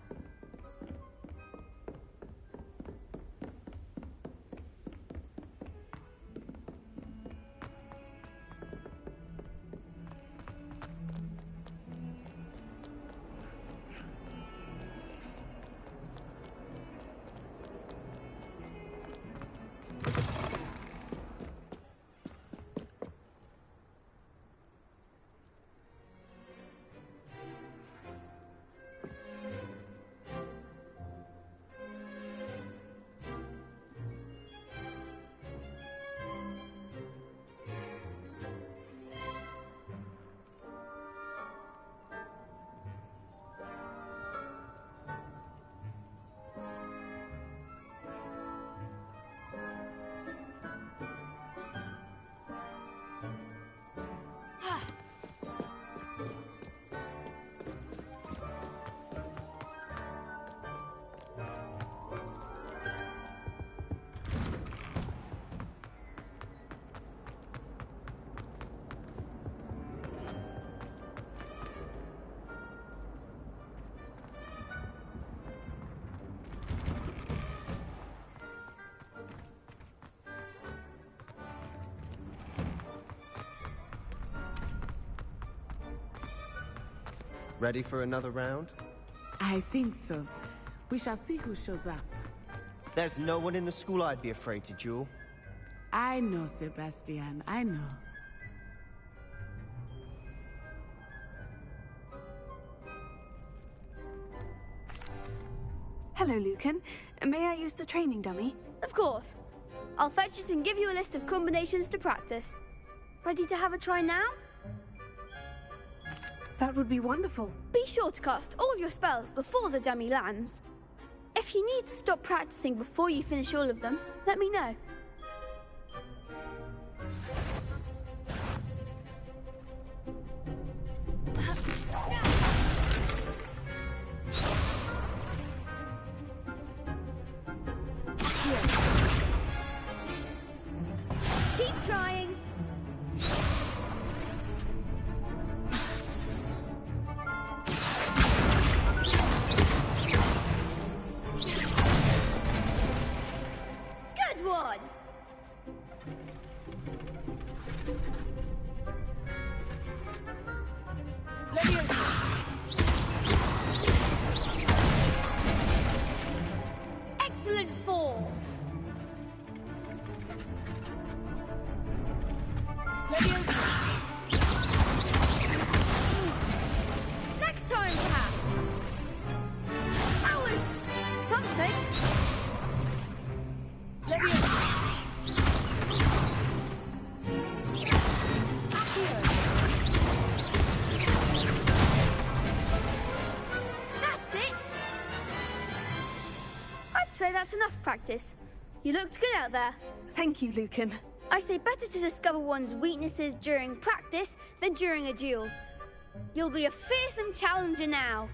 Ready for another round? I think so. We shall see who shows up. There's no one in the school I'd be afraid to duel. I know, Sebastian, I know. Hello, Lucan. May I use the training dummy? Of course. I'll fetch it and give you a list of combinations to practice. Ready to have a try now? That would be wonderful. Be sure to cast all your spells before the dummy lands. If you need to stop practicing before you finish all of them, let me know. Keep trying. Good one. Excellent form. Next time, perhaps. That was something. That's it. I'd say that's enough practice. You looked good out there. Thank you, Lucan. I say better to discover one's weaknesses during practice than during a duel. You'll be a fearsome challenger now.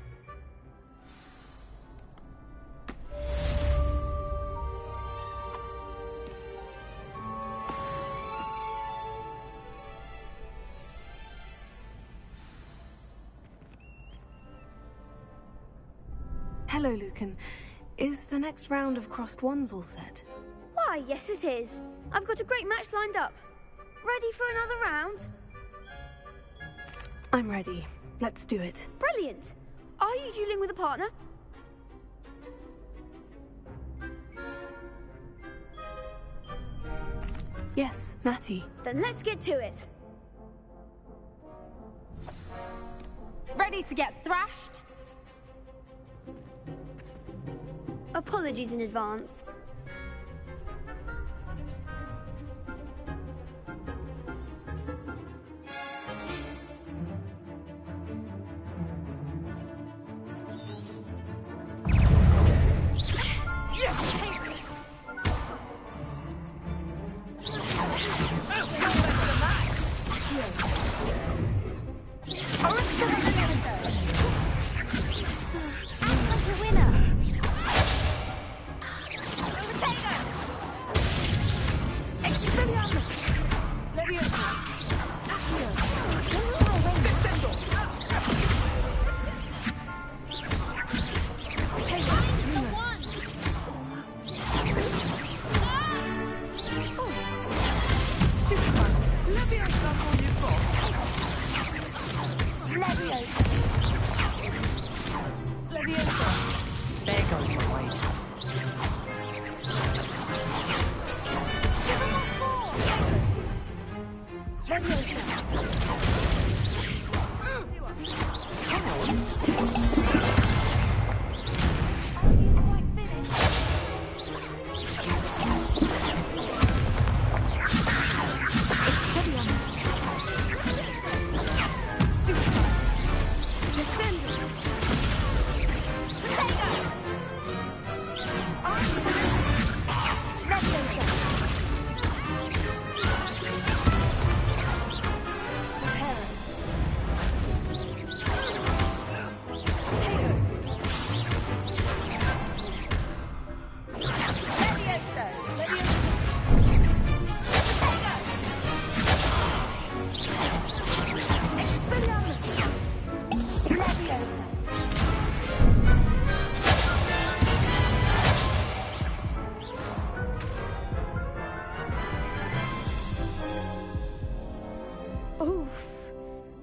Hello, Lucan. Is the next round of Crossed Wands all set? Why, yes it is. I've got a great match lined up. Ready for another round? I'm ready. Let's do it. Brilliant. Are you dueling with a partner? Yes, Natty. Then let's get to it. Ready to get thrashed? Apologies in advance.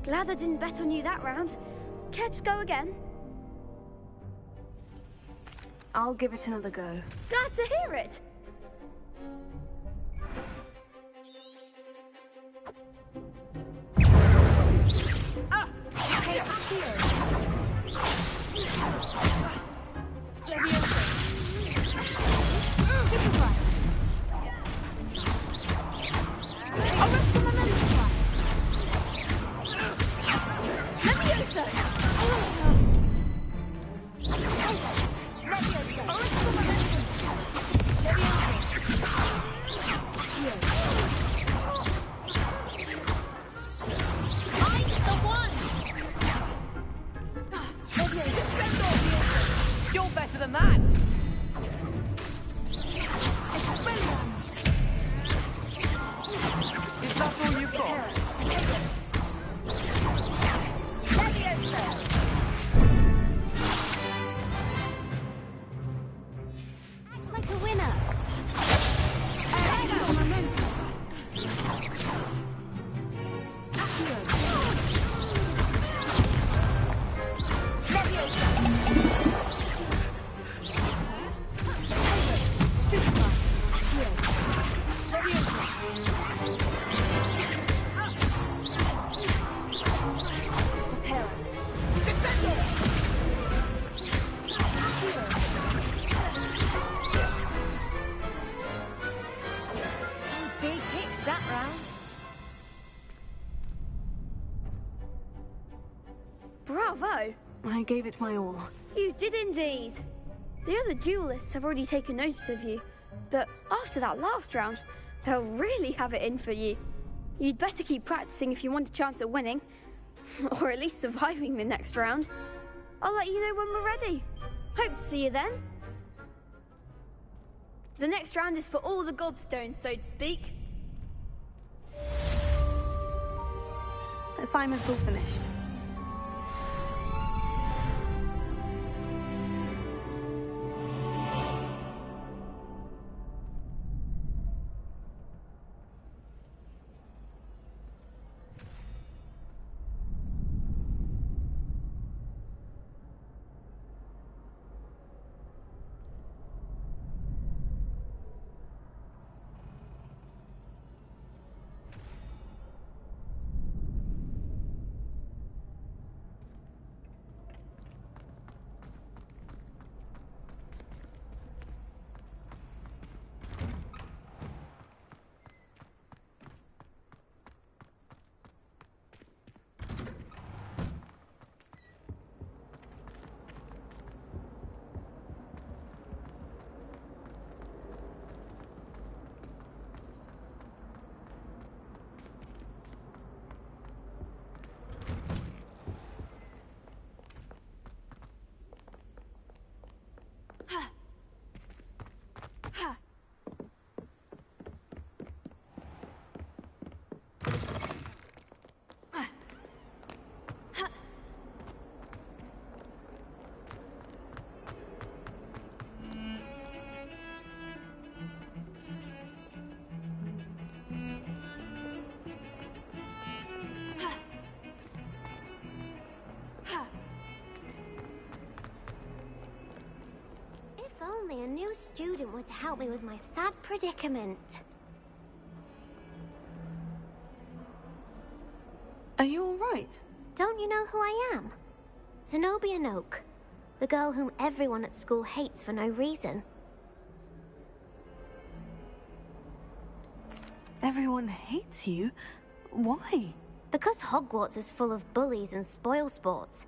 Glad I didn't bet on you that round. care to go again? I'll give it another go. Glad to hear it. Hey, You're better than that! Is that all you've got? Act like a winner. Some big hits that round. Bravo! I gave it my all. You did indeed. The other duelists have already taken notice of you, but after that last round, they'll really have it in for you. You'd better keep practicing if you want a chance at winning, or at least surviving the next round. I'll let you know when we're ready. Hope to see you then. The next round is for all the gobstones, so to speak. Assignment's all finished. Only a new student were to help me with my sad predicament. Are you all right? Don't you know who I am? Zenobia Noak, the girl whom everyone at school hates for no reason. Everyone hates you? Why? Because Hogwarts is full of bullies and spoilsports.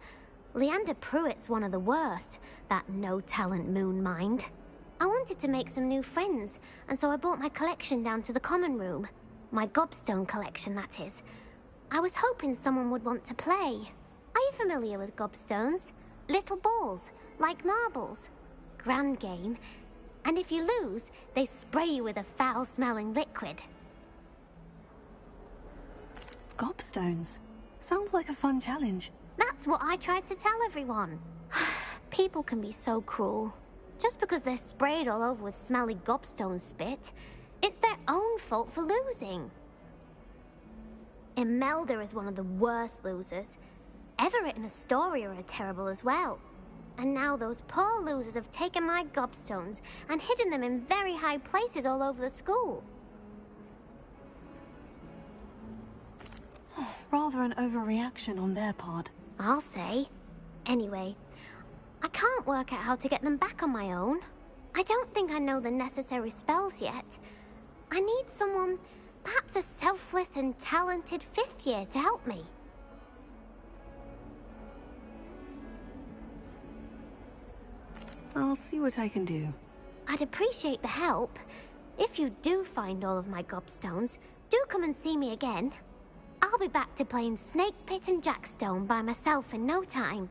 Leander Pruitt's one of the worst, that no-talent moon mind. I wanted to make some new friends, and so I brought my collection down to the common room. My gobstone collection, that is. I was hoping someone would want to play. Are you familiar with gobstones? Little balls, like marbles. Grand game. And if you lose, they spray you with a foul-smelling liquid. Gobstones? Sounds like a fun challenge. That's what I tried to tell everyone. People can be so cruel. Just because they're sprayed all over with smelly gobstone spit, it's their own fault for losing. Imelda is one of the worst losers. Everett and Astoria are terrible as well. And now those poor losers have taken my gobstones and hidden them in very high places all over the school. Rather an overreaction on their part. I'll say. Anyway, I can't work out how to get them back on my own. I don't think I know the necessary spells yet. I need someone, perhaps a selfless and talented 5th year to help me. I'll see what I can do. I'd appreciate the help. If you do find all of my gobstones, do come and see me again. I'll be back to playing Snake Pit and Jackstone by myself in no time.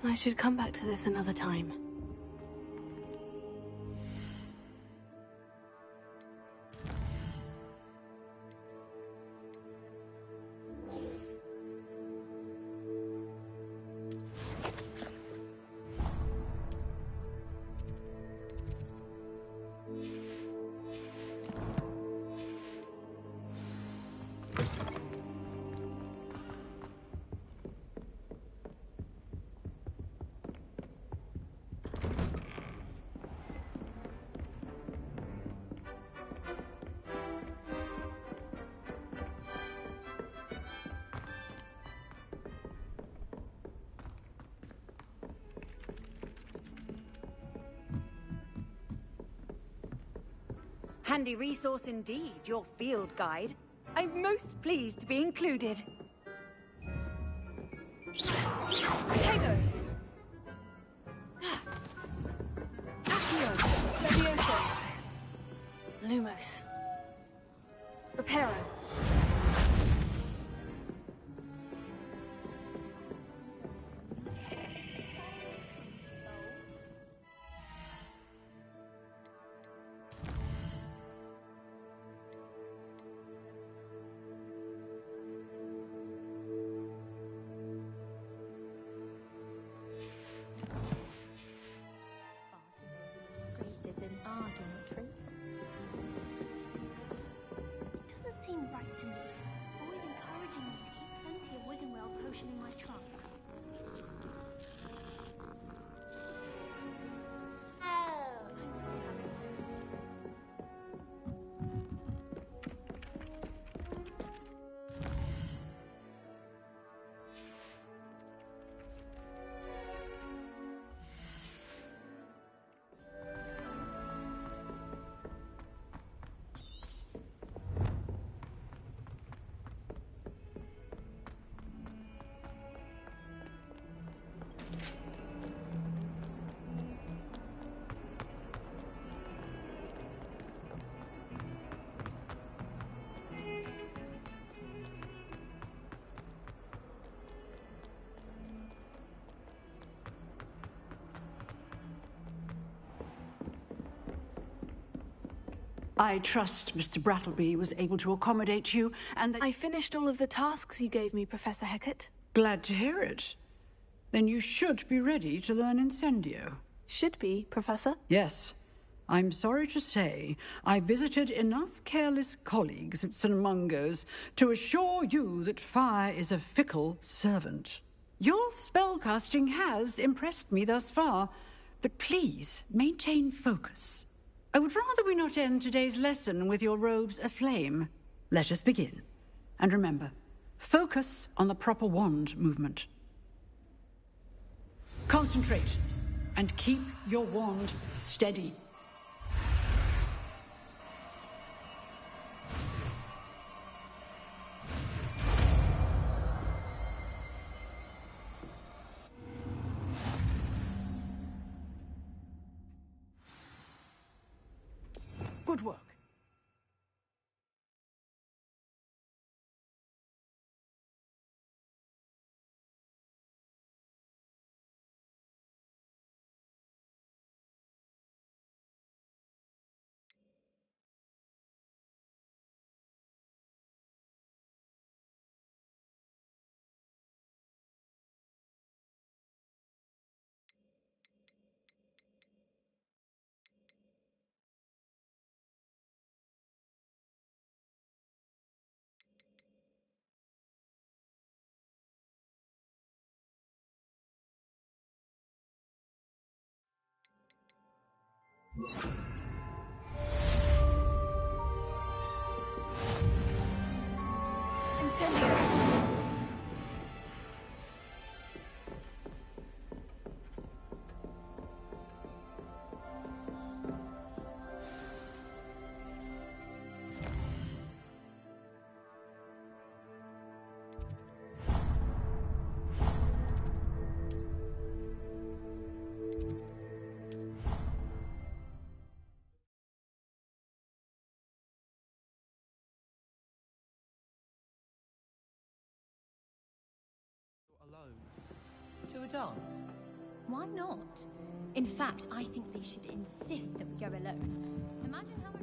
I should come back to this another time. Handy resource indeed, your field guide. I'm most pleased to be included. Tego! Accio! Levioso! Lumos. Reparo! Graces in our dormitory. It doesn't seem right to me. Always encouraging me to keep plenty of Wiggenweld potion in my trunk. I trust Mr. Brattleby was able to accommodate you, and that— I finished all of the tasks you gave me, Professor Hecat. Glad to hear it. Then you should be ready to learn Incendio. Should be, Professor? Yes. I'm sorry to say, I visited enough careless colleagues at St. Mungo's to assure you that fire is a fickle servant. Your spellcasting has impressed me thus far, but please maintain focus. I would rather we not end today's lesson with your robes aflame. Let us begin. And remember, focus on the proper wand movement. Concentrate, and keep your wand steady. Good work. Incendio. To a dance? Why not? In fact, I think they should insist that we go alone. Imagine how much...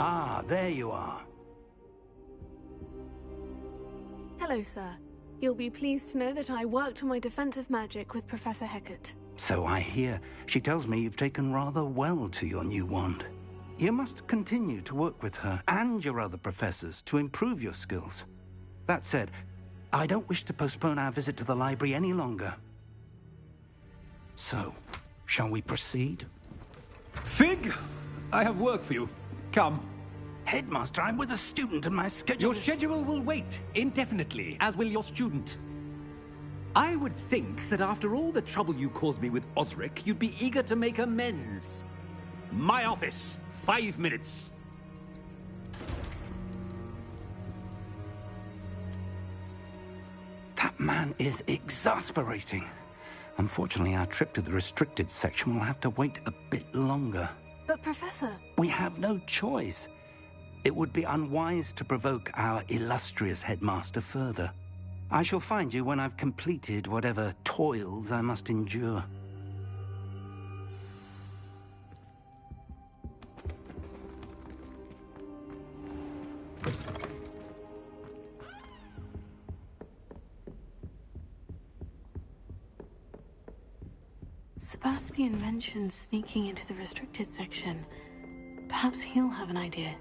Ah, there you are. Hello, sir. You'll be pleased to know that I worked on my defensive magic with Professor Hecat. So I hear. She tells me you've taken rather well to your new wand. You must continue to work with her and your other professors to improve your skills. That said, I don't wish to postpone our visit to the library any longer. So, shall we proceed? Fig, I have work for you. Come. Headmaster, I'm with a student and my schedule Your schedule will wait indefinitely, as will your student. I would think that after all the trouble you caused me with Osric, you'd be eager to make amends. My office, 5 minutes. That man is exasperating. Unfortunately, our trip to the restricted section will have to wait a bit longer. But, Professor... We have no choice. It would be unwise to provoke our illustrious headmaster further. I shall find you when I've completed whatever toils I must endure. Sebastian mentioned sneaking into the restricted section. Perhaps he'll have an idea.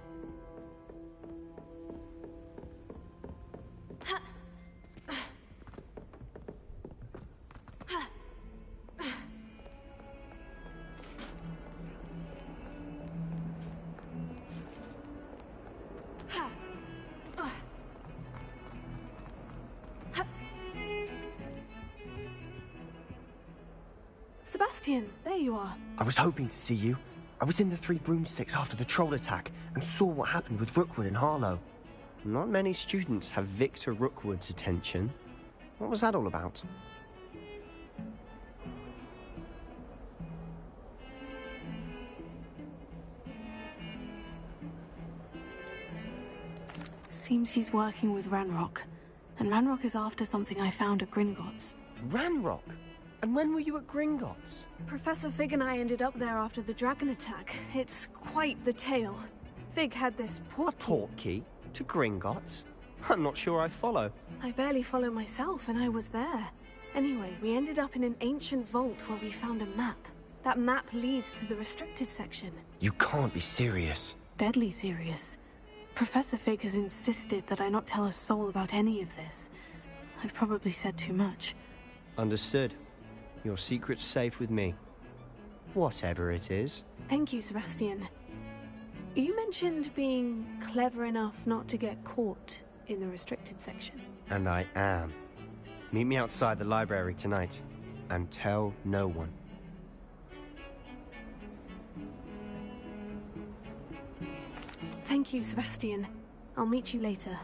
Sebastian, there you are. I was hoping to see you. I was in the Three Broomsticks after the troll attack and saw what happened with Rookwood and Harlow. Not many students have Victor Rookwood's attention. What was that all about? Seems he's working with Ranrock. And Ranrock is after something I found at Gringotts. Ranrock? And when were you at Gringotts? Professor Fig and I ended up there after the dragon attack. It's quite the tale. Fig had this portkey. Portkey? To Gringotts? I'm not sure I follow. I barely follow myself, and I was there. Anyway, we ended up in an ancient vault where we found a map. That map leads to the restricted section. You can't be serious. Deadly serious. Professor Fig has insisted that I not tell a soul about any of this. I've probably said too much. Understood. Your secret's safe with me. Whatever it is. Thank you, Sebastian. You mentioned being clever enough not to get caught in the restricted section. And I am. Meet me outside the library tonight, and tell no one. Thank you, Sebastian. I'll meet you later.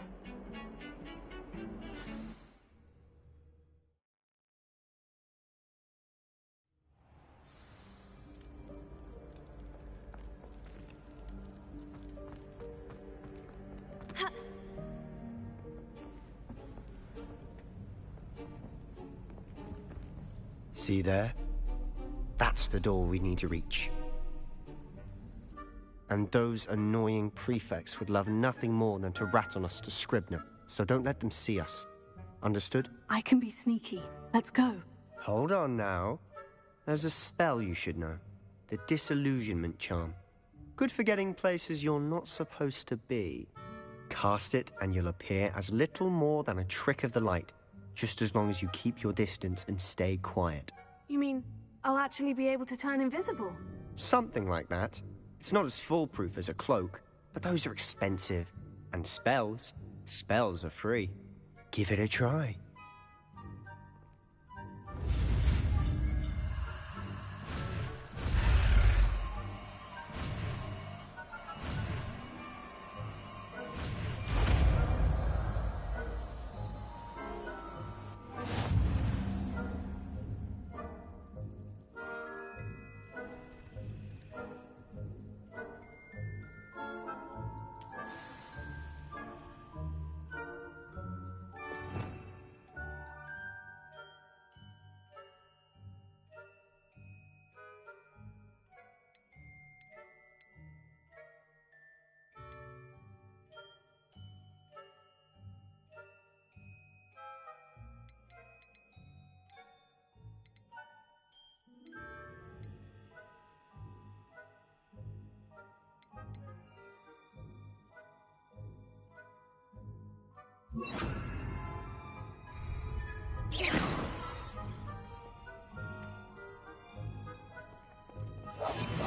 See there? That's the door we need to reach. And those annoying prefects would love nothing more than to rat on us to Scribner, so don't let them see us. Understood? I can be sneaky. Let's go. Hold on now. There's a spell you should know. The Disillusionment Charm. Good for getting places you're not supposed to be. Cast it and you'll appear as little more than a trick of the light, just as long as you keep your distance and stay quiet. You mean I'll actually be able to turn invisible? Something like that. It's not as foolproof as a cloak, but those are expensive. And spells are free. Give it a try.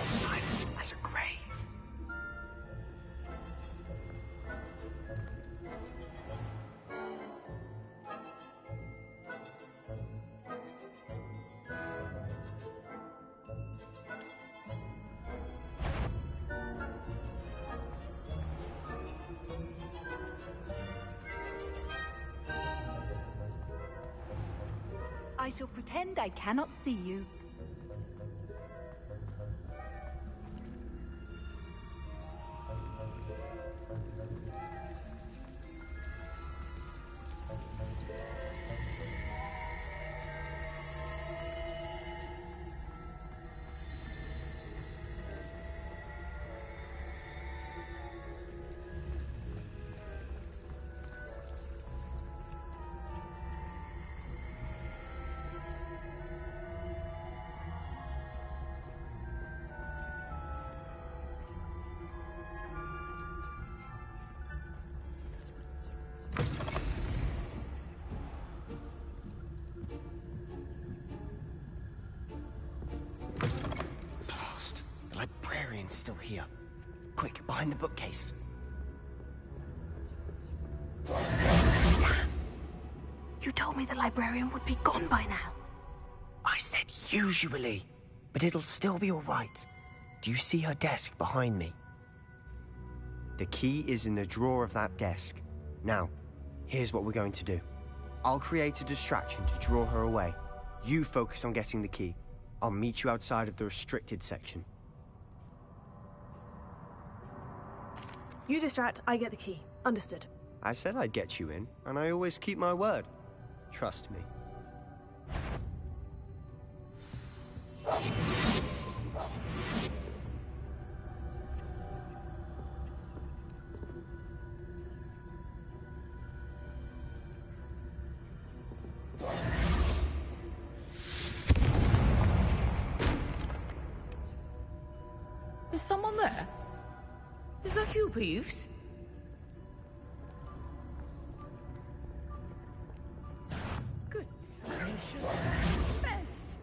Silent as a grave. I shall pretend I cannot see you. The librarian's still here. Quick, behind the bookcase. You told me the librarian would be gone by now. I said usually, but it'll still be all right. Do you see her desk behind me? The key is in the drawer of that desk. Now, here's what we're going to do. I'll create a distraction to draw her away. You focus on getting the key. I'll meet you outside of the restricted section. You distract, I get the key. Understood. I said I'd get you in, and I always keep my word. Trust me. Is someone there? Is that you, Peeves? Goodness gracious. Mess.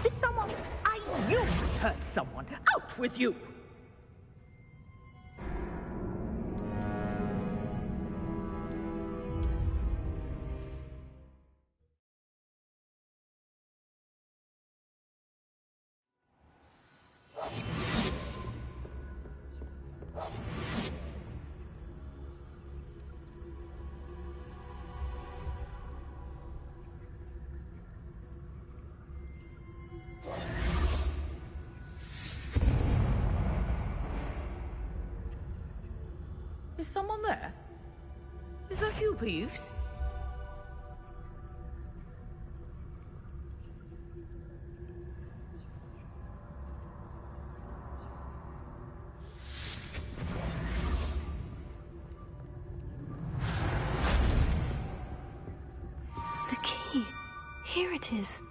Is someone... I knew I heard someone. Out with you! Is someone there? Is that you, Peeves? The key. Here it is.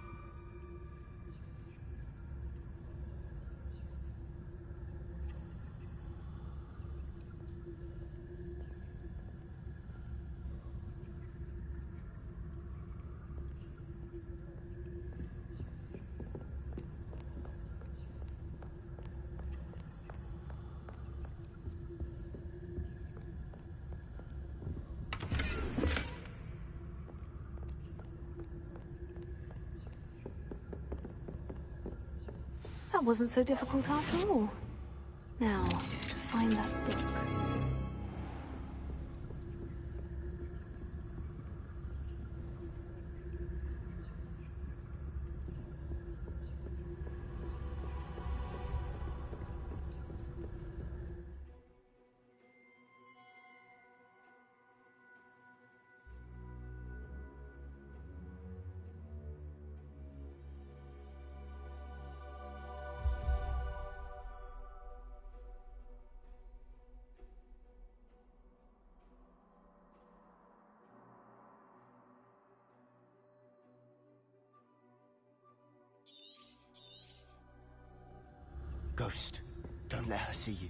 That wasn't so difficult after all. Now, find that book. Ghost, don't let her see you.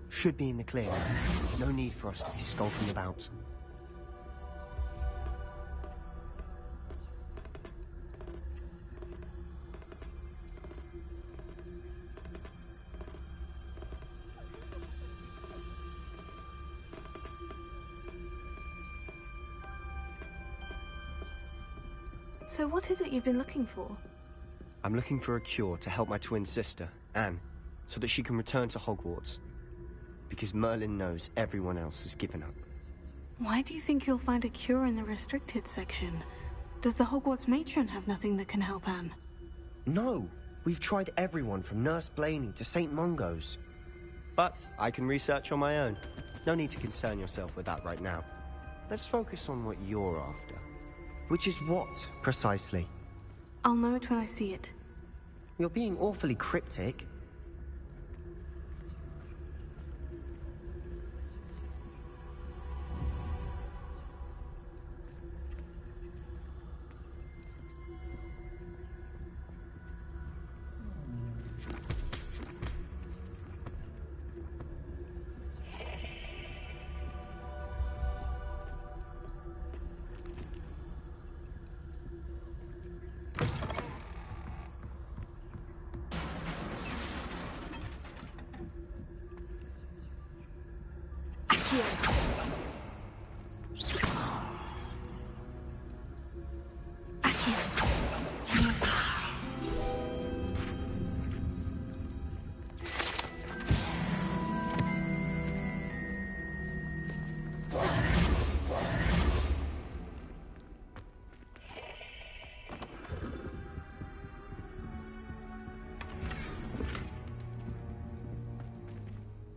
Should be in the clear. No need for us to be skulking about. So what is it you've been looking for? I'm looking for a cure to help my twin sister, Anne, so that she can return to Hogwarts. Because Merlin knows everyone else has given up. Why do you think you'll find a cure in the restricted section? Does the Hogwarts matron have nothing that can help Anne? No! We've tried everyone from Nurse Blaney to St. Mungo's. But I can research on my own. No need to concern yourself with that right now. Let's focus on what you're after. Which is what, precisely? I'll know it when I see it. You're being awfully cryptic.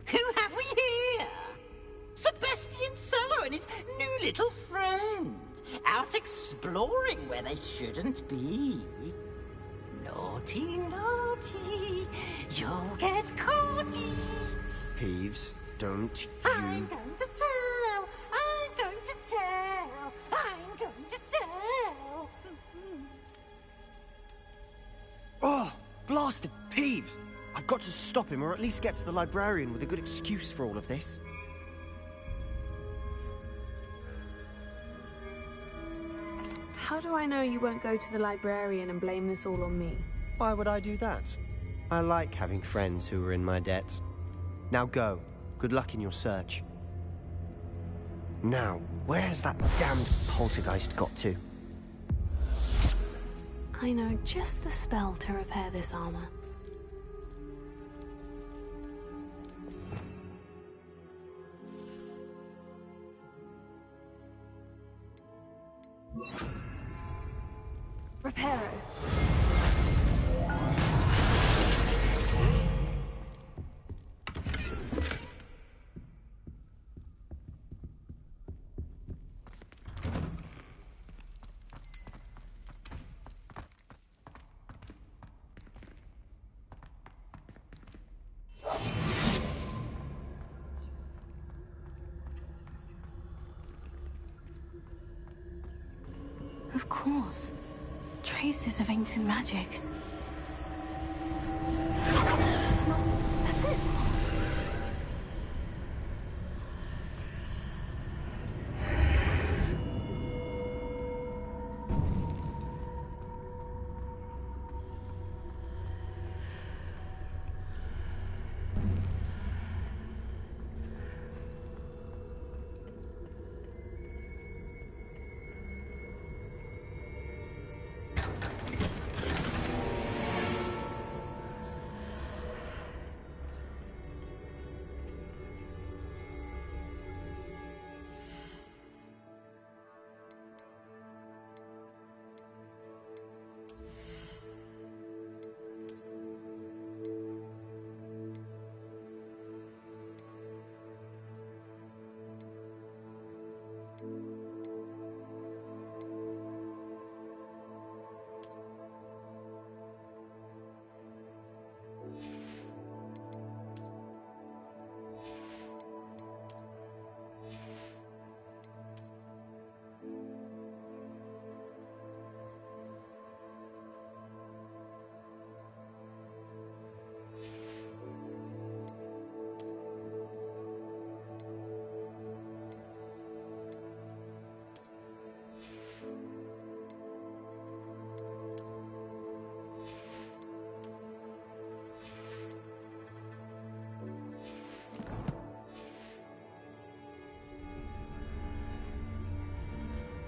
Who have we here? Sebastian Solo and his new little friend. Out exploring where they shouldn't be. Naughty, naughty. You'll get caughty. Peeves, don't you... I'm going to tell. I'm going to tell. I'm going to tell. Oh, blasted Peeves! I've got to stop him, or at least get to the librarian with a good excuse for all of this. How do I know you won't go to the librarian and blame this all on me? Why would I do that? I like having friends who are in my debt. Now go. Good luck in your search. Now, where's that damned poltergeist got to? I know just the spell to repair this armor. Reparo. Of course. Traces of ancient magic. That's it.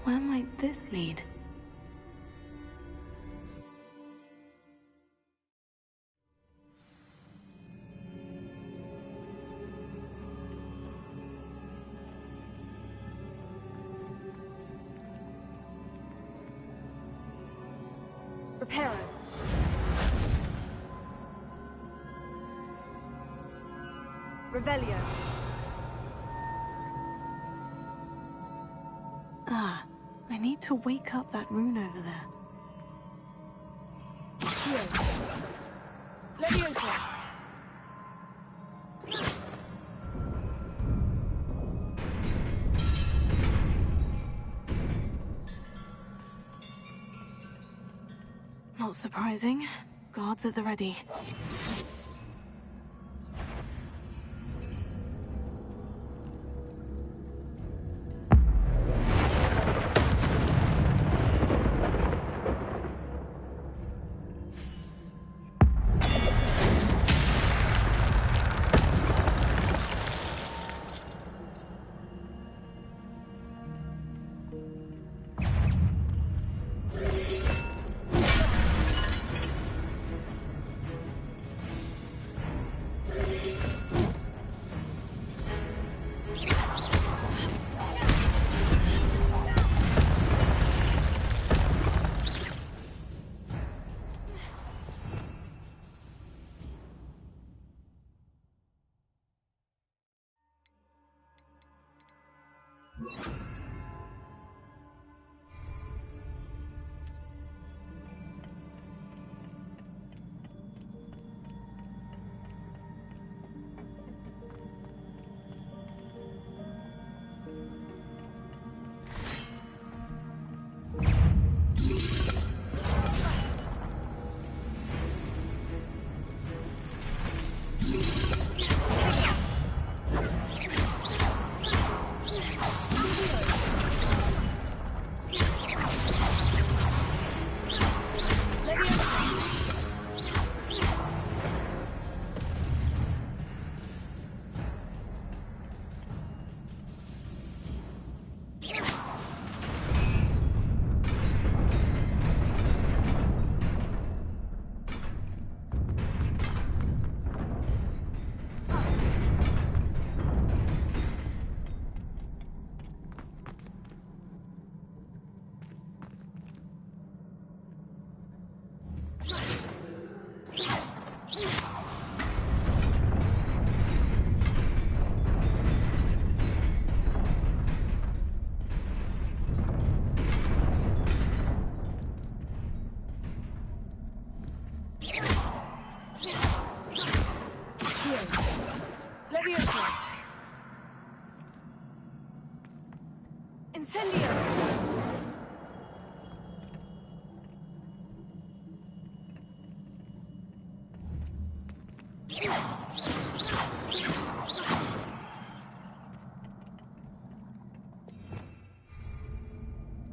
Where might this lead? Reparo. Revelio. Ah, I need to wake up that rune over there. Leviosa. Not surprising. Guards at the ready.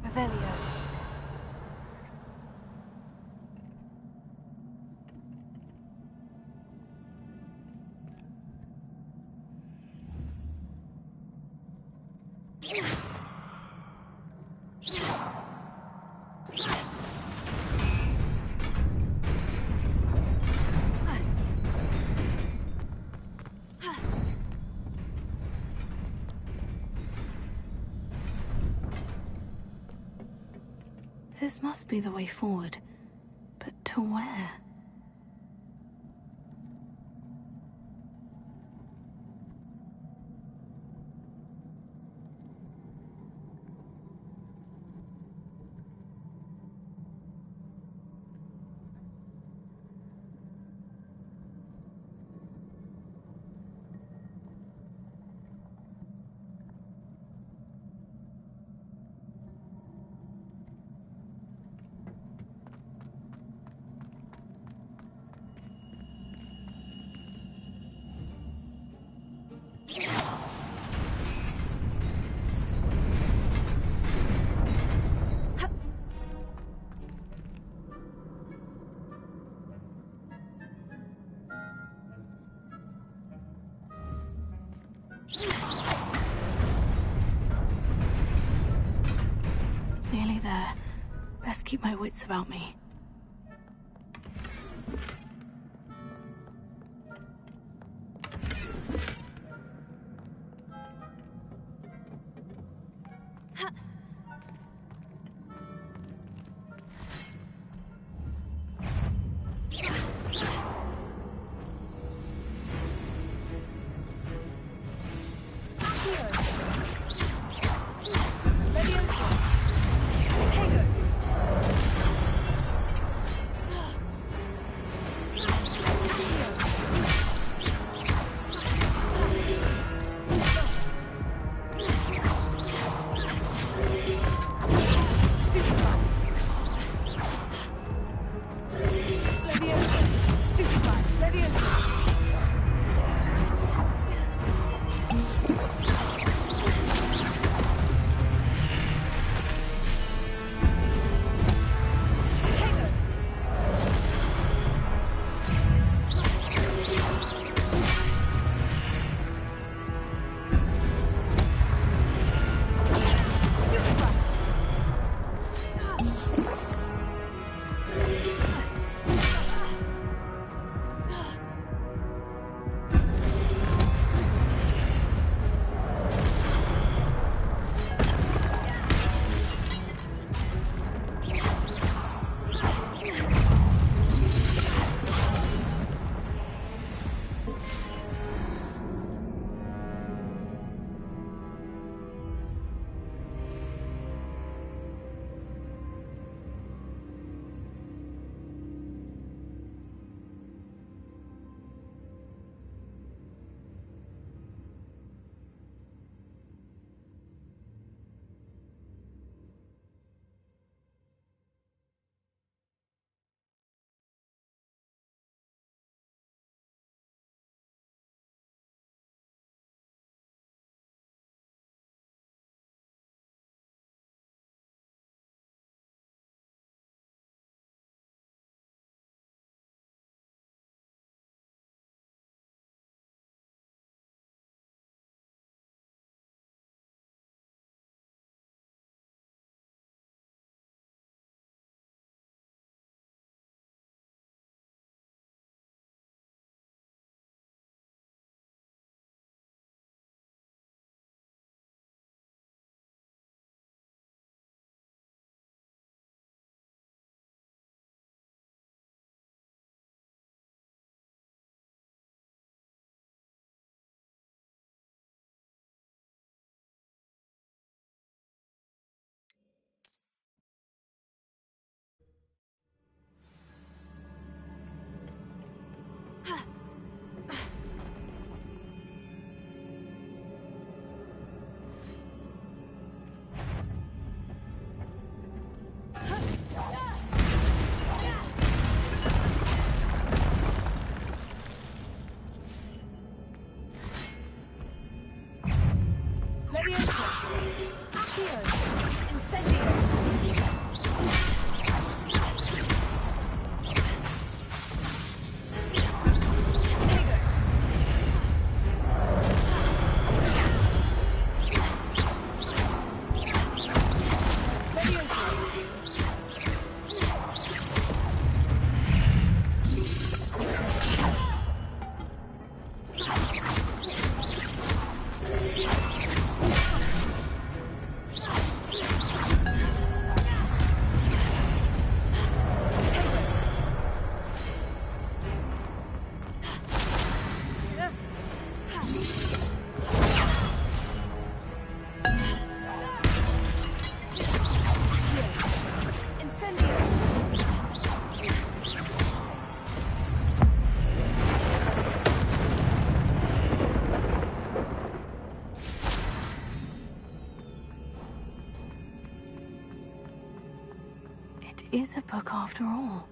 Revelio. This must be the way forward. But to where? Nearly there. Best keep my wits about me. Is a book after all.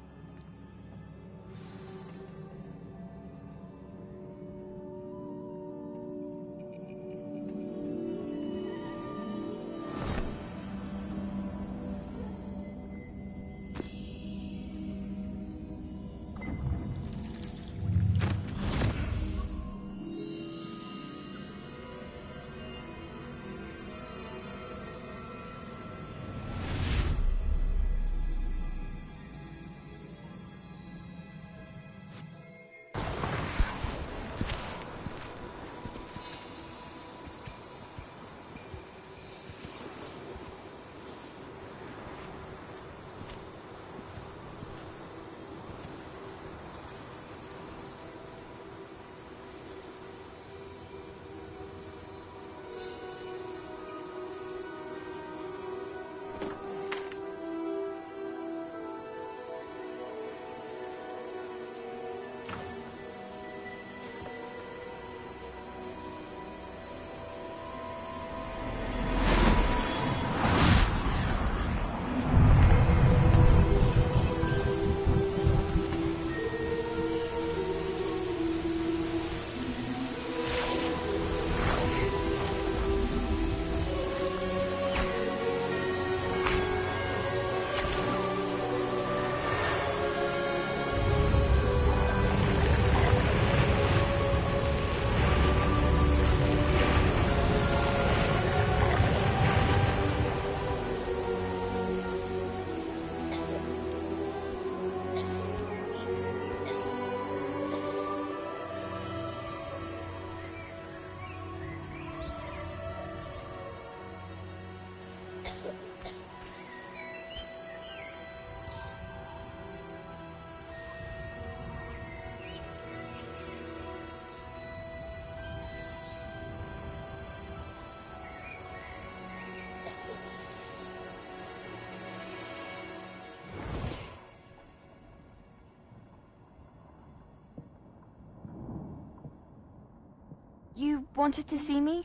You wanted to see me?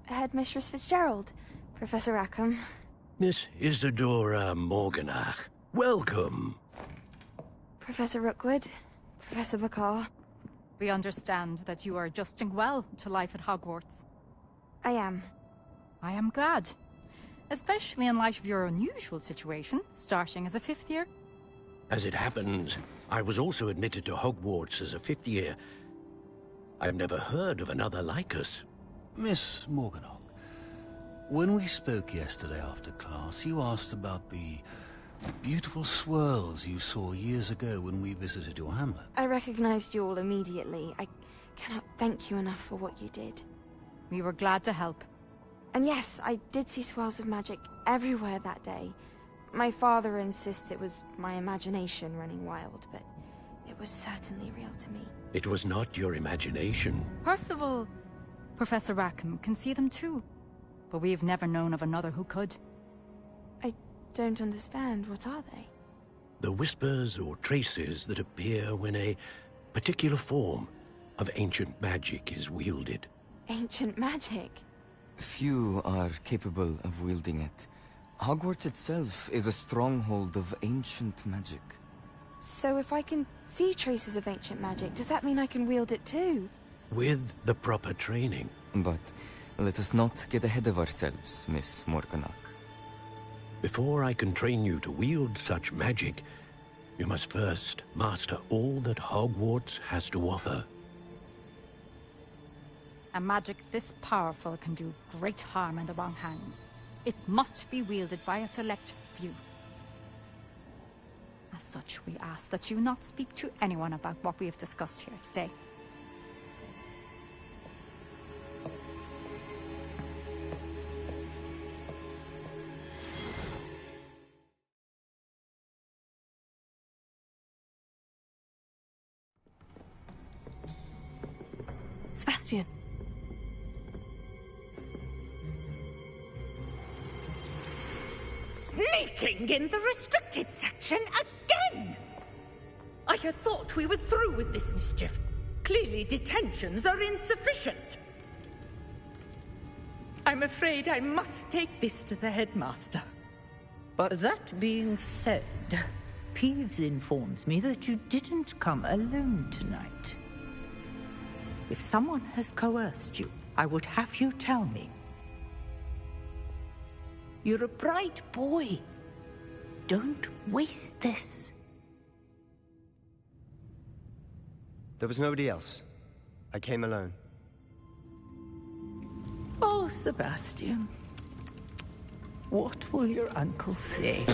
Headmistress Fitzgerald, Professor Rackham. Miss Isadora Morganach, welcome. Professor Rookwood, Professor Bakar. We understand that you are adjusting well to life at Hogwarts. I am. I am glad. Especially in light of your unusual situation, starting as a 5th year. As it happens, I was also admitted to Hogwarts as a 5th year. I've never heard of another like us. Miss Morganach, when we spoke yesterday after class, you asked about the beautiful swirls you saw years ago when we visited your hamlet. I recognized you all immediately. I cannot thank you enough for what you did. We were glad to help. And yes, I did see swirls of magic everywhere that day. My father insists it was my imagination running wild, but it was certainly real to me. It was not your imagination. Percival, Professor Rackham can see them too. But we've never known of another who could. I don't understand. What are they? The whispers or traces that appear when a particular form of ancient magic is wielded. Ancient magic? Few are capable of wielding it. Hogwarts itself is a stronghold of ancient magic. So if I can see traces of ancient magic, does that mean I can wield it too? With the proper training. But let us not get ahead of ourselves, Miss Morganach. Before I can train you to wield such magic, you must first master all that Hogwarts has to offer. A magic this powerful can do great harm in the wrong hands. It must be wielded by a select few. As such, we ask that you not speak to anyone about what we have discussed here today. Sebastian. Sneaking in the restricted section again! I had thought we were through with this mischief. Clearly detentions are insufficient. I'm afraid I must take this to the headmaster. But that being said, Peeves informs me that you didn't come alone tonight. If someone has coerced you, I would have you tell me. You're a bright boy. Don't waste this. There was nobody else. I came alone. Oh, Sebastian. What will your uncle say?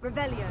Revelio.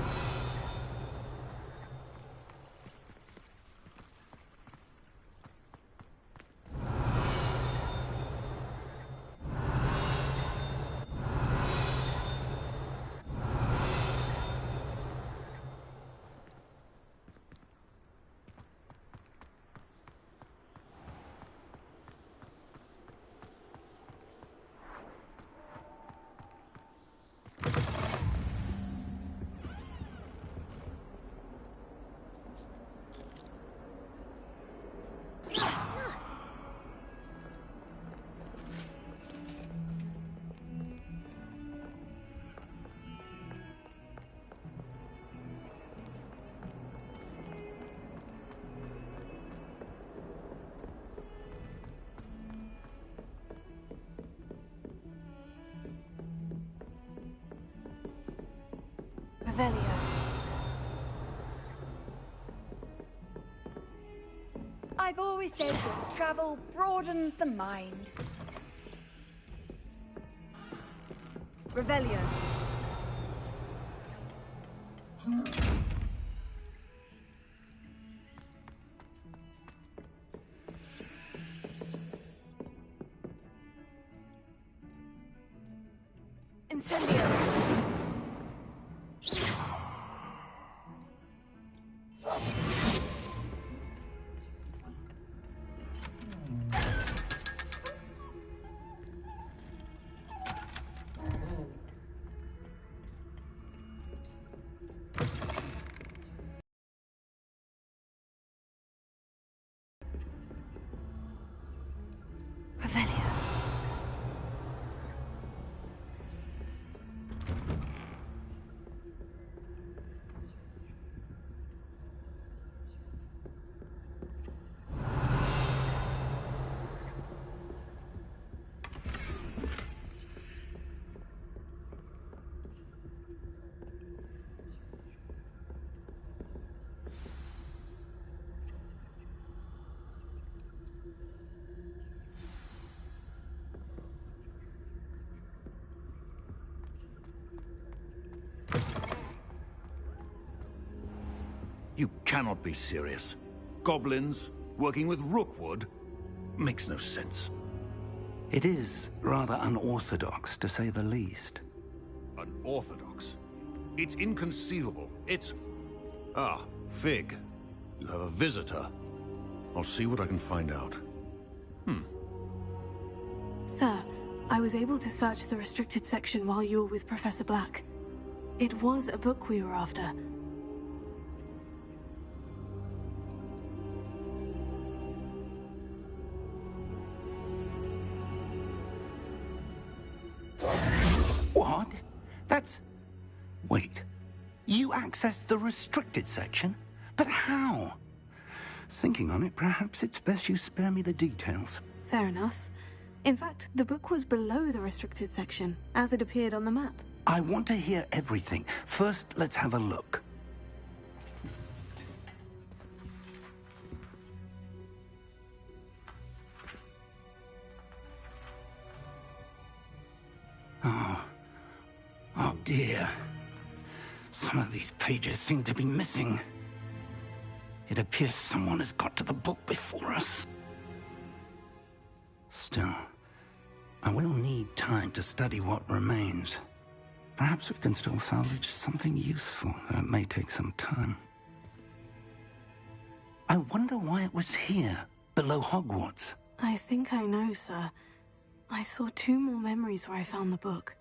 Revelio. I've always said that travel broadens the mind. Revelio. Incendio. Revelio. You cannot be serious. Goblins working with Rookwood makes no sense. It is rather unorthodox, to say the least. Unorthodox? It's inconceivable. It's... Ah, Fig. You have a visitor. I'll see what I can find out. Sir, I was able to search the restricted section while you were with Professor Black. It was a book we were after. What? That's... Wait. You accessed the restricted section? But how? Thinking on it, perhaps it's best you spare me the details. Fair enough. In fact, the book was below the restricted section, as it appeared on the map. I want to hear everything. First, let's have a look. Oh dear. Some of these pages seem to be missing. It appears someone has got to the book before us. Still, I will need time to study what remains. Perhaps we can still salvage something useful, though it may take some time. I wonder why it was here, below Hogwarts. I think I know, sir. I saw 2 more memories where I found the book.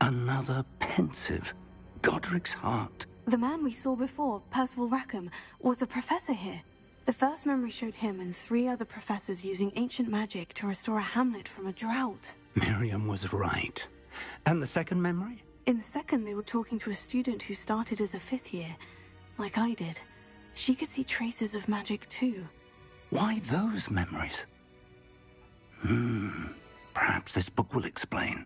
Another pensive. Godric's heart. The man we saw before, Percival Rackham, was a professor here. The first memory showed him and 3 other professors using ancient magic to restore a hamlet from a drought. Miriam was right. And the second memory? In the second, they were talking to a student who started as a 5th year, like I did. She could see traces of magic too. Why those memories? Perhaps this book will explain.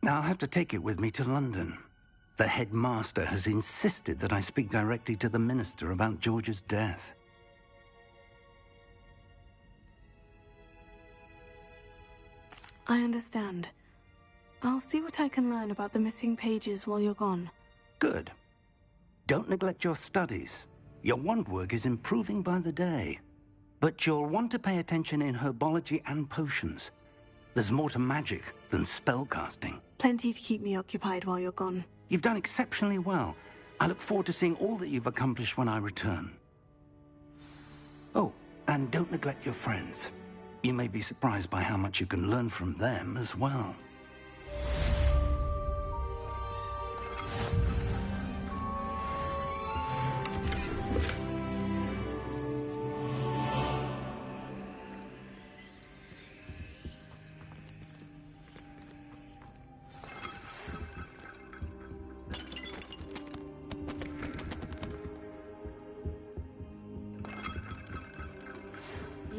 I'll have to take it with me to London. The headmaster has insisted that I speak directly to the minister about George's death. I understand. I'll see what I can learn about the missing pages while you're gone. Good. don't neglect your studies. Your wand work is improving by the day. But you'll want to pay attention in herbology and potions. There's more to magic than spellcasting. Plenty to keep me occupied while you're gone. You've done exceptionally well. I look forward to seeing all that you've accomplished when I return. Oh, and don't neglect your friends. You may be surprised by how much you can learn from them as well.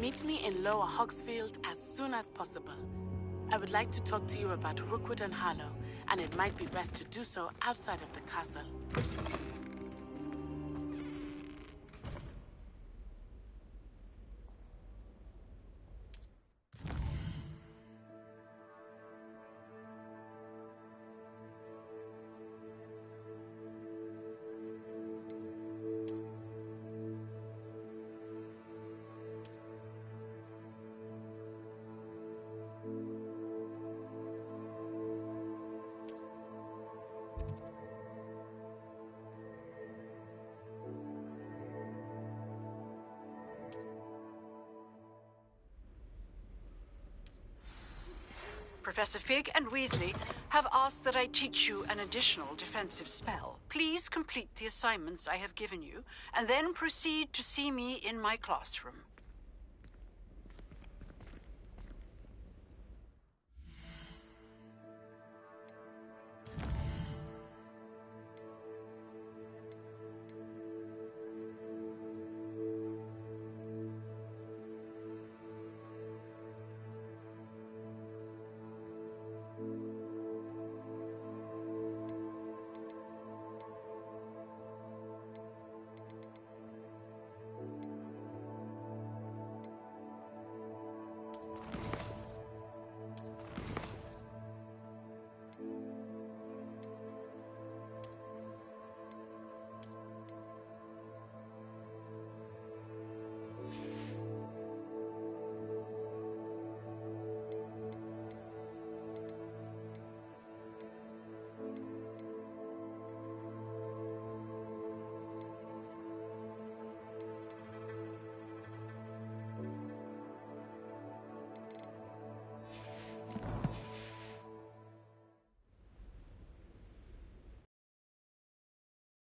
Meet me in Lower Hogsfield as soon as possible. I would like to talk to you about Rookwood and Harlow, and it might be best to do so outside of the castle. Professor Fig and Weasley have asked that I teach you an additional defensive spell. Please complete the assignments I have given you, and then proceed to see me in my classroom.